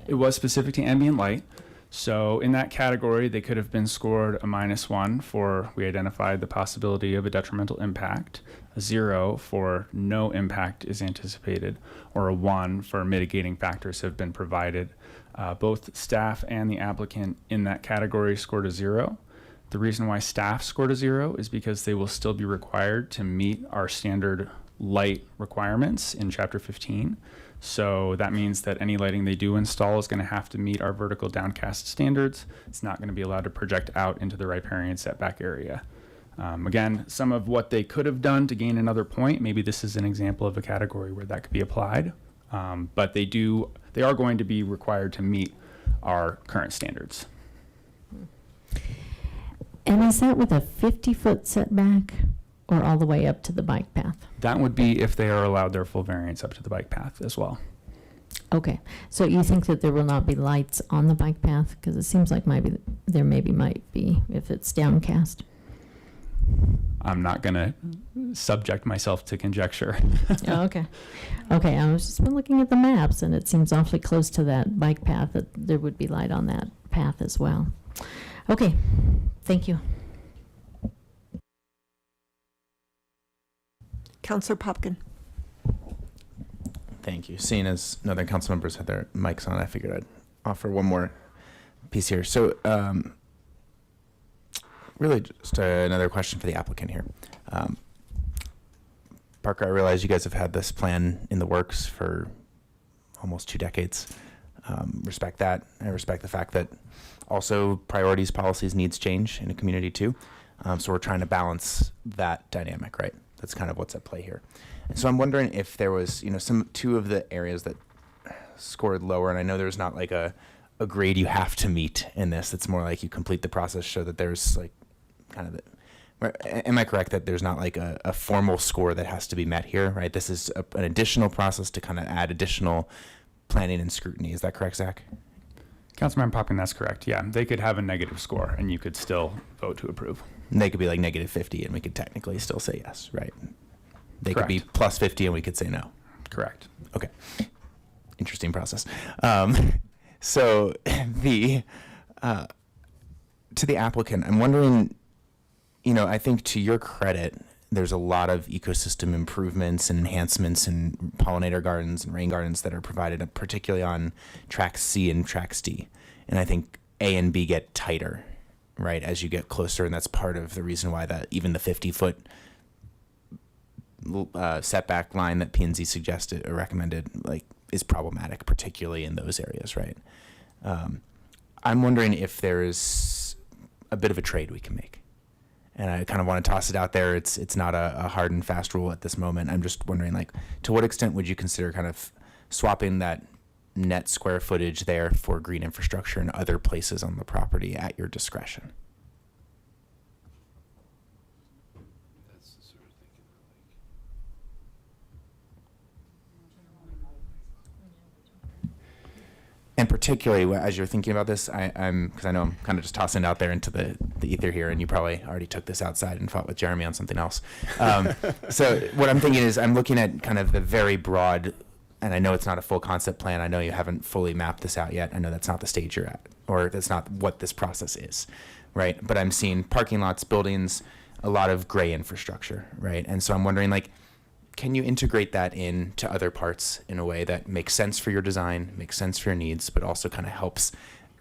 It was specific to ambient light. So in that category, they could have been scored a -1 for we identified the possibility of a detrimental impact, a 0 for no impact is anticipated, or a 1 for mitigating factors have been provided. Both staff and the applicant in that category scored a 0. The reason why staff scored a 0 is because they will still be required to meet our standard light requirements in Chapter 15. So that means that any lighting they do install is going to have to meet our vertical downcast standards. It's not going to be allowed to project out into the riparian setback area. Again, some of what they could have done to gain another point, maybe this is an example of a category where that could be applied. But they are going to be required to meet our current standards. And is that with a 50-foot setback or all the way up to the bike path? That would be if they are allowed their full variance up to the bike path as well. Okay, so you think that there will not be lights on the bike path? Because it seems like might be if it's downcast. I'm not going to subject myself to conjecture. Oh, okay. Okay, I was just been looking at the maps, and it seems awfully close to that bike path that there would be light on that path as well. Okay, thank you. Councillor Popkin. Thank you. Seeing as no other council members had their mics on, I figured I'd offer one more piece here. So, really just another question for the applicant here. Parker, I realize you guys have had this plan in the works for almost 2 decades. Respect that. I respect the fact that also priorities, policies, needs change in a community too. So we're trying to balance that dynamic, right? That's kind of what's at play here. And so I'm wondering if there was, two of the areas that scored lower, and I know there's not like a a grade you have to meet in this. It's more like you complete the process, show that there's like kind of am I correct that there's not like a formal score that has to be met here, right? This is an additional process to kind of add additional planning and scrutiny. Is that correct, Zach? Councilmember Popkin, that's correct. Yeah, they could have a negative score and you could still vote to approve. And they could be like -50 and we could technically still say yes, right? They Correct. could be +50 and we could say no. Correct. Okay. Interesting process. So the to the applicant, I'm wondering, I think to your credit, there's a lot of ecosystem improvements and enhancements and pollinator gardens and rain gardens that are provided, particularly on track C and tracks D. And I think A and B get tighter, right, as you get closer. And that's part of the reason why that even the 50-foot setback line that P&Z suggested or recommended, like, is problematic, particularly in those areas, right? I'm wondering if there is a bit of a trade we can make. And I kind of want to toss it out there. It's not a hard and fast rule at this moment. I'm just wondering, like, to what extent would you consider kind of swapping that net square footage there for green infrastructure in other places on the property at your discretion? And particularly as you're thinking about this, because I know I'm kind of just tossing it out there into the ether here, and you probably already took this outside and fought with Jeremy on something else. So what I'm thinking is I'm looking at kind of the very broad, and I know it's not a full concept plan. I know you haven't fully mapped this out yet. I know that's not the stage you're at, or that's not what this process is, right? But I'm seeing parking lots, buildings, a lot of gray infrastructure, right? And so I'm wondering, like, can you integrate that into other parts in a way that makes sense for your design, makes sense for your needs, but also kind of helps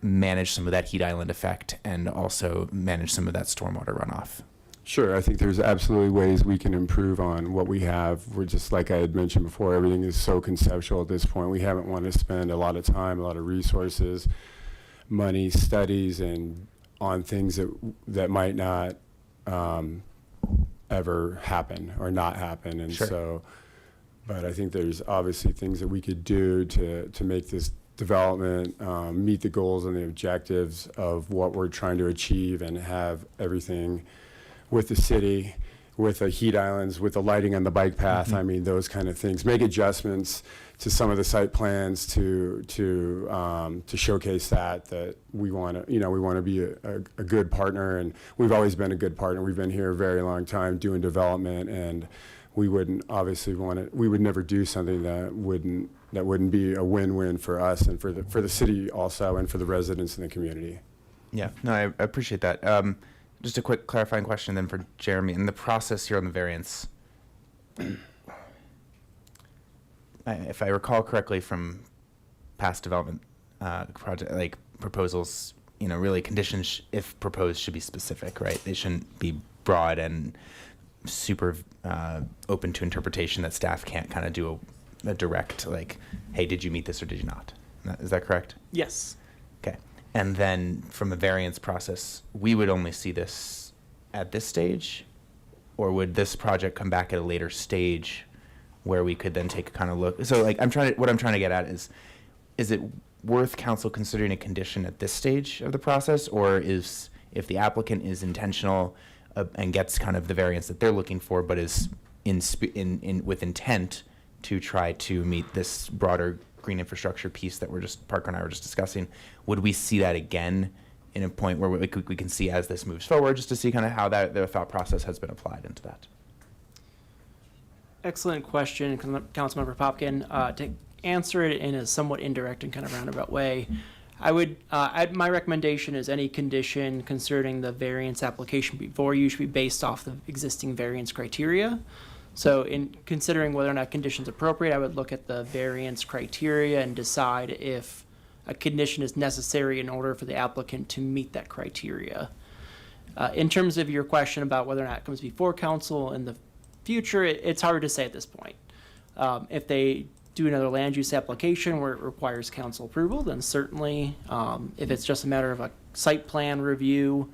manage some of that heat island effect and also manage some of that stormwater runoff? Sure, I think there's absolutely ways we can improve on what we have. We're just, like I had mentioned before, everything is so conceptual at this point. We haven't wanted to spend a lot of time, a lot of resources, money, studies, and on things that might not ever happen or not happen. And so, but I think there's obviously things that we could do to make this development meet the goals and the objectives of what we're trying to achieve and have everything with the city, with the heat islands, with the lighting on the bike path. I mean, those kind of things. Make adjustments to some of the site plans to showcase that we want to be a good partner, and we've always been a good partner. We've been here a very long time doing development, and we wouldn't obviously we would never do something that wouldn't be a win-win for us and for the city also, and for the residents in the community. Yeah, no, I appreciate that. Just a quick clarifying question then for Jeremy. In the process here on the variance, if I recall correctly from past development project proposals, really conditions, if proposed, should be specific, right? They shouldn't be broad and super open to interpretation that staff can't kind of do a direct, like, hey, did you meet this or did you not? Is that correct? Yes. Okay. And then from a variance process, we would only see this at this stage? Or would this project come back at a later stage where we could then take a kind of look? So, like, what I'm trying to get at is it worth council considering a condition at this stage of the process? Or if the applicant is intentional and gets kind of the variance that they're looking for, but is with intent to try to meet this broader green infrastructure piece that Parker and I were just discussing, would we see that again in a point where we can see as this moves forward, just to see kind of how the thought process has been applied into that? Excellent question, Councilmember Popkin. To answer it in a somewhat indirect and kind of roundabout way, my recommendation is any condition concerning the variance application before you should be based off the existing variance criteria. So in considering whether or not condition's appropriate, I would look at the variance criteria and decide if a condition is necessary in order for the applicant to meet that criteria. In terms of your question about whether or not it comes before council in the future, it's hard to say at this point. If they do another land use application where it requires council approval, then certainly, if it's just a matter of a site plan review,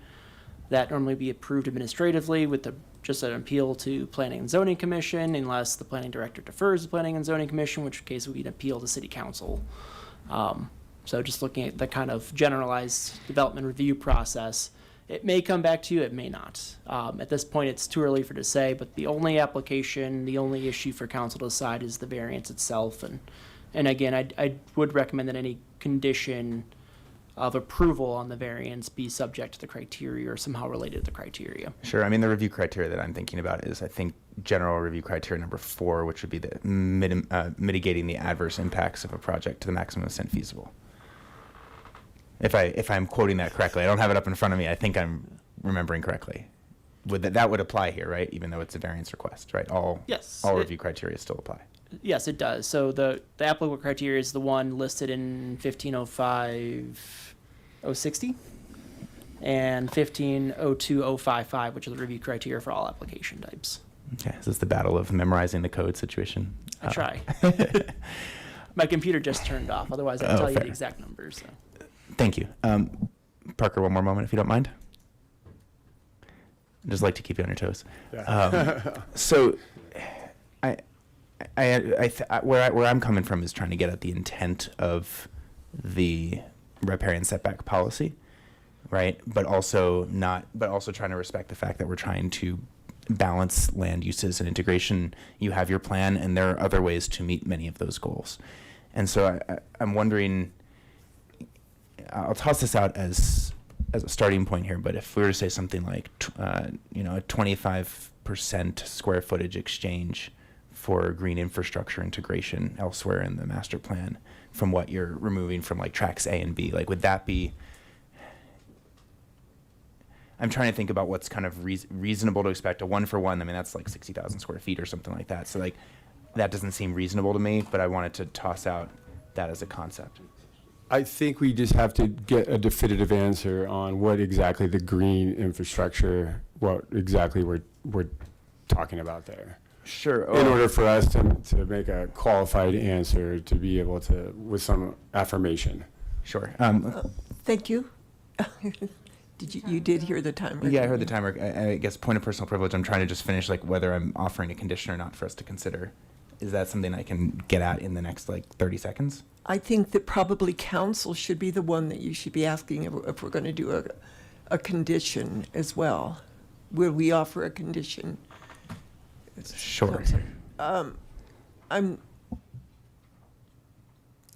that normally be approved administratively with just an appeal to Planning and Zoning Commission, unless the planning director defers to Planning and Zoning Commission, which case would be an appeal to City Council. So just looking at the kind of generalized development review process, it may come back to you, it may not. At this point, it's too early for to say, but the only application, the only issue for council to decide is the variance itself. And again, I would recommend that any condition of approval on the variance be subject to the criteria or somehow related to the criteria. Sure. I mean, the review criteria that I'm thinking about is, I think, general review criteria number 4, which would be the mitigating the adverse impacts of a project to the maximum extent feasible. If I'm quoting that correctly, I don't have it up in front of me. I think I'm remembering correctly. That would apply here, right? Even though it's a variance request, right? Yes. All review criteria still apply. Yes, it does. So the applicable criteria is the one listed in 1505-060 and 1502-055, which are the review criteria for all application types. Okay, so it's the battle of memorizing the code situation. I try. My computer just turned off. Otherwise, I'd tell you the exact numbers. So. Thank you. Parker, one more moment, if you don't mind. I'd just like to keep you on your toes. So, where I'm coming from is trying to get at the intent of the riparian setback policy, right? But also trying to respect the fact that we're trying to balance land uses and integration. You have your plan, and there are other ways to meet many of those goals. And so I'm wondering, I'll toss this out as a starting point here, but if we were to say something like, a 25% square footage exchange for green infrastructure integration elsewhere in the master plan from what you're removing from like tracks A and B, like would that be, I'm trying to think about what's kind of reasonable to expect. A 1-for-1, I mean, that's like 60,000 square feet or something like that. So like, that doesn't seem reasonable to me, but I wanted to toss out that as a concept. I think we just have to get a definitive answer on what exactly the green infrastructure, what exactly we're talking about there. Sure. In order for us to make a qualified answer, to be able to, with some affirmation. Sure. Thank you. You did hear the timer? Yeah, I heard the timer. I guess point of personal privilege, I'm trying to just finish like whether I'm offering a condition or not for us to consider. Is that something I can get at in the next like 30 seconds? I think that probably council should be the one that you should be asking if we're going to do a condition as well. Will we offer a condition? Sure. I'm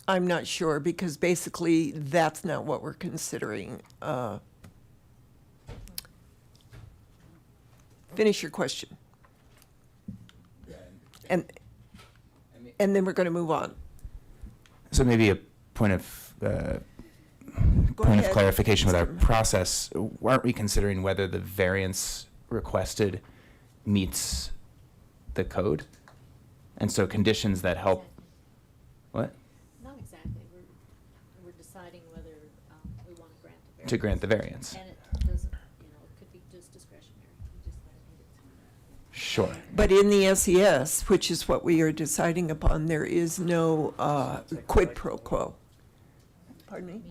not sure, because basically that's not what we're considering. Finish your question. And then we're going to move on. So maybe a point of clarification with our process. Aren't we considering whether the variance requested meets the code? And so conditions that help. What? Not exactly. We're deciding whether we want to grant the variance. To grant the variance. And it doesn't, it could be just discretionary. You just gotta need it through that. Sure. But in the SES, which is what we are deciding upon, there is no quid pro quo. Pardon me?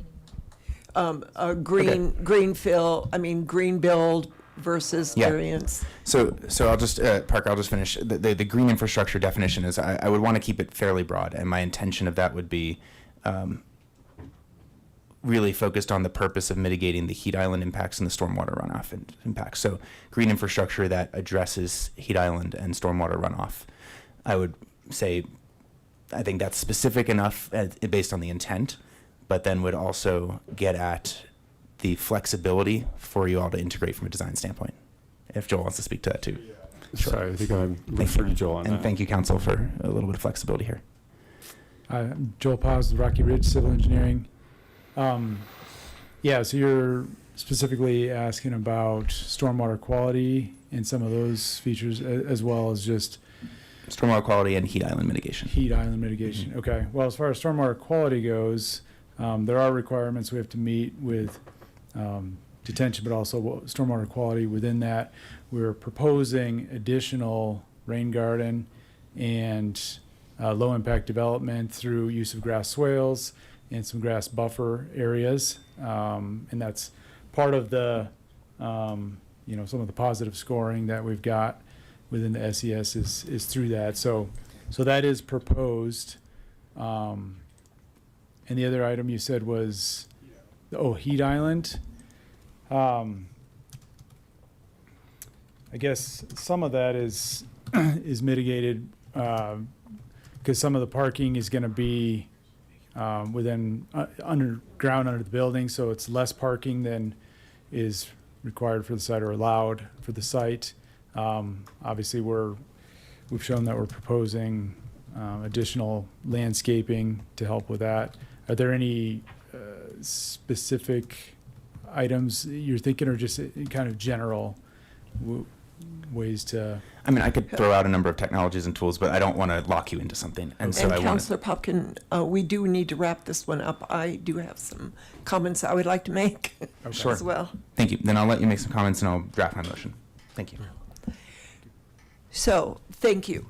Green build versus variance. So I'll just, Parker, I'll just finish. The green infrastructure definition is, I would want to keep it fairly broad, and my intention of that would be really focused on the purpose of mitigating the heat island impacts and the stormwater runoff impacts. So green infrastructure that addresses heat island and stormwater runoff. I would say, I think that's specific enough based on the intent, but then would also get at the flexibility for you all to integrate from a design standpoint. If Joel wants to speak to that too. Sure. Sorry, I think I'm referring to Joel on that. And thank you, council, for a little bit of flexibility here. I'm Joel Paz with Rocky Ridge Civil Engineering. So you're specifically asking about stormwater quality and some of those features, as well as just stormwater quality and heat island mitigation. Heat island mitigation. Mm-hmm. Okay. Well, as far as stormwater quality goes, there are requirements we have to meet with detention, but also stormwater quality. Within that, we're proposing additional rain garden and low impact development through use of grass swales and some grass buffer areas. And that's part of the, some of the positive scoring that we've got within the SES is through that. So that is proposed. And the other item you said was, oh, heat island. I guess some of that is is mitigated because some of the parking is going to be within underground under the building, so it's less parking than is required for the site or allowed for the site. Obviously, we've shown that we're proposing additional landscaping to help with that. Are there any specific items you're thinking, or just kind of general ways to? I mean, I could throw out a number of technologies and tools, but I don't want to lock you into something. And so I want Councillor Popkin, we do need to wrap this one up. I do have some comments I would like to make Sure. as well. Thank you. Then I'll let you make some comments and I'll draft my motion. Thank you. So, thank you.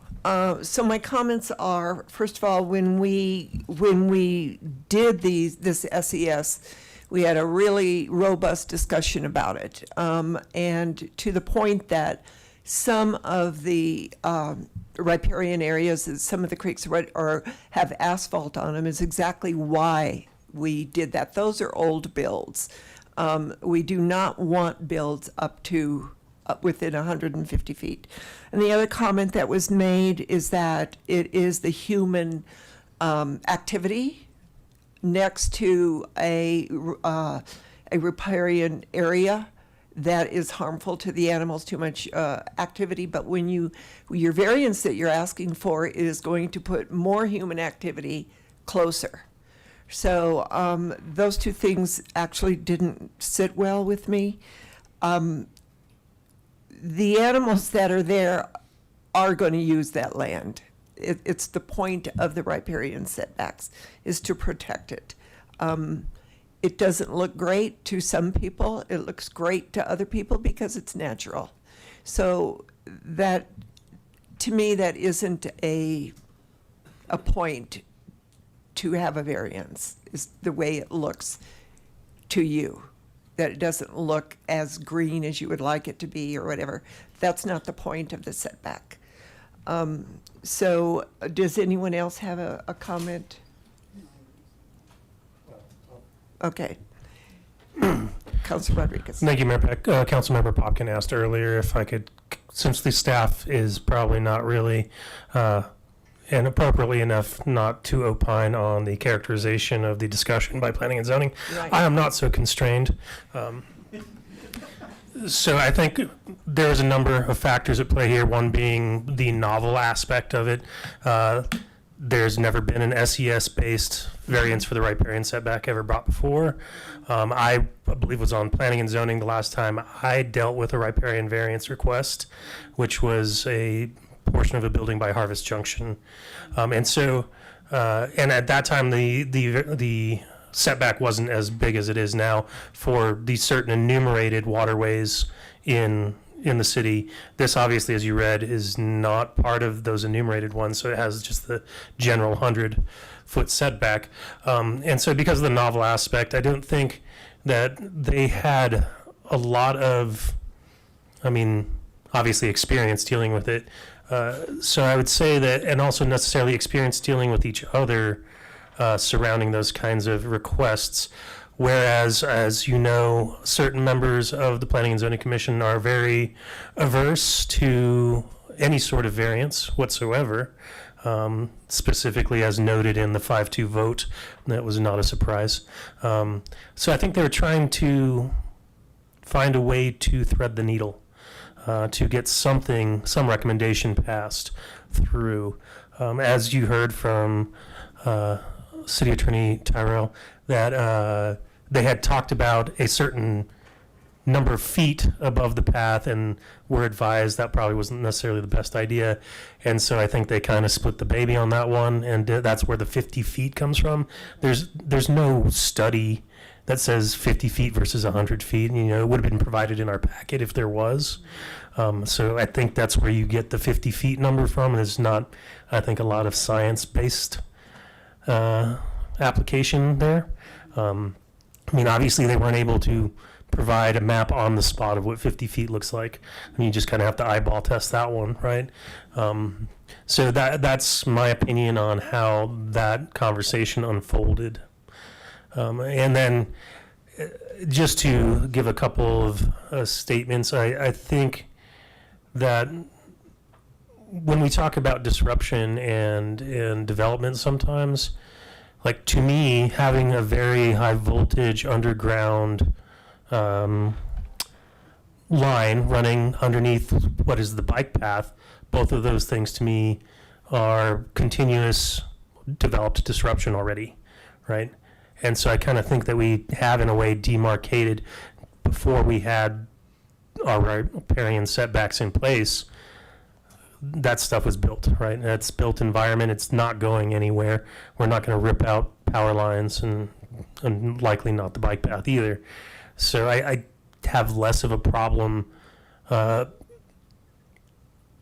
So my comments are, first of all, when we did this SES, we had a really robust discussion about it, and to the point that some of the riparian areas, some of the creeks have asphalt on them, is exactly why we did that. Those are old builds. We do not want builds up within 150 feet. And the other comment that was made is that it is the human activity next to a riparian area that is harmful to the animals, too much activity. But when your variance that you're asking for is going to put more human activity closer. So those two things actually didn't sit well with me. The animals that are there are going to use that land. It's the point of the riparian setbacks, is to protect it. It doesn't look great to some people. It looks great to other people because it's natural. So that, to me, that isn't a point to have a variance, is the way it looks to you. That it doesn't look as green as you would like it to be or whatever. That's not the point of the setback. So does anyone else have a comment? Okay. Councilor Rodriguez. Thank you, Mayor Peck. Councilmember Popkin asked earlier if I could, since the staff is probably not really and appropriately enough not to opine on the characterization of the discussion by planning and zoning. Right. I am not so constrained. So I think there's a number of factors at play here, one being the novel aspect of it. There's never been an SES-based variance for the riparian setback ever brought before. I believe was on planning and zoning the last time I dealt with a riparian variance request, which was a portion of a building by Harvest Junction. And at that time, the setback wasn't as big as it is now for these certain enumerated waterways in the city. This obviously, as you read, is not part of those enumerated ones, so it has just the general 100-foot setback. And so because of the novel aspect, I don't think that they had a lot of, obviously experience dealing with it. So I would say that, and also necessarily experience dealing with each other surrounding those kinds of requests. Whereas, as you know, certain members of the Planning and Zoning Commission are very averse to any sort of variance whatsoever, specifically as noted in the 5-2 vote. That was not a surprise. So I think they were trying to find a way to thread the needle. To get some recommendation passed through. As you heard from City Attorney Tyrell, that they had talked about a certain number of feet above the path and were advised that probably wasn't necessarily the best idea. And so I think they kind of split the baby on that one, and that's where the 50 feet comes from. There's no study that says 50 feet versus 100 feet. It would have been provided in our packet if there was. So I think that's where you get the 50 feet number from. There's not, I think, a lot of science-based application there. Obviously they weren't able to provide a map on the spot of what 50 feet looks like. You just kind of have to eyeball test that one, right? So that's my opinion on how that conversation unfolded. And then just to give a couple of statements, I think that when we talk about disruption and development sometimes, like to me, having a very high voltage underground line running underneath what is the bike path, both of those things to me are continuous developed disruption already, right? And so I kind of think that we have in a way demarcated before we had our riparian setbacks in place. That stuff was built, right? That's built environment. It's not going anywhere. We're not going to rip out power lines and likely not the bike path either. So I have less of a problem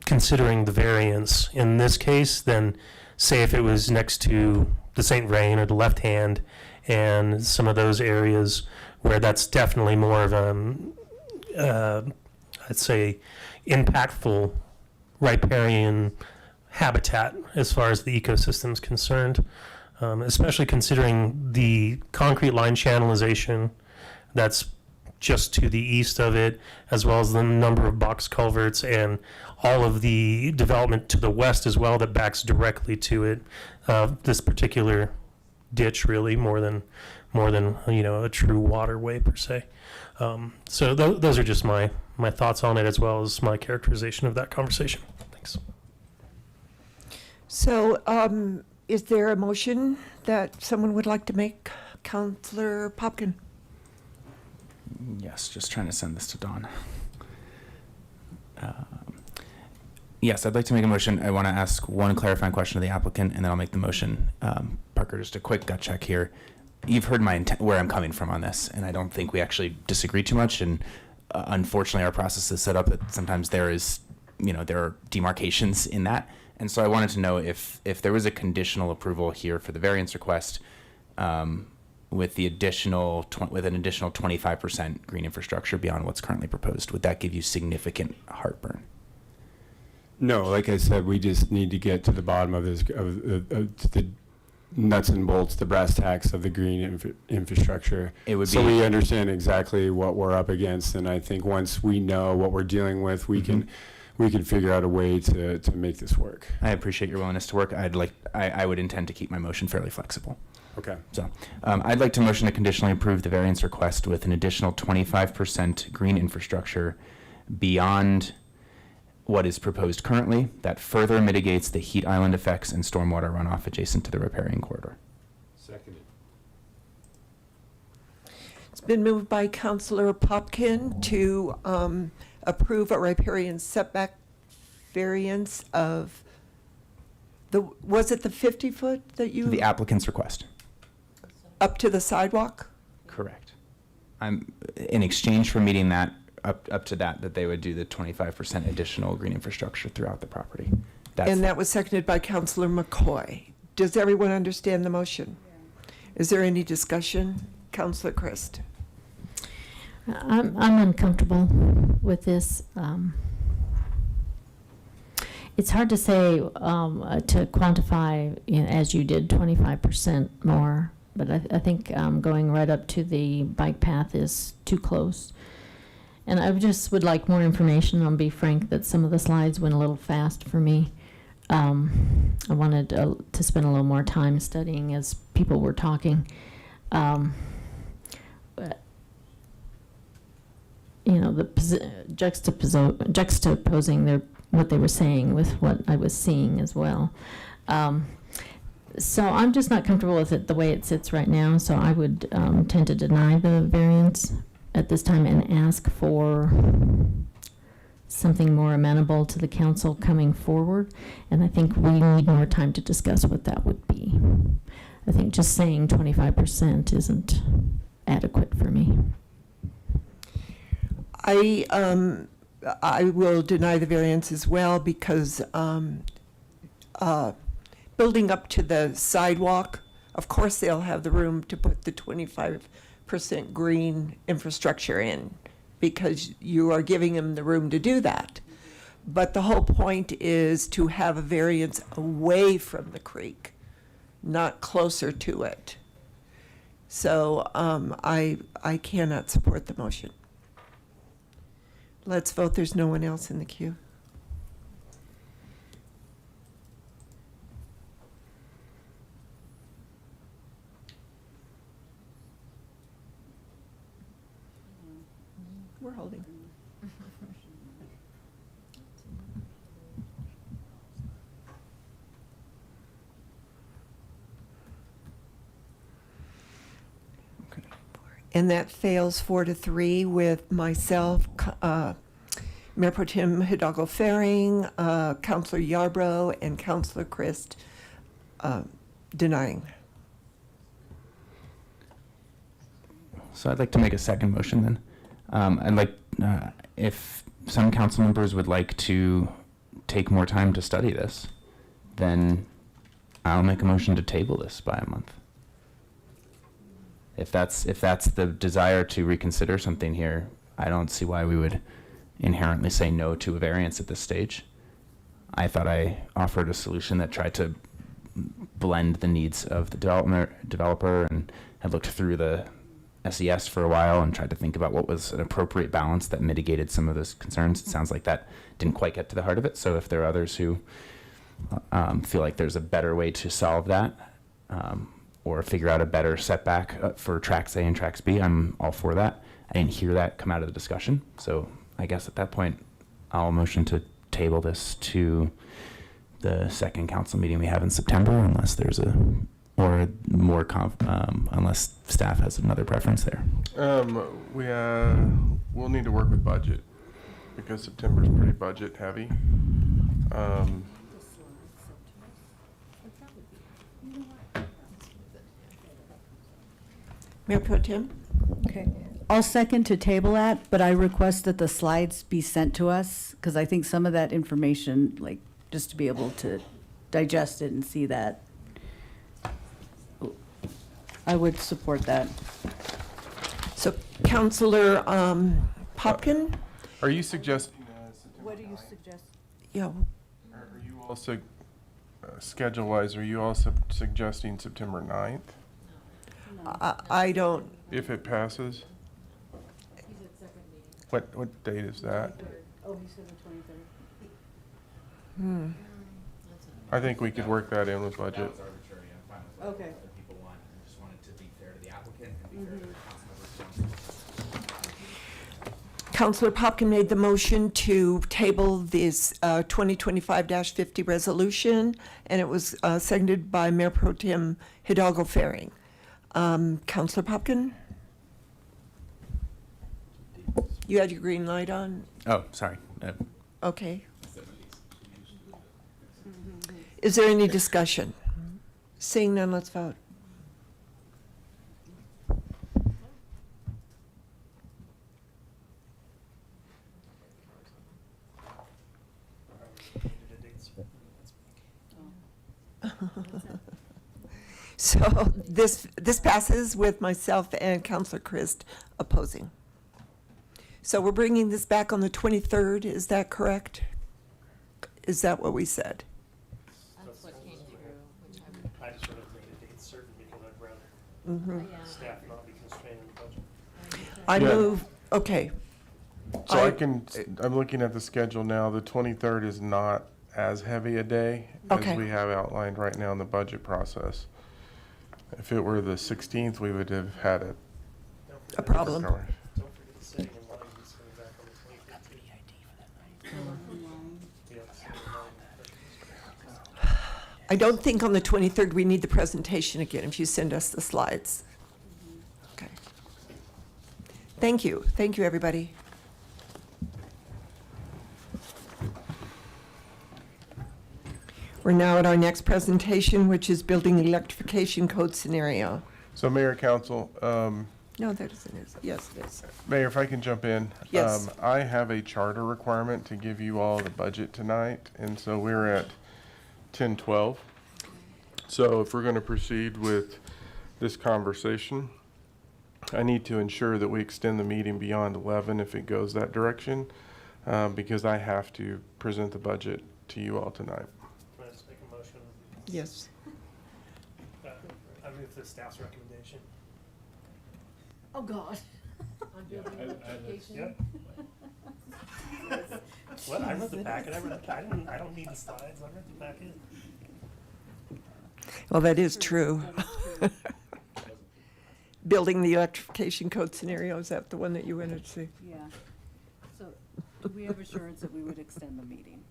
considering the variance in this case than say if it was next to the St. Vrain or the left hand and some of those areas where that's definitely more of I'd say impactful riparian habitat as far as the ecosystem is concerned, especially considering the concrete line channelization that's just to the east of it, as well as the number of box culverts and all of the development to the west as well that backs directly to it. This particular ditch really more than a true waterway per se. So those are just my thoughts on it as well as my characterization of that conversation. Thanks. So, is there a motion that someone would like to make? Councillor Popkin? Yes, just trying to send this to Dawn. Yes, I'd like to make a motion. I want to ask one clarifying question to the applicant, and then I'll make the motion. Parker, just a quick gut check here. You've heard my intent, where I'm coming from on this, and I don't think we actually disagree too much. And unfortunately, our process is set up that sometimes there are demarcations in that. And so I wanted to know if there was a conditional approval here for the variance request with an additional 25% green infrastructure beyond what's currently proposed. Would that give you significant heartburn? No, like I said, we just need to get to the bottom of this, of the nuts and bolts, the brass tacks of the green infrastructure. It would so be, we understand exactly what we're up against, and I think once we know what we're dealing with, we can figure out a way to make this work. I appreciate your willingness to work. I would intend to keep my motion fairly flexible. Okay. So I'd like to motion to conditionally approve the variance request with an additional 25% green infrastructure beyond what is proposed currently that further mitigates the heat island effects and stormwater runoff adjacent to the riparian corridor. Seconded. It's been moved by Councillor Popkin to approve a riparian setback variance of was it the 50-foot that you? The applicant's request. Up to the sidewalk? Correct. In exchange for meeting that, up to that they would do the 25% additional green infrastructure throughout the property. And that was seconded by Councillor McCoy. Does everyone understand the motion? Is there any discussion? Councillor Christ. I'm uncomfortable with this. It's hard to say, to quantify, as you did, 25% more, but I think going right up to the bike path is too close. And I just would like more information. I'll be frank that some of the slides went a little fast for me. I wanted to spend a little more time studying as people were talking. But, juxtaposing what they were saying with what I was seeing as well. So I'm just not comfortable with it the way it sits right now. So I would tend to deny the variance at this time and ask for something more amenable to the council coming forward. And I think we need more time to discuss what that would be. I think just saying 25% isn't adequate for me. I will deny the variance as well because building up to the sidewalk, of course they'll have the room to put the 25% green infrastructure in because you are giving them the room to do that. But the whole point is to have a variance away from the creek, not closer to it. So I cannot support the motion. Let's vote. There's no one else in the queue. We're holding. And that fails 4-3 with myself, Mayor Pro Tem Hidalgo Faring, Councilor Yarbrough, and Councilor Christ denying. So I'd like to make a second motion then. I'd like, if some council members would like to take more time to study this, then I'll make a motion to table this by a month. If that's the desire to reconsider something here, I don't see why we would inherently say no to a variance at this stage. I thought I offered a solution that tried to blend the needs of the developer and had looked through the SES for a while and tried to think about what was an appropriate balance that mitigated some of those concerns. It sounds like that didn't quite get to the heart of it. So if there are others who feel like there's a better way to solve that, or figure out a better setback for tracks A and tracks B, I'm all for that. I didn't hear that come out of the discussion. So I guess at that point, I'll motion to table this to the second council meeting we have in September, unless there's unless staff has another preference there. We'll need to work with budget because September's pretty budget heavy. Mayor Pro Tem? Okay. I'll second to table that, but I request that the slides be sent to us, because I think some of that information, like, just to be able to digest it and see that, I would support that. So Councilor Popkin? Are you suggesting? What do you suggest? Yeah. Are you also schedule-wise? Are you also suggesting September 9th? I don't. If it passes. What date is that? Oh, he said the 23rd. I think we could work that in with budget. Okay. Councilor Popkin made the motion to table this 2025-50 resolution, and it was seconded by Mayor Pro Tem Hidalgo Faring. Councilor Popkin? You had your green light on? Oh, sorry. Okay. Is there any discussion? Seeing none, let's vote. So this passes with myself and Councilor Christ opposing. So we're bringing this back on the 23rd, is that correct? Is that what we said? That's what came through, I just would have made a date certain because I'd rather staff not be constrained in the budget. I move, okay. So I'm looking at the schedule now. The 23rd is not as heavy a day as we have outlined right now in the budget process. If it were the 16th, we would have had a problem. Don't forget the setting in line, he's coming back on the 25th. I don't think on the 23rd we need the presentation again, if you send us the slides. Okay. Thank you, everybody. We're now at our next presentation, which is building electrification code scenario. So Mayor, Council, No, that isn't it. Yes, it is. Mayor, if I can jump in. Yes. I have a charter requirement to give you all the budget tonight, and so we're at 10:12. So if we're going to proceed with this conversation, I need to ensure that we extend the meeting beyond 11 if it goes that direction, because I have to present the budget to you all tonight. Can I just make a motion? Yes. I move the staff's recommendation. Oh, God. Yep. What? I read the packet. I don't need the slides. I read the packet. Well, that is true. Building the electrification code scenario, is that the one that you wanted to see? Yeah. So do we have assurance that we would extend the meeting?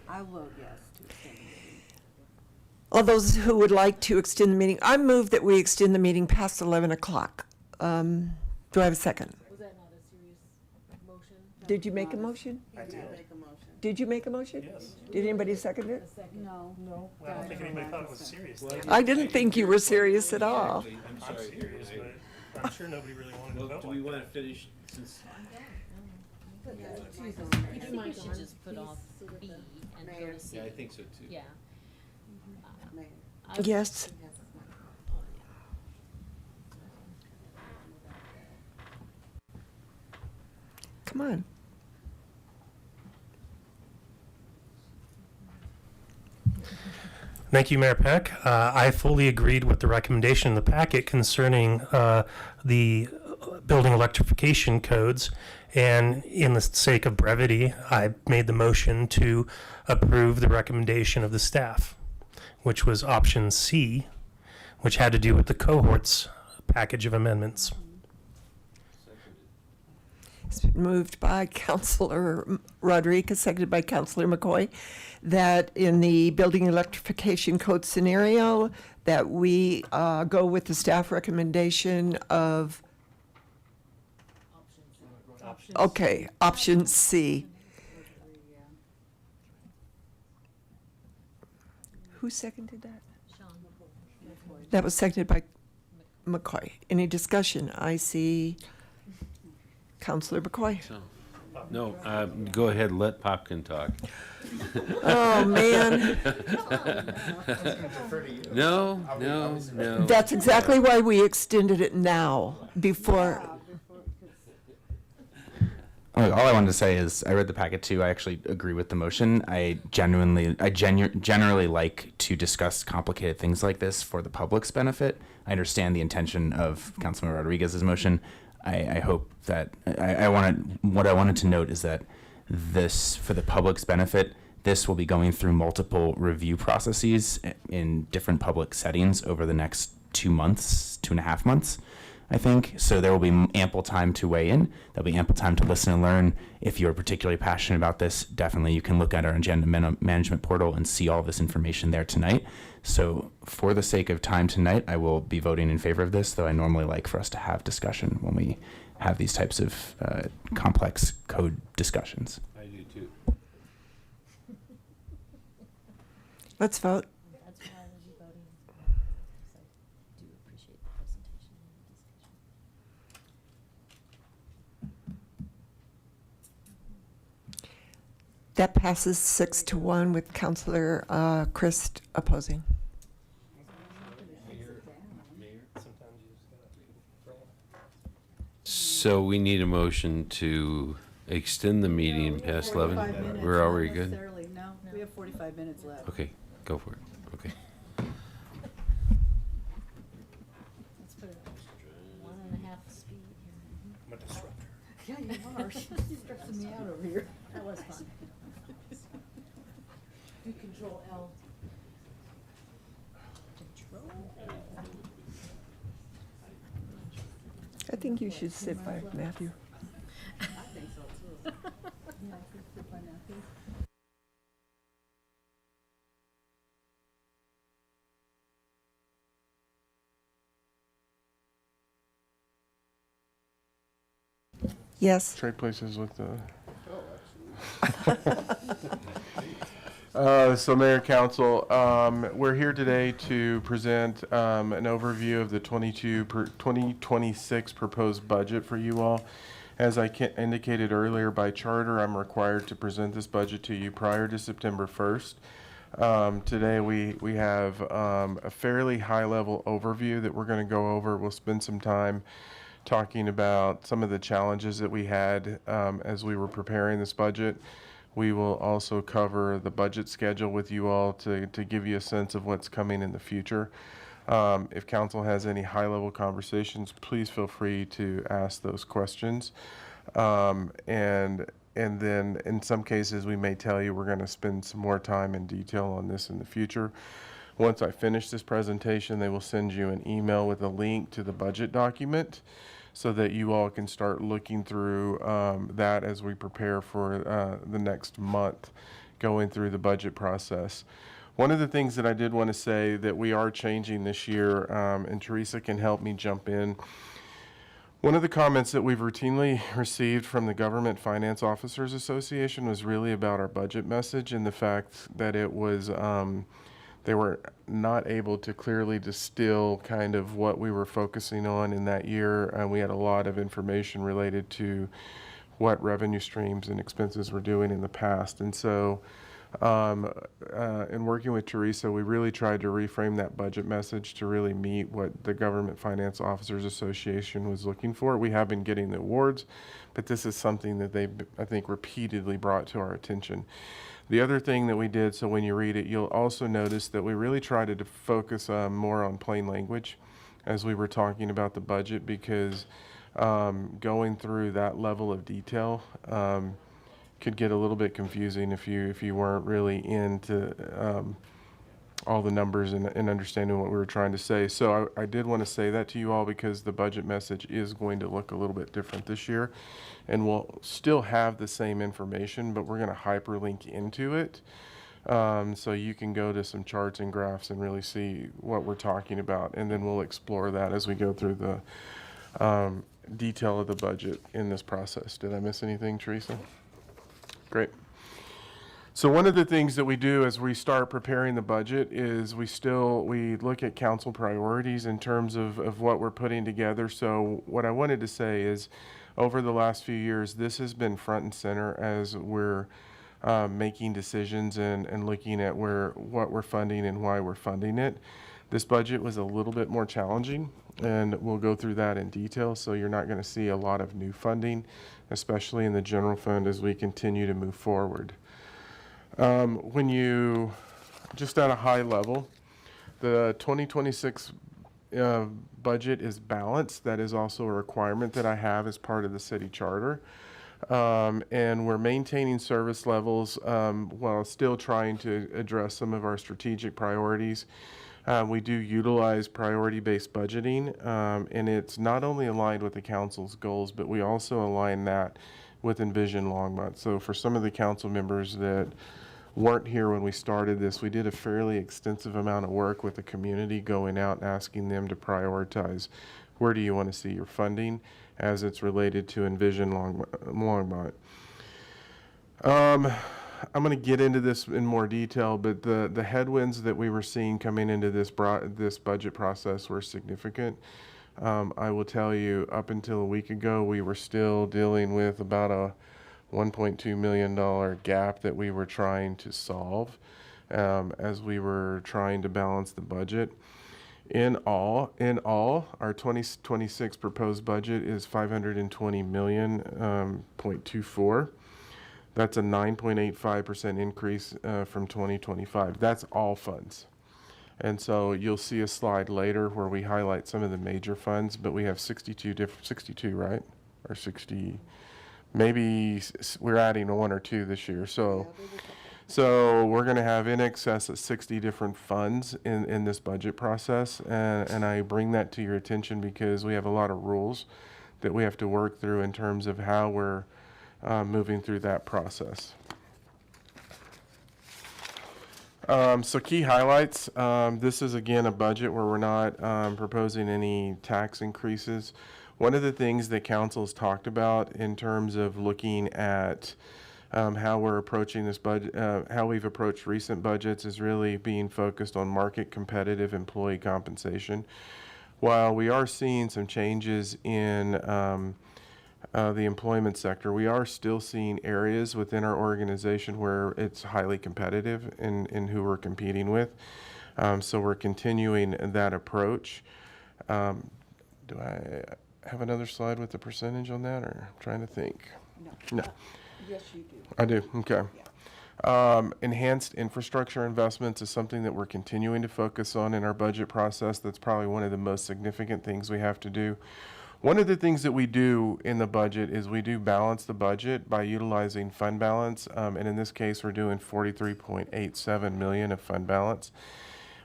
I vote yes to extend the meeting. All those who would like to extend the meeting, I move that we extend the meeting past 11 o'clock. Do I have a second? Was that not a serious motion? Did you make a motion? I did. Did you make a motion? Yes. Did anybody second it? No. Well, I don't think anybody thought it was serious. I didn't think you were serious at all. I'm serious, but I'm sure nobody really wanted to vote Do we like want that. to finish since? You think we should just put off B and go to C? Yeah, I think so too. Yeah. Yes. Come on. Thank you, Mayor Peck. I fully agreed with the recommendation in the packet concerning the building electrification codes. And in the sake of brevity, I made the motion to approve the recommendation of the staff, which was option C, which had to do with the cohorts package of amendments. It's been moved by Councilor Rodriguez, seconded by Councilor McCoy, that in the building electrification code scenario, that we go with the staff recommendation of, okay, option C. Who seconded that? That was seconded by McCoy. Any discussion? I see Councilor McCoy. No, go ahead, let Popkin talk. Oh, man. No. That's exactly why we extended it now, before. All I wanted to say is I read the packet too. I actually agree with the motion. I generally like to discuss complicated things like this for the public's benefit. I understand the intention of Councilman Rodriguez's motion. I hope that what I wanted to note is that this, for the public's benefit, this will be going through multiple review processes in different public settings over the next 2 months, 2.5 months, I think. So there will be ample time to weigh in. There'll be ample time to listen and learn. If you're particularly passionate about this, definitely you can look at our agenda management portal and see all this information there tonight. So for the sake of time tonight, I will be voting in favor of this, though I normally like for us to have discussion when we have these types of complex code discussions. I do too. Let's vote. That's why I was voting. Because I do appreciate the presentation and discussion. That passes 6-1 with Councilor Christ opposing. So we need a motion to extend the meeting past 11? We're already good? No, we have 45 minutes left. Okay, go for it. Okay. Let's put it at 1.5 speed here. I'm a disruptor. Yeah, you are. You're stressing me out over here. That was fun. Do Control L. Control L. I think you should sit by Matthew. I think so too. Yeah, I think so by now, too. Yes. Trade places with the. So Mayor Council, we're here today to present an overview of the 2026 proposed budget for you all. As I indicated earlier, by charter, I'm required to present this budget to you prior to September 1st. Today we have a fairly high-level overview that we're going to go over. We'll spend some time talking about some of the challenges that we had as we were preparing this budget. We will also cover the budget schedule with you all to give you a sense of what's coming in the future. If council has any high-level conversations, please feel free to ask those questions. And then in some cases, we may tell you we're going to spend some more time in detail on this in the future. Once I finish this presentation, they will send you an email with a link to the budget document so that you all can start looking through that as we prepare for the next month going through the budget process. One of the things that I did want to say that we are changing this year, and Teresa can help me jump in. One of the comments that we've routinely received from the Government Finance Officers Association was really about our budget message and the fact that it was, they were not able to clearly distill kind of what we were focusing on in that year. And we had a lot of information related to what revenue streams and expenses we're doing in the past. And so in working with Teresa, we really tried to reframe that budget message to really meet what the Government Finance Officers Association was looking for. We have been getting the awards, but this is something that they, I think, repeatedly brought to our attention. The other thing that we did, so when you read it, you'll also notice that we really tried to focus more on plain language as we were talking about the budget, because going through that level of detail could get a little bit confusing if you weren't really into all the numbers and understanding what we were trying to say. So I did want to say that to you all, because the budget message is going to look a little bit different this year, and we'll still have the same information, but we're going to hyperlink into it. So you can go to some charts and graphs and really see what we're talking about, and then we'll explore that as we go through the detail of the budget in this process. Did I miss anything, Teresa? Great. So one of the things that we do as we start preparing the budget is we look at council priorities in terms of what we're putting together. So what I wanted to say is, over the last few years, this has been front and center as we're making decisions and looking at what we're funding and why we're funding it. This budget was a little bit more challenging, and we'll go through that in detail. So you're not going to see a lot of new funding, especially in the general fund, as we continue to move forward. When you, just at a high level, the 2026 budget is balanced. That is also a requirement that I have as part of the city charter. And we're maintaining service levels while still trying to address some of our strategic priorities. We do utilize priority-based budgeting, and it's not only aligned with the council's goals, but we also align that with Envision Longmont. So for some of the council members that weren't here when we started this, we did a fairly extensive amount of work with the community, going out and asking them to prioritize where do you want to see your funding as it's related to Envision Longmont. I'm going to get into this in more detail, but the headwinds that we were seeing coming into this budget process were significant. I will tell you, up until a week ago, we were still dealing with about a $1.2 million gap that we were trying to solve as we were trying to balance the budget. In all, our 2026 proposed budget is $520 million, 0.24. That's a 9.85% increase from 2025. That's all funds. And so you'll see a slide later where we highlight some of the major funds, but we have 62, right? Or 60, maybe we're adding one or two this year. So we're going to have in excess of 60 different funds in this budget process. And I bring that to your attention because we have a lot of rules that we have to work through in terms of how we're moving through that process. So key highlights. This is again a budget where we're not proposing any tax increases. One of the things that council's talked about in terms of looking at how we're approaching this budget, how we've approached recent budgets, is really being focused on market competitive employee compensation. While we are seeing some changes in the employment sector, we are still seeing areas within our organization where it's highly competitive in who we're competing with. So we're continuing that approach. Do I have another slide with the percentage on that, or I'm trying to think? No. Yes, you do. I do, okay. Enhanced infrastructure investments is something that we're continuing to focus on in our budget process. That's probably one of the most significant things we have to do. One of the things that we do in the budget is we do balance the budget by utilizing fund balance. And in this case, we're doing 43.87 million of fund balance.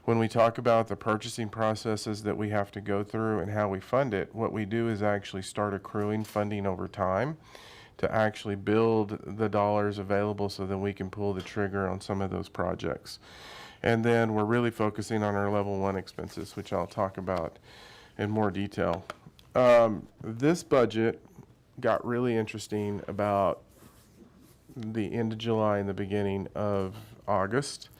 When we talk about the purchasing processes that we have to go through and how we fund it, what we do is actually start accruing funding over time to actually build the dollars available so that we can pull the trigger on some of those projects. And then we're really focusing on our level 1 expenses, which I'll talk about in more detail. This budget got really interesting about the end of July and the beginning of August.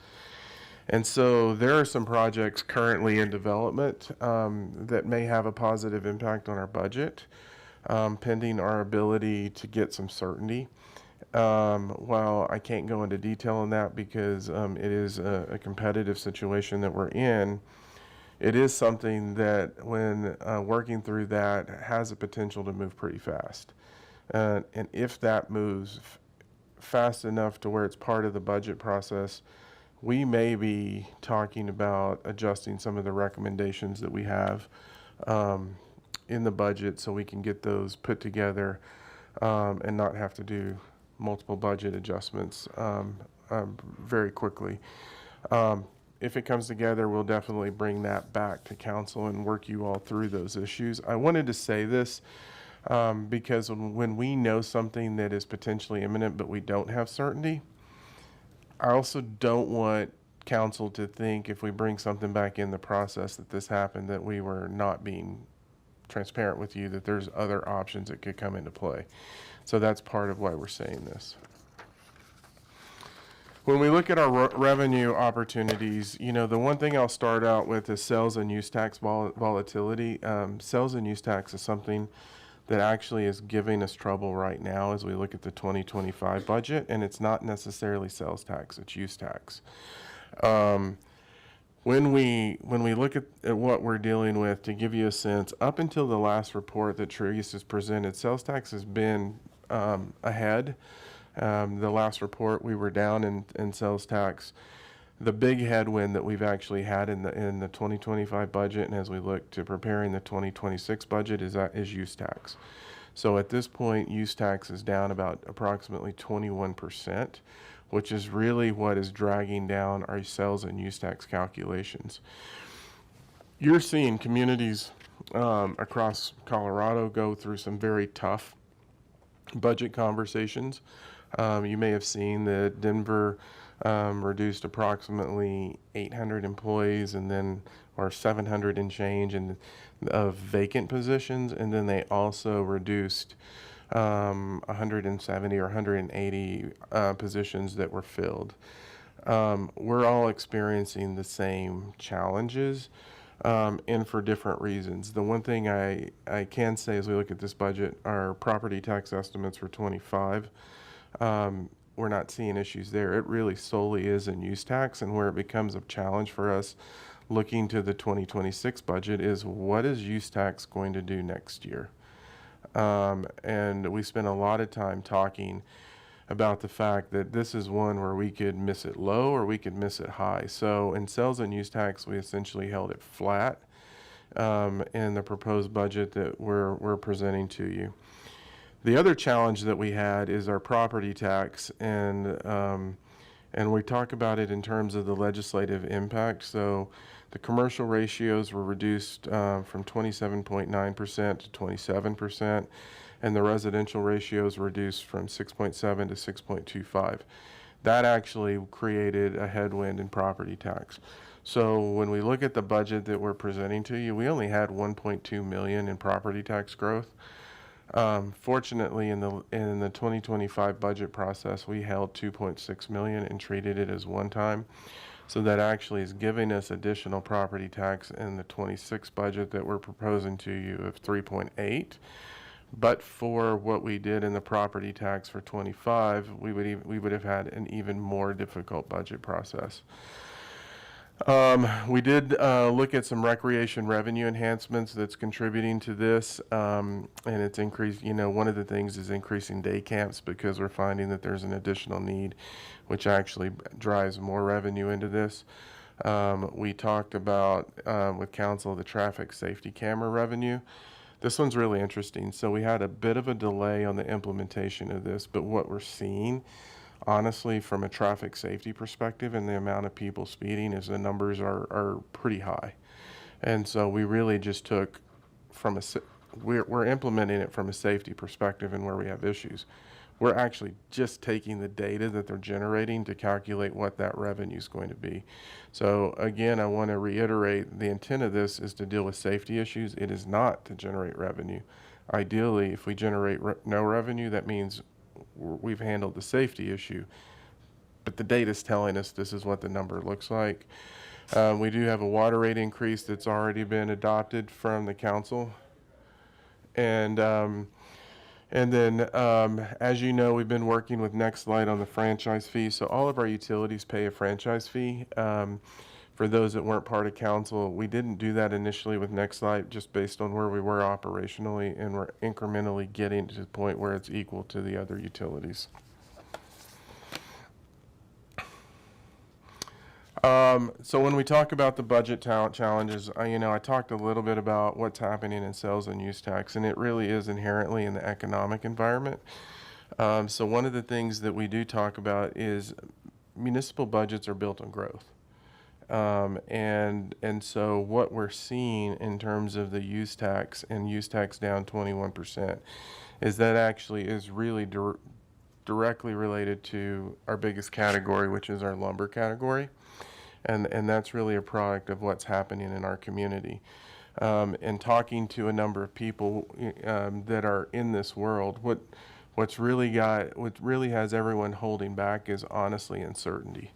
And so there are some projects currently in development that may have a positive impact on our budget, pending our ability to get some certainty. While I can't go into detail on that because it is a competitive situation that we're in, it is something that when working through that has a potential to move pretty fast. And if that moves fast enough to where it's part of the budget process, we may be talking about adjusting some of the recommendations that we have in the budget so we can get those put together and not have to do multiple budget adjustments very quickly. If it comes together, we'll definitely bring that back to council and work you all through those issues. I wanted to say this because when we know something that is potentially imminent but we don't have certainty, I also don't want council to think if we bring something back in the process that this happened, that we were not being transparent with you, that there's other options that could come into play. So that's part of why we're saying this. When we look at our revenue opportunities, you know, the one thing I'll start out with is sales and use tax volatility. Sales and use tax is something that actually is giving us trouble right now as we look at the 2025 budget, and it's not necessarily sales tax, it's use tax. When we look at what we're dealing with, to give you a sense, up until the last report that Therese has presented, sales tax has been ahead. The last report we were down in sales tax. The big headwind that we've actually had in the 2025 budget, and as we look to preparing the 2026 budget, is use tax. So at this point, use tax is down about approximately 21%, which is really what is dragging down our sales and use tax calculations. You're seeing communities across Colorado go through some very tough budget conversations. You may have seen that Denver reduced approximately 800 employees and then, or 700 and change of vacant positions, and then they also reduced 170 or 180 positions that were filled. We're all experiencing the same challenges, and for different reasons. The one thing I can say as we look at this budget, our property tax estimates for 25, we're not seeing issues there. It really solely is in use tax, and where it becomes a challenge for us looking to the 2026 budget is what is use tax going to do next year? And we spent a lot of time talking about the fact that this is one where we could miss it low or we could miss it high. So in sales and use tax, we essentially held it flat in the proposed budget that we're presenting to you. The other challenge that we had is our property tax, and we talk about it in terms of the legislative impact. So the commercial ratios were reduced from 27.9% to 27%, and the residential ratios reduced from 6.7 to 6.25. That actually created a headwind in property tax. So when we look at the budget that we're presenting to you, we only had 1.2 million in property tax growth. Fortunately, in the 2025 budget process, we held 2.6 million and treated it as one time. So that actually is giving us additional property tax in the 26 budget that we're proposing to you of 3.8. But for what we did in the property tax for 25, we would have had an even more difficult budget process. We did look at some recreation revenue enhancements that's contributing to this, and it's increased. One of the things is increasing day camps because we're finding that there's an additional need, which actually drives more revenue into this. We talked about with council the traffic safety camera revenue. This one's really interesting. So we had a bit of a delay on the implementation of this, but what we're seeing, honestly, from a traffic safety perspective and the amount of people speeding, is the numbers are pretty high. And so we really just took from we're implementing it from a safety perspective and where we have issues. We're actually just taking the data that they're generating to calculate what that revenue is going to be. So again, I want to reiterate, the intent of this is to deal with safety issues. It is not to generate revenue. Ideally, if we generate no revenue, that means we've handled the safety issue, but the data is telling us this is what the number looks like. We do have a water rate increase that's already been adopted from the council. And then, as you know, we've been working with Nextlight on the franchise fee. So all of our utilities pay a franchise fee. For those that weren't part of council, we didn't do that initially with Nextlight just based on where we were operationally, and we're incrementally getting to the point where it's equal to the other utilities. So when we talk about the budget challenges, I talked a little bit about what's happening in sales and use tax, and it really is inherently in the economic environment. So one of the things that we do talk about is municipal budgets are built on growth. And so what we're seeing in terms of the use tax and use tax down 21% is that actually is really directly related to our biggest category, which is our lumber category. And that's really a product of what's happening in our community. And talking to a number of people that are in this world, what really has everyone holding back is honestly uncertainty.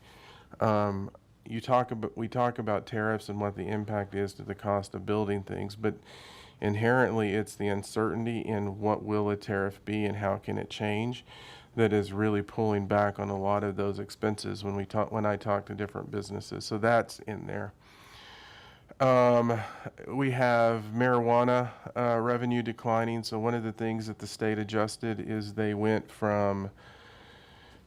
We talk about tariffs and what the impact is to the cost of building things, but inherently it's the uncertainty in what will a tariff be and how can it change that is really pulling back on a lot of those expenses when I talk to different businesses. So that's in there. We have marijuana revenue declining. So one of the things that the state adjusted is they went from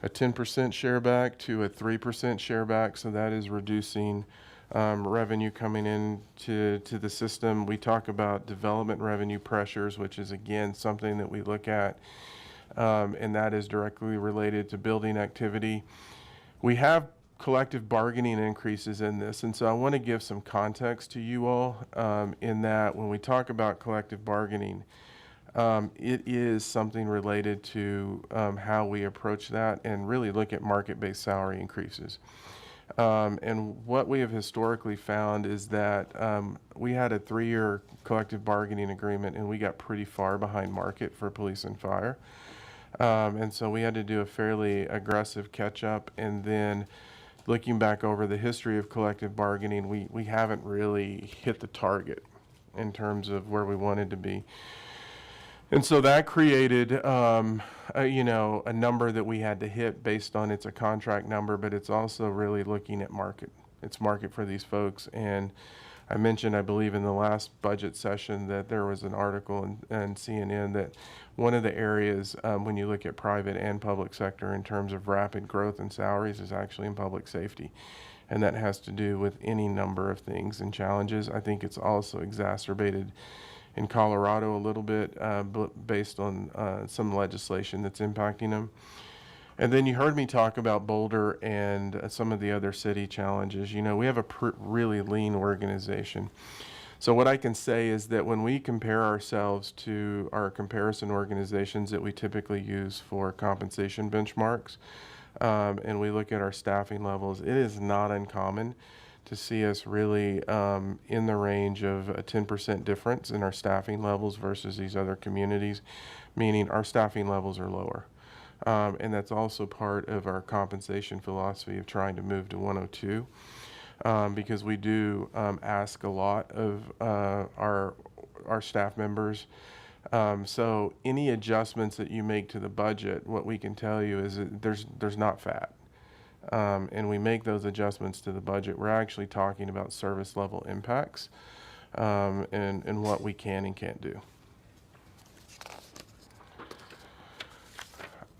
a 10% share back to a 3% share back. So that is reducing revenue coming in to the system. We talk about development revenue pressures, which is again something that we look at. And that is directly related to building activity. We have collective bargaining increases in this, and so I want to give some context to you all in that when we talk about collective bargaining, it is something related to how we approach that and really look at market-based salary increases. And what we have historically found is that we had a 3-year collective bargaining agreement, and we got pretty far behind market for police and fire. And so we had to do a fairly aggressive catch-up, and then looking back over the history of collective bargaining, we haven't really hit the target in terms of where we wanted to be. And so that created, a number that we had to hit based on it's a contract number, but it's also really looking at market. It's market for these folks. And I mentioned, I believe in the last budget session, that there was an article in CNN that one of the areas when you look at private and public sector in terms of rapid growth in salaries is actually in public safety. And that has to do with any number of things and challenges. I think it's also exacerbated in Colorado a little bit based on some legislation that's impacting them. And then you heard me talk about Boulder and some of the other city challenges. We have a really lean organization. So what I can say is that when we compare ourselves to our comparison organizations that we typically use for compensation benchmarks, and we look at our staffing levels, it is not uncommon to see us really in the range of a 10% difference in our staffing levels versus these other communities, meaning our staffing levels are lower. And that's also part of our compensation philosophy of trying to move to 102, because we do ask a lot of our staff members. So any adjustments that you make to the budget, what we can tell you is that there's not fat. and we make those adjustments to the budget, we're actually talking about service level impacts, and what we can and can't do.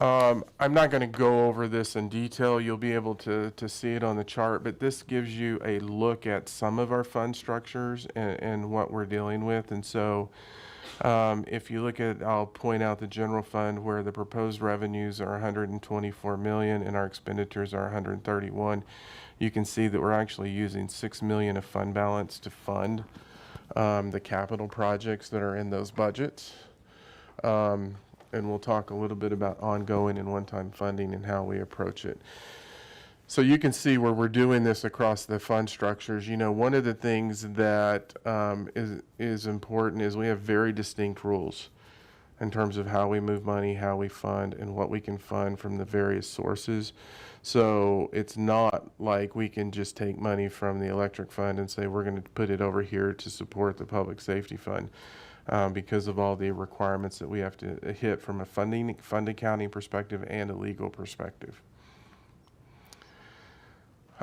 I'm not going to go over this in detail. You'll be able to see it on the chart, but this gives you a look at some of our fund structures and what we're dealing with. And so if you look at, I'll point out the general fund where the proposed revenues are 124 million and our expenditures are 131. You can see that we're actually using 6 million of fund balance to fund the capital projects that are in those budgets. And we'll talk a little bit about ongoing and one-time funding and how we approach it. So you can see where we're doing this across the fund structures. You know, one of the things that is important is we have very distinct rules in terms of how we move money, how we fund, and what we can fund from the various sources. So it's not like we can just take money from the electric fund and say we're going to put it over here to support the public safety fund. Because of all the requirements that we have to hit from a fund accounting perspective and a legal perspective.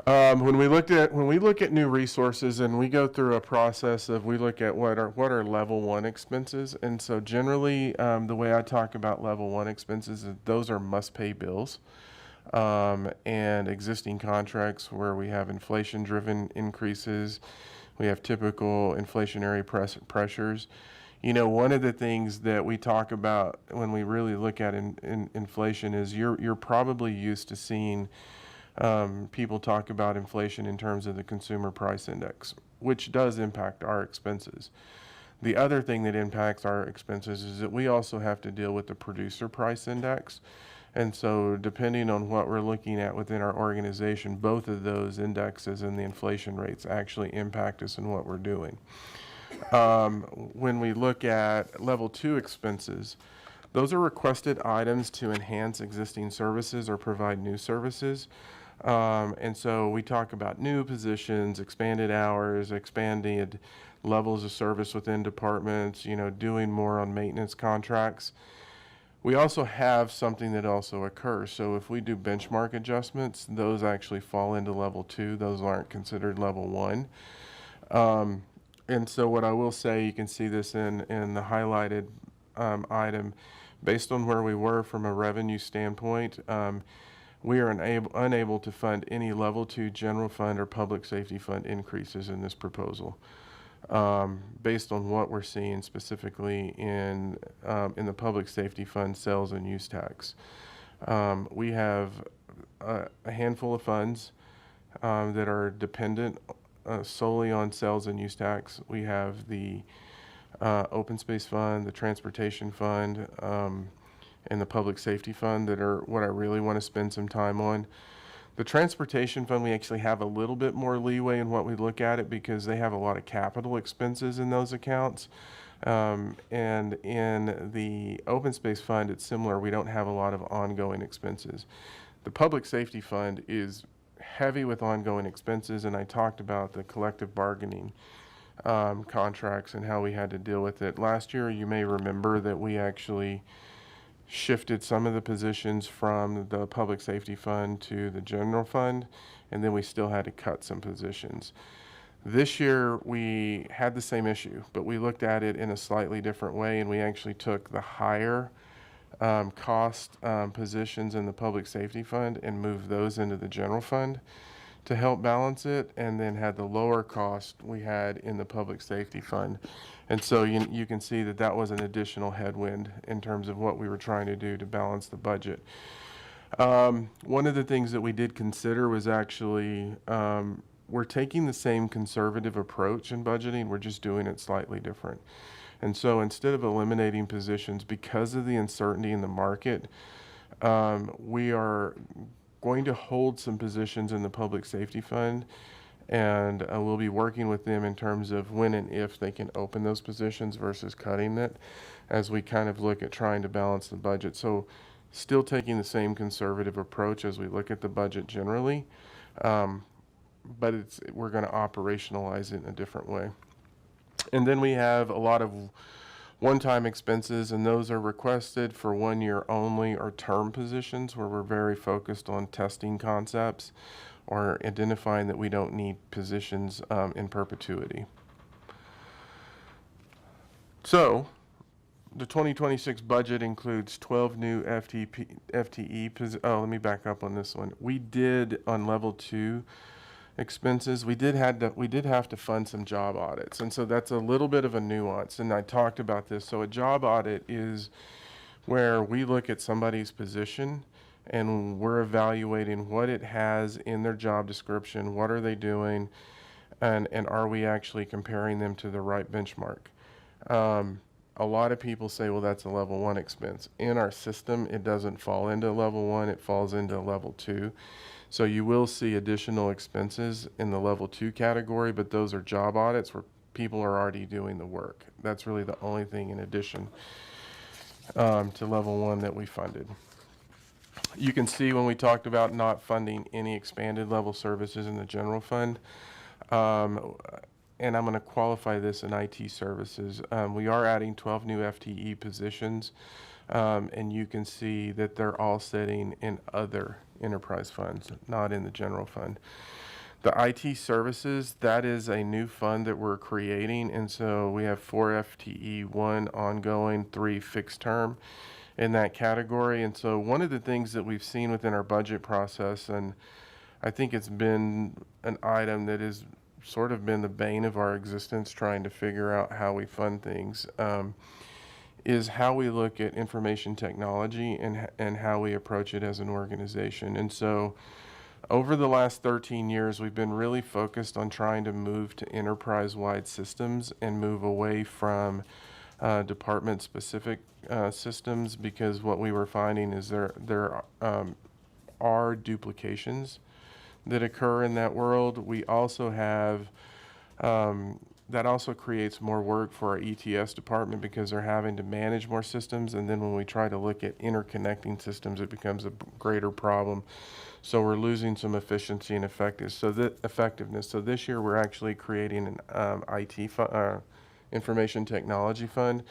When we look at new resources and we go through a process of we look at what are level 1 expenses, and so generally the way I talk about level 1 expenses is those are must-pay bills and existing contracts where we have inflation-driven increases, we have typical inflationary pressures. You know, one of the things that we talk about when we really look at inflation is you're probably used to seeing people talk about inflation in terms of the consumer price index, which does impact our expenses. The other thing that impacts our expenses is that we also have to deal with the producer price index. And so depending on what we're looking at within our organization, both of those indexes and the inflation rates actually impact us in what we're doing. When we look at level 2 expenses, those are requested items to enhance existing services or provide new services. And so we talk about new positions, expanded hours, expanded levels of service within departments, you know, doing more on maintenance contracts. We also have something that also occurs. So if we do benchmark adjustments, those actually fall into level 2. Those aren't considered level 1. And so what I will say, you can see this in the highlighted item, based on where we were from a revenue standpoint, we are unable to fund any level 2 general fund or public safety fund increases in this proposal, based on what we're seeing specifically in the public safety fund sales and use tax. We have a handful of funds that are dependent solely on sales and use tax. We have the open space fund, the transportation fund, and the public safety fund that are what I really want to spend some time on. The transportation fund, we actually have a little bit more leeway in what we look at it because they have a lot of capital expenses in those accounts. And in the open space fund, it's similar. We don't have a lot of ongoing expenses. The public safety fund is heavy with ongoing expenses, and I talked about the collective bargaining contracts and how we had to deal with it. Last year, you may remember that we actually shifted some of the positions from the public safety fund to the general fund, and then we still had to cut some positions. This year, we had the same issue, but we looked at it in a slightly different way, and we actually took the higher cost positions in the public safety fund and moved those into the general fund to help balance it, and then had the lower cost we had in the public safety fund. And so you can see that that was an additional headwind in terms of what we were trying to do to balance the budget. One of the things that we did consider was actually we're taking the same conservative approach in budgeting, we're just doing it slightly different. And so instead of eliminating positions because of the uncertainty in the market, we are going to hold some positions in the public safety fund, and we'll be working with them in terms of when and if they can open those positions versus cutting it as we kind of look at trying to balance the budget. So still taking the same conservative approach as we look at the budget generally, but we're going to operationalize it in a different way. And then we have a lot of one-time expenses, and those are requested for 1 year only or term positions where we're very focused on testing concepts or identifying that we don't need positions in perpetuity. So, the 2026 budget includes 12 new FTE. Oh, let me back up on this one. We did on level 2 expenses. We did have to fund some job audits, and so that's a little bit of a nuance. And I talked about this. So a job audit is where we look at somebody's position and we're evaluating what it has in their job description. What are they doing, and are we actually comparing them to the right benchmark? A lot of people say, well, that's a level 1 expense. In our system, it doesn't fall into level 1, it falls into level 2. So you will see additional expenses in the level 2 category, but those are job audits where people are already doing the work. That's really the only thing in addition to level 1 that we funded. You can see when we talked about not funding any expanded level services in the general fund, and I'm going to qualify this in IT services. We are adding 12 new FTE positions, and you can see that they're all sitting in other enterprise funds, not in the general fund. The IT services, that is a new fund that we're creating, and so we have 4 FTE, 1 ongoing, 3 fixed term in that category. And so one of the things that we've seen within our budget process, and I think it's been an item that has sort of been the bane of our existence, trying to figure out how we fund things, is how we look at information technology and how we approach it as an organization. And so over the last 13 years, we've been really focused on trying to move to enterprise-wide systems and move away from department-specific systems, because what we were finding is there are duplications that occur in that world. We also have that also creates more work for our ETS department because they're having to manage more systems, and then when we try to look at interconnecting systems, it becomes a greater problem. So we're losing some efficiency and effectiveness. So this year we're actually creating an IT information technology fund,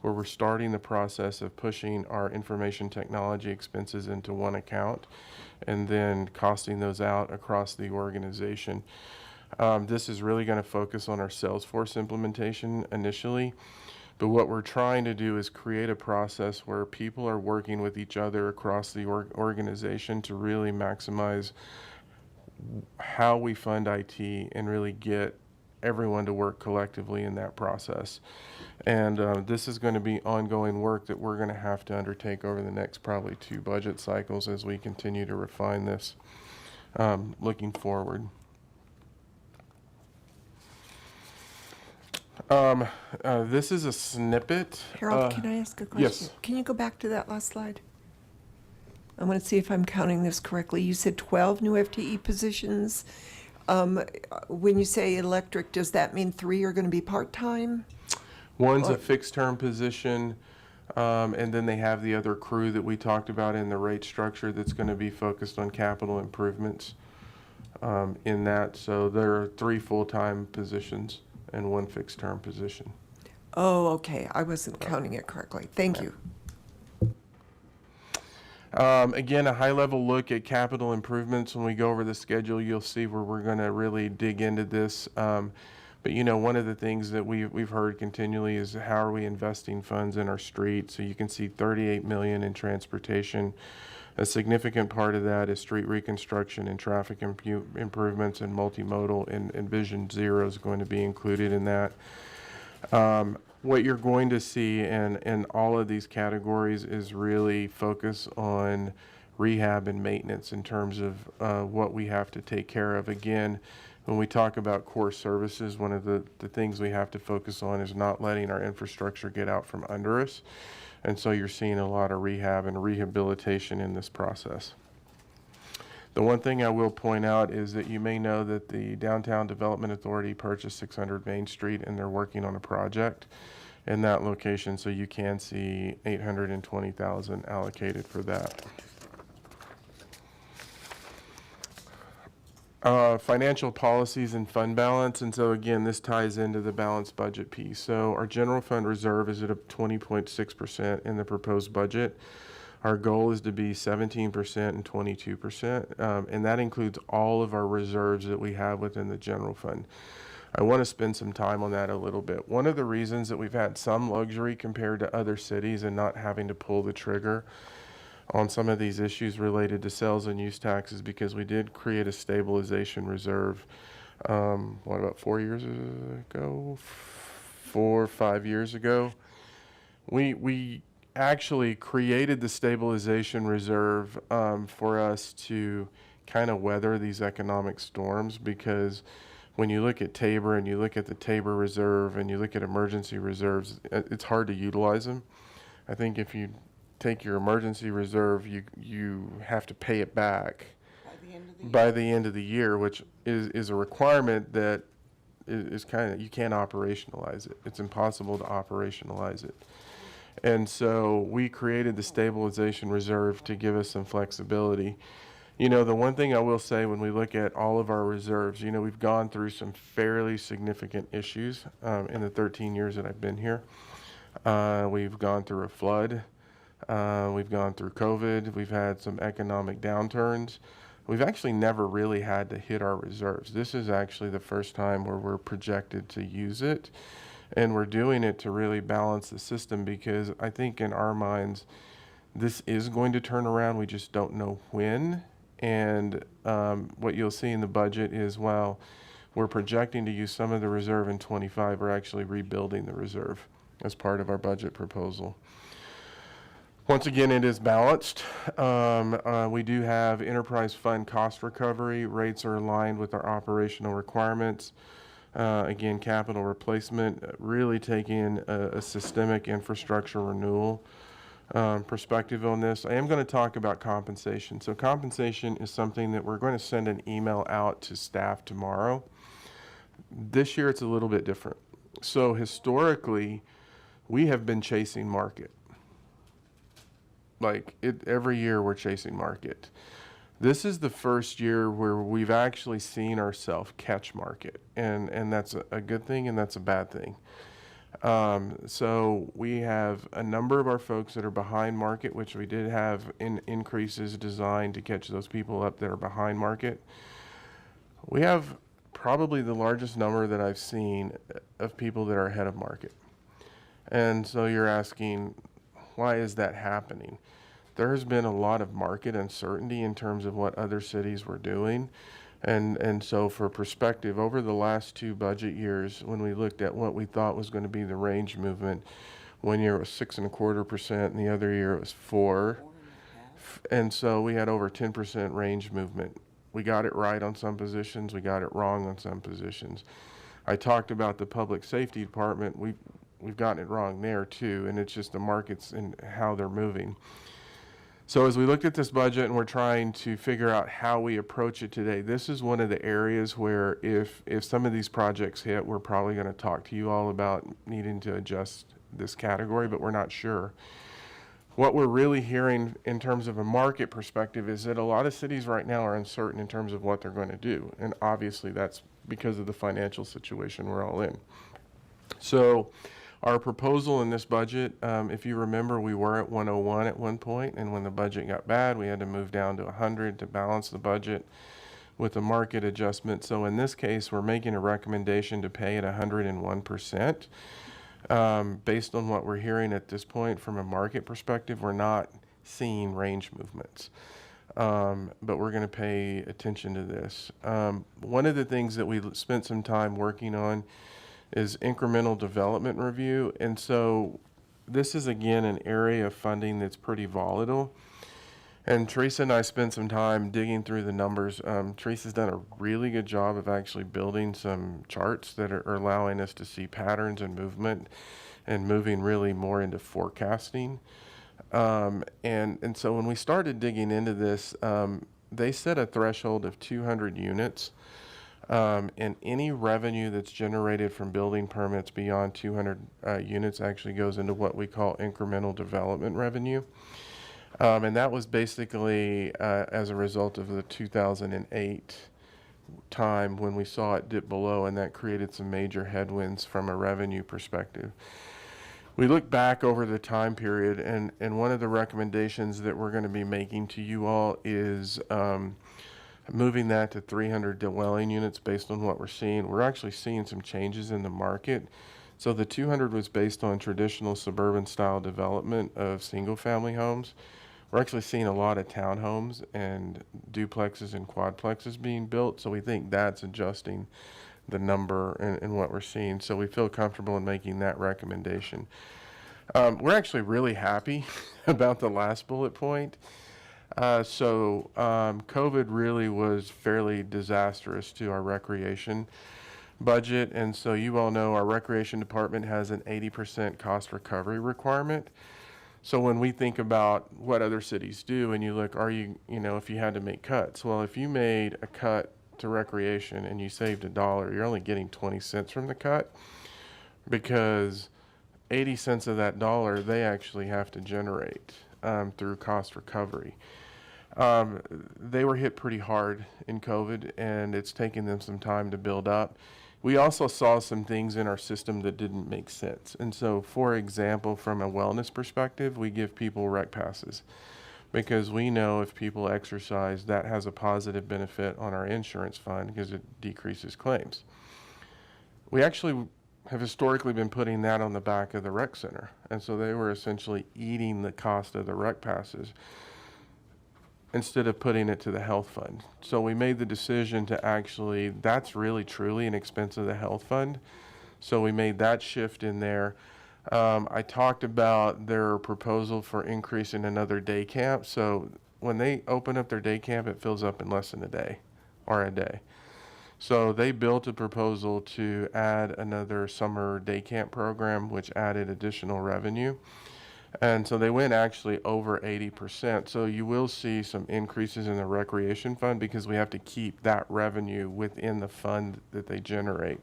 where we're starting the process of pushing our information technology expenses into one account and then costing those out across the organization. This is really going to focus on our Salesforce implementation initially, but what we're trying to do is create a process where people are working with each other across the organization to really maximize how we fund IT and really get everyone to work collectively in that process. And this is going to be ongoing work that we're going to have to undertake over the next probably 2 budget cycles as we continue to refine this looking forward. This is a snippet. Harold, can I ask a question? Yes. Can you go back to that last slide? I want to see if I'm counting this correctly. You said 12 new FTE positions. When you say electric, does that mean 3 are going to be part-time? One's a fixed term position, and then they have the other crew that we talked about in the rate structure that's going to be focused on capital improvements in that. So there are 3 full-time positions and 1 fixed term position. Oh, okay. I wasn't counting it correctly. Thank you. Again, a high-level look at capital improvements. When we go over the schedule, you'll see where we're going to really dig into this. But you know, one of the things that we've heard continually is how are we investing funds in our streets? So you can see 38 million in transportation. A significant part of that is street reconstruction and traffic improvements and multimodal, and Vision Zero is going to be included in that. What you're going to see in all of these categories is really focus on rehab and maintenance in terms of what we have to take care of. Again, when we talk about core services, one of the things we have to focus on is not letting our infrastructure get out from under us. And so you're seeing a lot of rehab and rehabilitation in this process. The one thing I will point out is that you may know that the Downtown Development Authority purchased 600 Main Street, and they're working on a project in that location, so you can see $820,000 allocated for that. Financial policies and fund balance, and so again, this ties into the balanced budget piece. So our general fund reserve is at a 20.6% in the proposed budget. Our goal is to be 17% and 22%, and that includes all of our reserves that we have within the general fund. I want to spend some time on that a little bit. One of the reasons that we've had some luxury compared to other cities and not having to pull the trigger on some of these issues related to sales and use taxes, because we did create a stabilization reserve, about 4 years ago, 4 or 5 years ago. We actually created the stabilization reserve for us to kind of weather these economic storms, because when you look at Tabor and you look at the Tabor reserve and you look at emergency reserves, it's hard to utilize them. I think if you take your emergency reserve, you have to pay it back by the end of the year, which is a requirement that is kind of, you can't operationalize it. It's impossible to operationalize it. And so we created the stabilization reserve to give us some flexibility. You know, the one thing I will say when we look at all of our reserves, you know, we've gone through some fairly significant issues in the 13 years that I've been here. We've gone through a flood. We've gone through COVID. We've had some economic downturns. We've actually never really had to hit our reserves. This is actually the first time where we're projected to use it. And we're doing it to really balance the system, because I think in our minds, this is going to turn around. We just don't know when. And what you'll see in the budget is, while we're projecting to use some of the reserve in 25, we're actually rebuilding the reserve as part of our budget proposal. Once again, it is balanced. We do have enterprise fund cost recovery. Rates are aligned with our operational requirements. Again, capital replacement, really taking a systemic infrastructure renewal perspective on this. I am going to talk about compensation. So compensation is something that we're going to send an email out to staff tomorrow. This year, it's a little bit different. So historically, we have been chasing market. Every year we're chasing market. This is the first year where we've actually seen ourselves catch market, and that's a good thing and that's a bad thing. So we have a number of our folks that are behind market, which we did have increases designed to catch those people up that are behind market. We have probably the largest number that I've seen of people that are ahead of market. And so you're asking, why is that happening? There has been a lot of market uncertainty in terms of what other cities were doing. And so for perspective, over the last 2 budget years, when we looked at what we thought was going to be the range movement, one year it was 6.25% and the other year it was 4%. And so we had over 10% range movement. We got it right on some positions, we got it wrong on some positions. I talked about the public safety department. We've gotten it wrong there too, and it's just the markets and how they're moving. So as we looked at this budget and we're trying to figure out how we approach it today, this is one of the areas where if some of these projects hit, we're probably going to talk to you all about needing to adjust this category, but we're not sure. What we're really hearing in terms of a market perspective is that a lot of cities right now are uncertain in terms of what they're going to do. And obviously that's because of the financial situation we're all in. So our proposal in this budget, if you remember, we were at 101 at one point, and when the budget got bad, we had to move down to 100 to balance the budget with a market adjustment. So in this case, we're making a recommendation to pay at 101%. Based on what we're hearing at this point from a market perspective, we're not seeing range movements. But we're going to pay attention to this. One of the things that we spent some time working on is incremental development review. And so this is, again, an area of funding that's pretty volatile. And Teresa and I spent some time digging through the numbers. Teresa's done a really good job of actually building some charts that are allowing us to see patterns and movement and moving really more into forecasting. And so when we started digging into this, they set a threshold of 200 units. And any revenue that's generated from building permits beyond 200 units actually goes into what we call incremental development revenue. And that was basically as a result of the 2008 time when we saw it dip below, and that created some major headwinds from a revenue perspective. We look back over the time period, and one of the recommendations that we're going to be making to you all is moving that to 300 dwelling units based on what we're seeing. We're actually seeing some changes in the market. So the 200 was based on traditional suburban style development of single family homes. We're actually seeing a lot of townhomes and duplexes and quadplexes being built. So we think that's adjusting the number and what we're seeing. So we feel comfortable in making that recommendation. We're actually really happy about the last bullet point. COVID really was fairly disastrous to our recreation budget. And so you all know our recreation department has an 80% cost recovery requirement. So when we think about what other cities do and you look, if you had to make cuts, well, if you made a cut to recreation and you saved $1, you're only getting 20 cents from the cut, because 80 cents of that dollar they actually have to generate through cost recovery. They were hit pretty hard in COVID, and it's taken them some time to build up. We also saw some things in our system that didn't make sense. And so, for example, from a wellness perspective, we give people rec passes because we know if people exercise, that has a positive benefit on our insurance fund because it decreases claims. We actually have historically been putting that on the back of the rec center. And so they were essentially eating the cost of the rec passes instead of putting it to the health fund. So we made the decision to actually, that's really truly an expense of the health fund. So we made that shift in there. I talked about their proposal for increasing another day camp. So when they open up their day camp, it fills up in less than a day or a day. So they built a proposal to add another summer day camp program, which added additional revenue. And so they went actually over 80%. So you will see some increases in the recreation fund because we have to keep that revenue within the fund that they generate.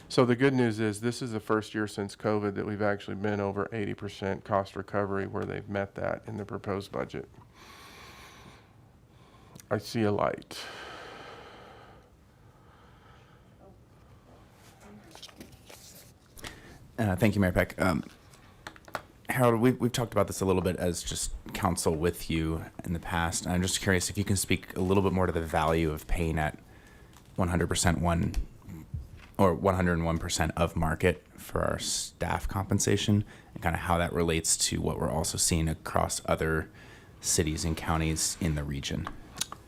So the good news is this is the first year since COVID that we've actually been over 80% cost recovery, where they've met that in the proposed budget. I see a light. Thank you, Mayor Peck. Harold, we've talked about this a little bit as just counsel with you in the past. And I'm just curious if you can speak a little bit more to the value of paying at 100% or 101% of market for our staff compensation, and kind of how that relates to what we're also seeing across other cities and counties in the region.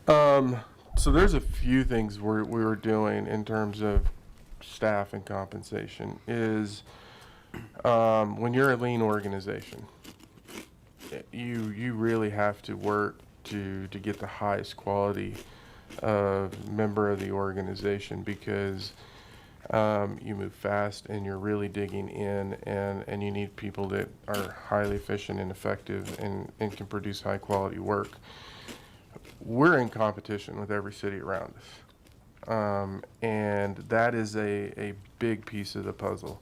So there's a few things we were doing in terms of staff and compensation. Is when you're a lean organization, you really have to work to get the highest quality member of the organization, because you move fast and you're really digging in, and you need people that are highly efficient and effective and can produce high quality work. We're in competition with every city around us, and that is a big piece of the puzzle.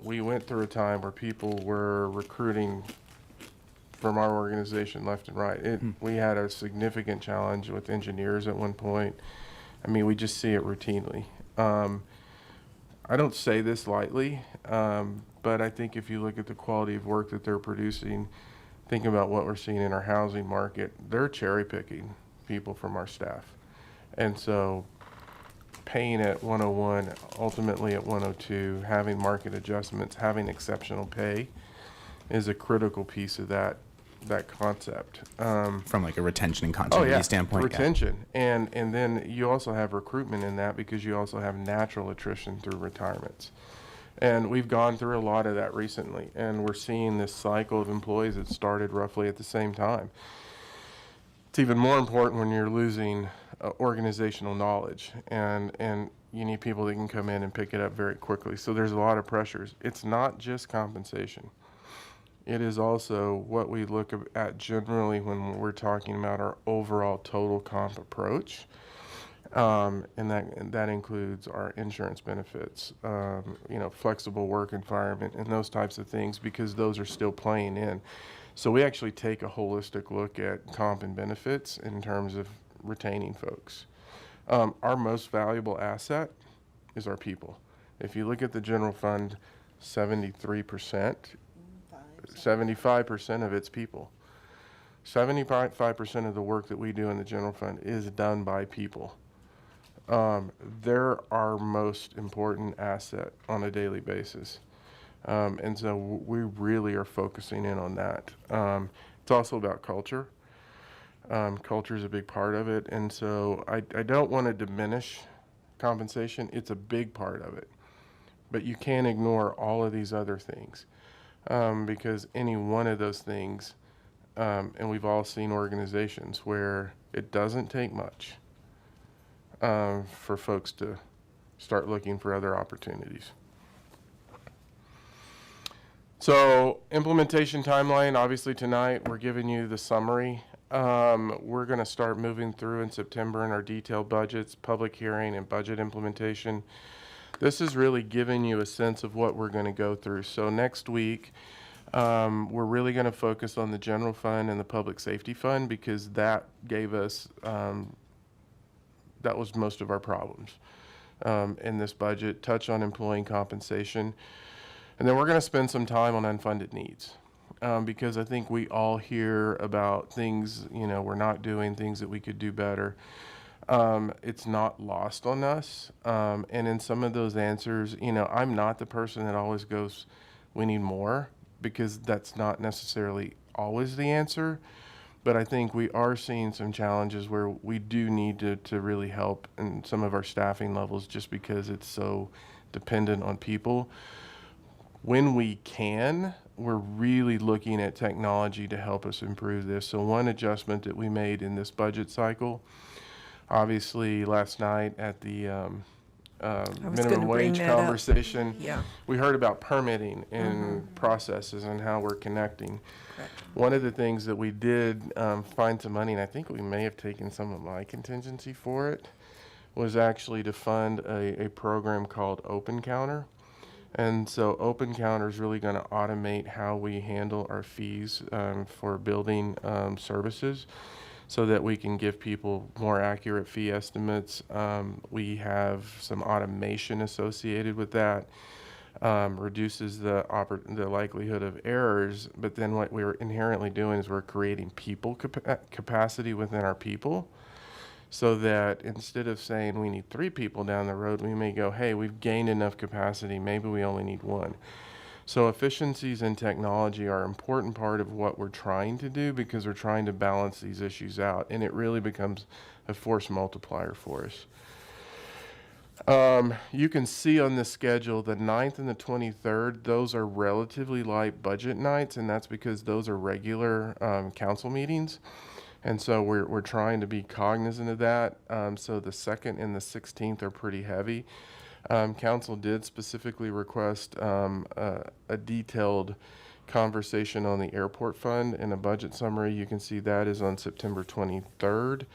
We went through a time where people were recruiting from our organization left and right. We had a significant challenge with engineers at one point. I mean, we just see it routinely. I don't say this lightly, but I think if you look at the quality of work that they're producing, thinking about what we're seeing in our housing market, they're cherry picking people from our staff. And so paying at 101, ultimately at 102, having market adjustments, having exceptional pay is a critical piece of that concept. From like a retention and continuity standpoint. Retention. Yeah. And then you also have recruitment in that, because you also have natural attrition through retirements. And we've gone through a lot of that recently, and we're seeing this cycle of employees that started roughly at the same time. It's even more important when you're losing organizational knowledge, and you need people that can come in and pick it up very quickly. So there's a lot of pressures. It's not just compensation. It is also what we look at generally when we're talking about our overall total comp approach. And that includes our insurance benefits, flexible work environment, and those types of things, because those are still playing in. So we actually take a holistic look at comp and benefits in terms of retaining folks. Our most valuable asset is our people. If you look at the general fund, 75% of its people. 75% of the work that we do in the general fund is done by people. They're our most important asset on a daily basis. And so we really are focusing in on that. It's also about culture. Culture is a big part of it. And so I don't want to diminish compensation. It's a big part of it. But you can't ignore all of these other things, because any one of those things, and we've all seen organizations where it doesn't take much for folks to start looking for other opportunities. So implementation timeline, obviously tonight we're giving you the summary. We're going to start moving through in September in our detailed budgets, public hearing, and budget implementation. This is really giving you a sense of what we're going to go through. So next week, we're really going to focus on the general fund and the public safety fund, because that gave us, that was most of our problems in this budget. Touch on employee compensation. And then we're going to spend some time on unfunded needs, because I think we all hear about things, we're not doing, things that we could do better. It's not lost on us. And in some of those answers, I'm not the person that always goes, we need more, because that's not necessarily always the answer. But I think we are seeing some challenges where we do need to really help in some of our staffing levels, just because it's so dependent on people. When we can, we're really looking at technology to help us improve this. So one adjustment that we made in this budget cycle, obviously last night at the minimum wage conversation, we heard about permitting and processes and how we're connecting. Correct. One of the things that we did find some money, and I think we may have taken some of my contingency for it, was actually to fund a program called Open Counter. And so Open Counter is really going to automate how we handle our fees for building services, so that we can give people more accurate fee estimates. We have some automation associated with that, reduces the likelihood of errors. But then what we're inherently doing is we're creating people capacity within our people, so that instead of saying we need 3 people down the road, we may go, hey, we've gained enough capacity, maybe we only need 1. So efficiencies in technology are an important part of what we're trying to do, because we're trying to balance these issues out, and it really becomes a force multiplier for us. You can see on the schedule the 9th and the 23rd, those are relatively light budget nights, and that's because those are regular council meetings. And so we're trying to be cognizant of that. So the 2nd and the 16th are pretty heavy. Council did specifically request a detailed conversation on the airport fund in a budget summary. You can see that is on September 23rd.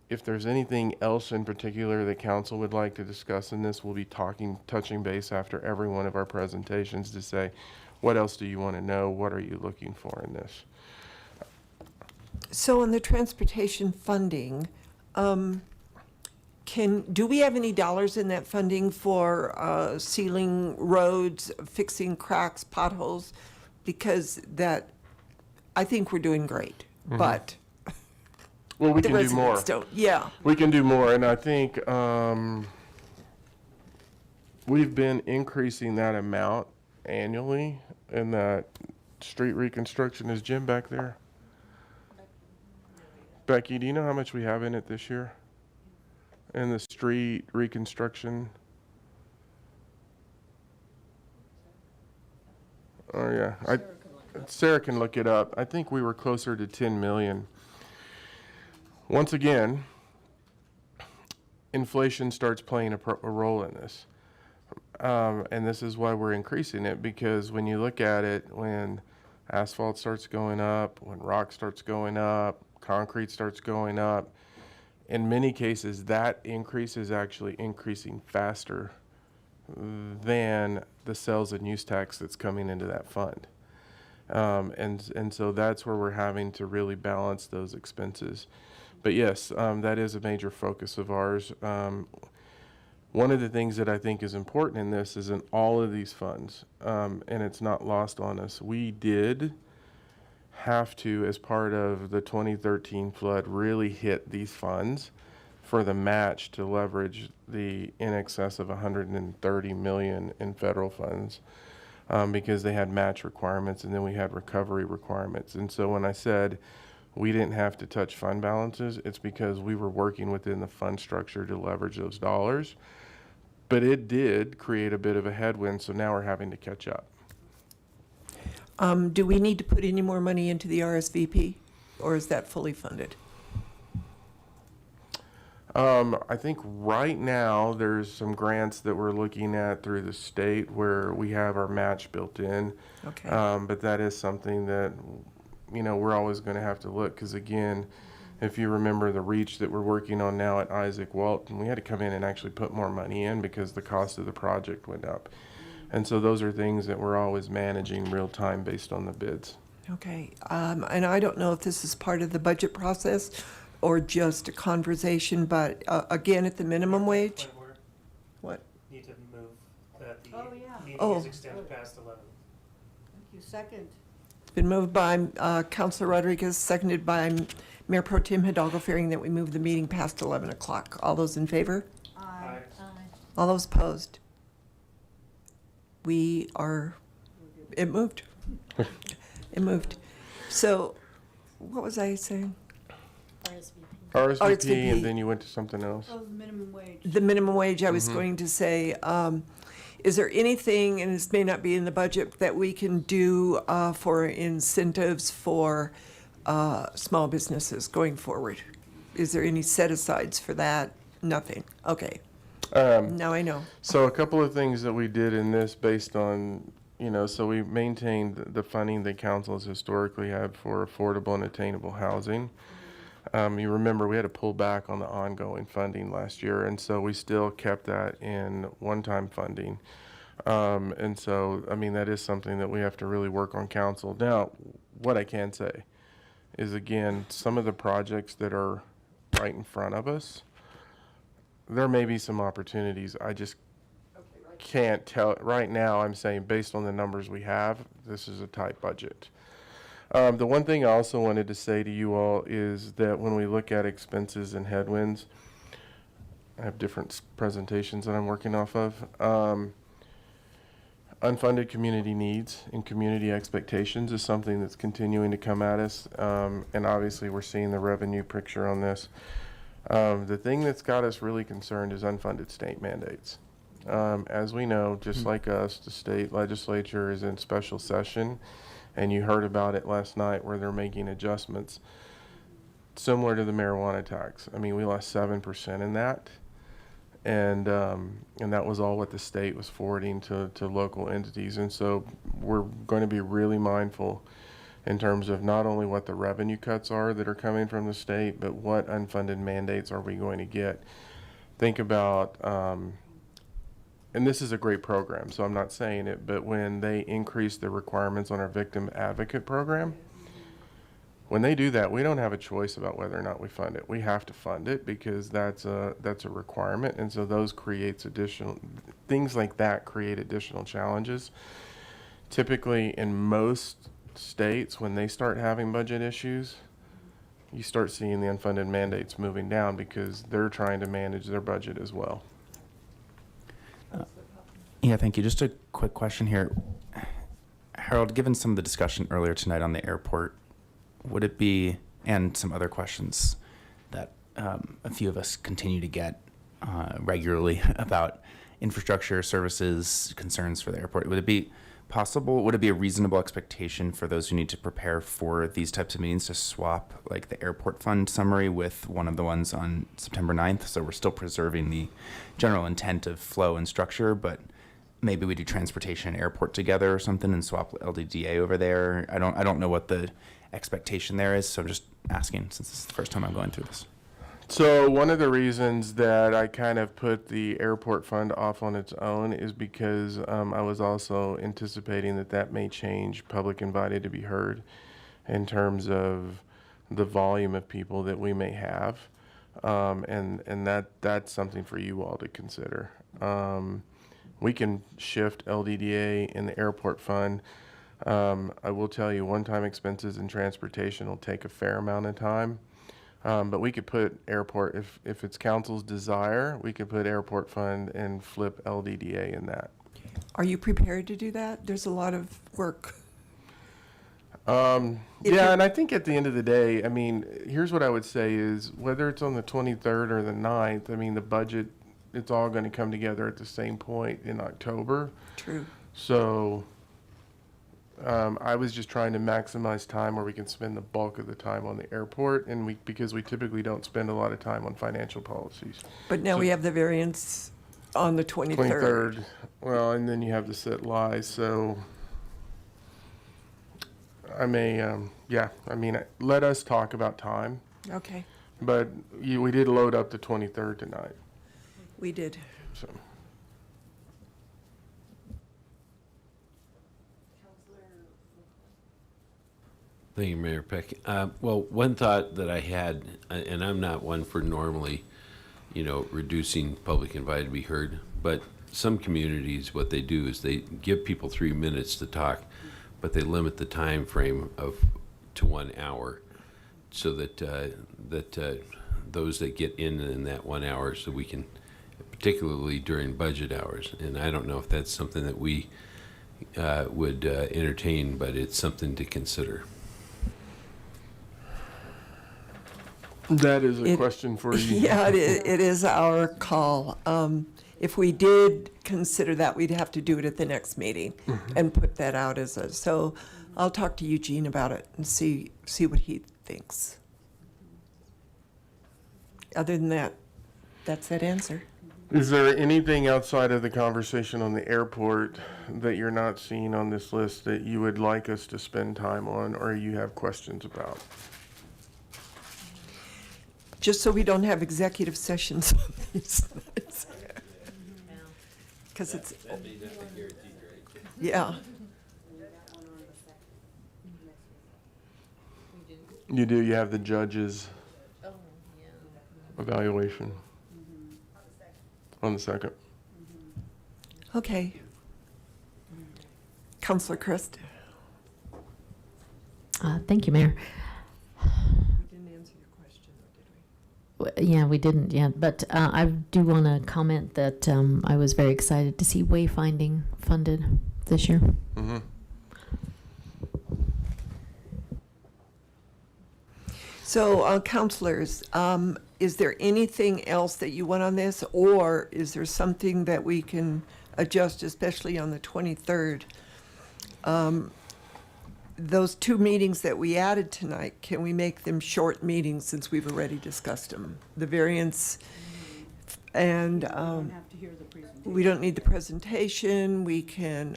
If there's anything else in particular that council would like to discuss in this, we'll be touching base after every one of our presentations to say, what else do you want to know? What are you looking for in this? So on the transportation funding, do we have any dollars in that funding for sealing roads, fixing cracks, potholes? Because that, I think we're doing great, but well, we the can do more. We can do more, and I think we've been increasing that amount annually in that street reconstruction. Is Jim back there? Becky, do you know how much we have in it this year? In the street reconstruction? Oh yeah, Sarah can look it up. I think we were closer to 10 million. Once again, inflation starts playing a role in this. And this is why we're increasing it, because when you look at it, when asphalt starts going up, when rock starts going up, concrete starts going up, in many cases that increase is actually increasing faster than the sales and use tax that's coming into that fund. And so that's where we're having to really balance those expenses. But yes, that is a major focus of ours. One of the things that I think is important in this is in all of these funds, and it's not lost on us, we did have to, as part of the 2013 flood, really hit these funds for the match to leverage the in excess of 130 million in federal funds, because they had match requirements and then we had recovery requirements. And so when I said we didn't have to touch fund balances, it's because we were working within the fund structure to leverage those dollars. But it did create a bit of a headwind, so now we're having to catch up. Do we need to put any more money into the RSVP, or is that fully funded? I think right now there's some grants that we're looking at through the state where we have our match built in. Okay. But that is something that, you know, we're always going to have to look, because again, if you remember the reach that we're working on now at Isaac Walton, we had to come in and actually put more money in because the cost of the project went up. And so those are things that we're always managing real time based on the bids. Okay, and I don't know if this is part of the budget process or just a conversation, but again, at the minimum wage? What? Need to move that the meeting Oh. is extended past 11. Thank you. Second. Been moved by Councilor Rodriguez, seconded by Mayor Pro Tem Hidalgo, fearing that we move the meeting past 11 o'clock. All those in favor? Aye. All those opposed? It moved. It moved. So, what was I saying? RSVP, and then you went to something else. Oh, the minimum wage. The minimum wage, I was going to say, is there anything, and this may not be in the budget, that we can do for incentives for small businesses going forward? Is there any set-asides for that? Nothing. Okay. Now I know. So a couple of things that we did in this based on, you know, so we maintained the funding that council has historically had for affordable and attainable housing. You remember we had to pull back on the ongoing funding last year, and so we still kept that in one-time funding. And so, I mean, that is something that we have to really work on council. Now, what I can say is, again, some of the projects that are right in front of us, there may be some opportunities. I just can't tell. Right now, I'm saying based on the numbers we have, this is a tight budget. The one thing I also wanted to say to you all is that when we look at expenses and headwinds, I have different presentations that I'm working off of. Unfunded community needs and community expectations is something that's continuing to come at us. And obviously we're seeing the revenue picture on this. The thing that's got us really concerned is unfunded state mandates. As we know, just like us, the state legislature is in special session, and you heard about it last night where they're making adjustments similar to the marijuana tax. I mean, we lost 7% in that, and that was all what the state was forwarding to local entities. And so we're going to be really mindful in terms of not only what the revenue cuts are that are coming from the state, but what unfunded mandates are we going to get. Think about, and this is a great program, so I'm not saying it, but when they increase the requirements on our victim advocate program, when they do that, we don't have a choice about whether or not we fund it. We have to fund it because that's a requirement, and so those creates additional, things like that create additional challenges. Typically in most states, when they start having budget issues, you start seeing the unfunded mandates moving down because they're trying to manage their budget as well. Yeah, thank you. Just a quick question here. Harold, given some of the discussion earlier tonight on the airport, would it be, and some other questions that a few of us continue to get regularly about infrastructure, services, concerns for the airport, would it be possible, would it be a reasonable expectation for those who need to prepare for these types of meetings to swap like the airport fund summary with one of the ones on September 9th? So we're still preserving the general intent of flow and structure, but maybe we do transportation and airport together or something and swap LDDA over there. I don't know what the expectation there is, so I'm just asking since this is the first time I'm going through this. So one of the reasons that I kind of put the airport fund off on its own is because I was also anticipating that may change public invited to be heard in terms of the volume of people that we may have. And that's something for you all to consider. We can shift LDDA in the airport fund. I will tell you, one-time expenses and transportation will take a fair amount of time. But we could put airport, if it's council's desire, we could put airport fund and flip LDDA in that. Are you prepared to do that? There's a lot of work. Yeah, and I think at the end of the day, I mean, here's what I would say is, whether it's on the 23rd or the 9th, I mean, the budget, it's all going to come together at the same point in October. True. So I was just trying to maximize time where we can spend the bulk of the time on the airport, and because we typically don't spend a lot of time on financial policies. But now we have the variance on the 23rd. 23rd. Well, and then you have the sit lies, so I may, yeah, I mean, let us talk about time. Okay, But we did load up the 23rd tonight, we did. so. Thank you, Mayor Peck. Well, one thought that I had, and I'm not one for normally, reducing public invited to be heard, but some communities, what they do is they give people 3 minutes to talk, but they limit the time frame to 1 hour, so that those that get in that 1 hour, so we can, particularly during budget hours. And I don't know if that's something that we would entertain, but it's something to consider. That is a question for you. Yeah, it is our call. If we did consider that, we'd have to do it at the next meeting and put that out so I'll talk to Eugene about it and see what he thinks. Other than that, that's that answer. Is there anything outside of the conversation on the airport that you're not seeing on this list that you would like us to spend time on, or you have questions about? Just so we don't have executive sessions on these things. Because it's, yeah. You do, you have the judge's evaluation on the 2nd. Okay. Councilor Christ. Thank you, Mayor. We didn't answer your question, did we? Yeah, we didn't yet, but I do want to comment that I was very excited to see wayfinding funded this year. Mm-hmm. So, councilors, is there anything else that you want on this, or is there something that we can adjust, especially on the 23rd? Those 2 meetings that we added tonight, can we make them short meetings since we've already discussed them? The variance and we don't need the presentation. We can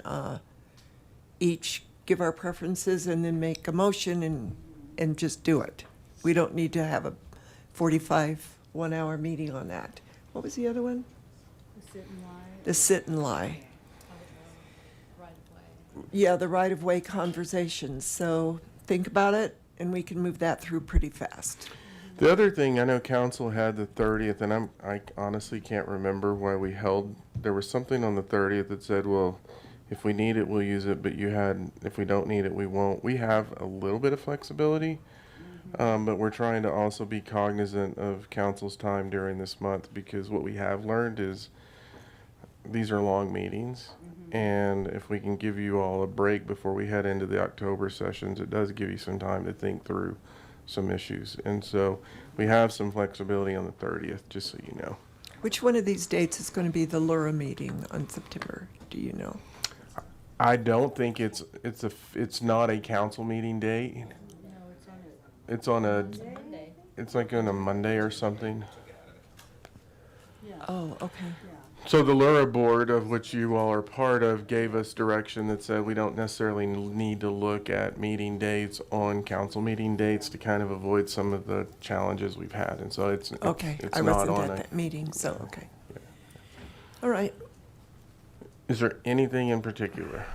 each give our preferences and then make a motion and just do it. We don't need to have a 45 1-hour meeting on that. What was the other one? The sit and lie. The sit and lie. Yeah, the right-of-way conversations. So think about it, and we can move that through pretty fast. The other thing, I know council had the 30th, and I honestly can't remember why we held, there was something on the 30th that said, well, if we need it, we'll use it, but if we don't need it, we won't. We have a little bit of flexibility, but we're trying to also be cognizant of council's time during this month, because what we have learned is these are long meetings. And if we can give you all a break before we head into the October sessions, it does give you some time to think through some issues. And so we have some flexibility on the 30th, just so you know. Which one of these dates is going to be the Lura meeting on September? Do you know? I don't think it's not a council meeting date. No, it's on Monday. It's like on a Monday or something. Oh, okay. So the Lura board, of which you all are part of, gave us direction that said we don't necessarily need to look at meeting dates on council meeting dates to kind of avoid some of the challenges we've had. And so it's Okay, it's I not wasn't on at that meeting, so, okay. All right, Is there anything in particular?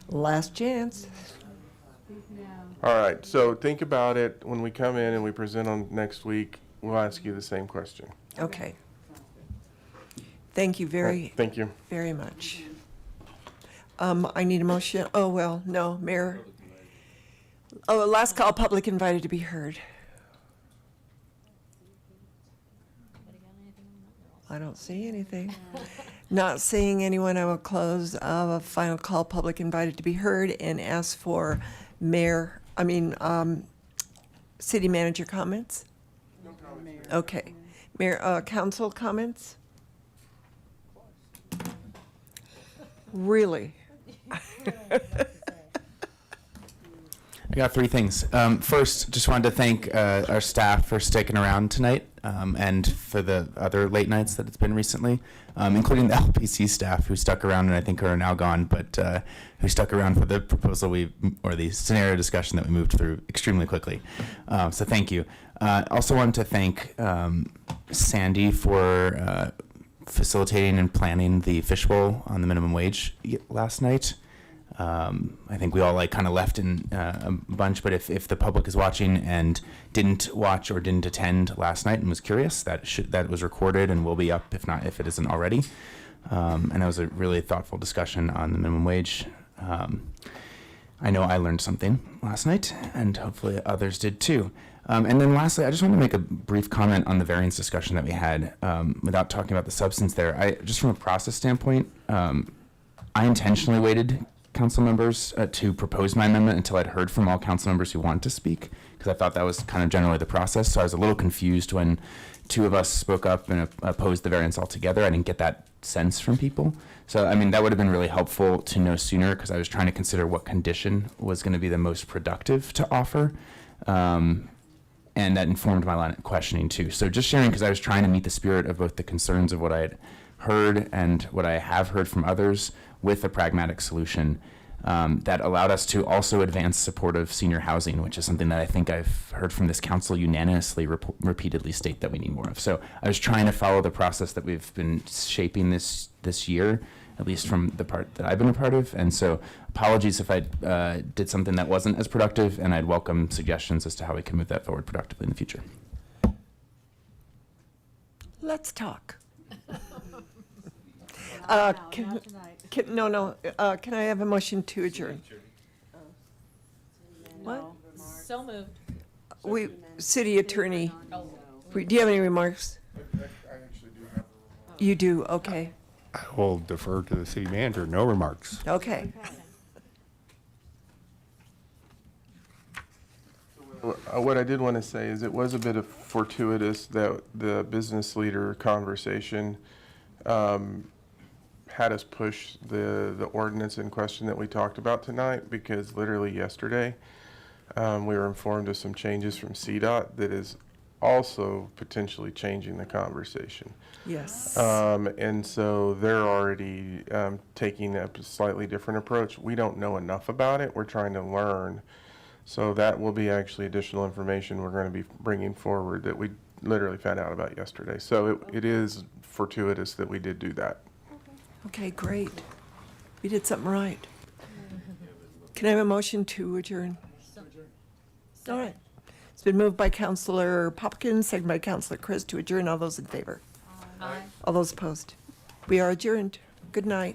last chance. Speak now. All right, so think about it. When we come in and we present on next week, we'll ask you the same question. Okay. Thank you Thank you. very much. I need a motion. Oh, well, no, Mayor. Oh, last call, public invited to be heard. I don't see anything. Not seeing anyone, I will close final call, public invited to be heard, and ask for city manager comments? No comments. Okay. Mayor, council comments? Really? I got three things. First, just wanted to thank our staff for sticking around tonight and for the other late nights that it's been recently, including the LPC staff who stuck around and I think are now gone, but who stuck around for the proposal or the scenario discussion that we moved through extremely quickly. So thank you. Also wanted to thank Sandy for facilitating and planning the fishbowl on the minimum wage last night. I think we all kind of left in a bunch, but if the public is watching and didn't watch or didn't attend last night and was curious, that was recorded and will be up if it isn't already. And it was a really thoughtful discussion on the minimum wage. I know I learned something last night, and hopefully others did too. And then lastly, I just want to make a brief comment on the variance discussion that we had without talking about the substance there. Just from a process standpoint, I intentionally waited, council members, to propose my amendment until I'd heard from all council members who wanted to speak, because I thought that was kind of generally the process. So I was a little confused when two of us spoke up and opposed the variance altogether. I didn't get that sense from people. So, I mean, that would have been really helpful to know sooner, because I was trying to consider what condition was going to be the most productive to offer. And that informed my line of questioning too. So just sharing, because I was trying to meet the spirit of both the concerns of what I had heard and what I have heard from others with a pragmatic solution that allowed us to also advance support of senior housing, which is something that I think I've heard from this council unanimously repeatedly state that we need more of. So I was trying to follow the process that we've been shaping this year, at least from the part that I've been a part of. And so apologies if I did something that wasn't as productive, and I'd welcome suggestions as to how we can move that forward productively in the future. Let's talk. Can I have a motion to adjourn? What? So moved. City attorney, do you have any remarks? I actually do have a You do, okay. I will defer to the city manager. No remarks. Okay. What I did want to say is it was a bit of fortuitous that the business leader conversation had us push the ordinance in question that we talked about tonight, because literally yesterday we were informed of some changes from CDOT that is also potentially changing the conversation. Yes. And so they're already taking a slightly different approach. We don't know enough about it. We're trying to learn. So that will be actually additional information we're going to be bringing forward that we literally found out about yesterday. So it is fortuitous that we did do that. Okay, great. We did something right. Can I have a motion to adjourn? All right. It's been moved by Councilor Popkins, seconded by Councilor Chris to adjourn. All those in favor? Aye. All those opposed? We are adjourned. Good night.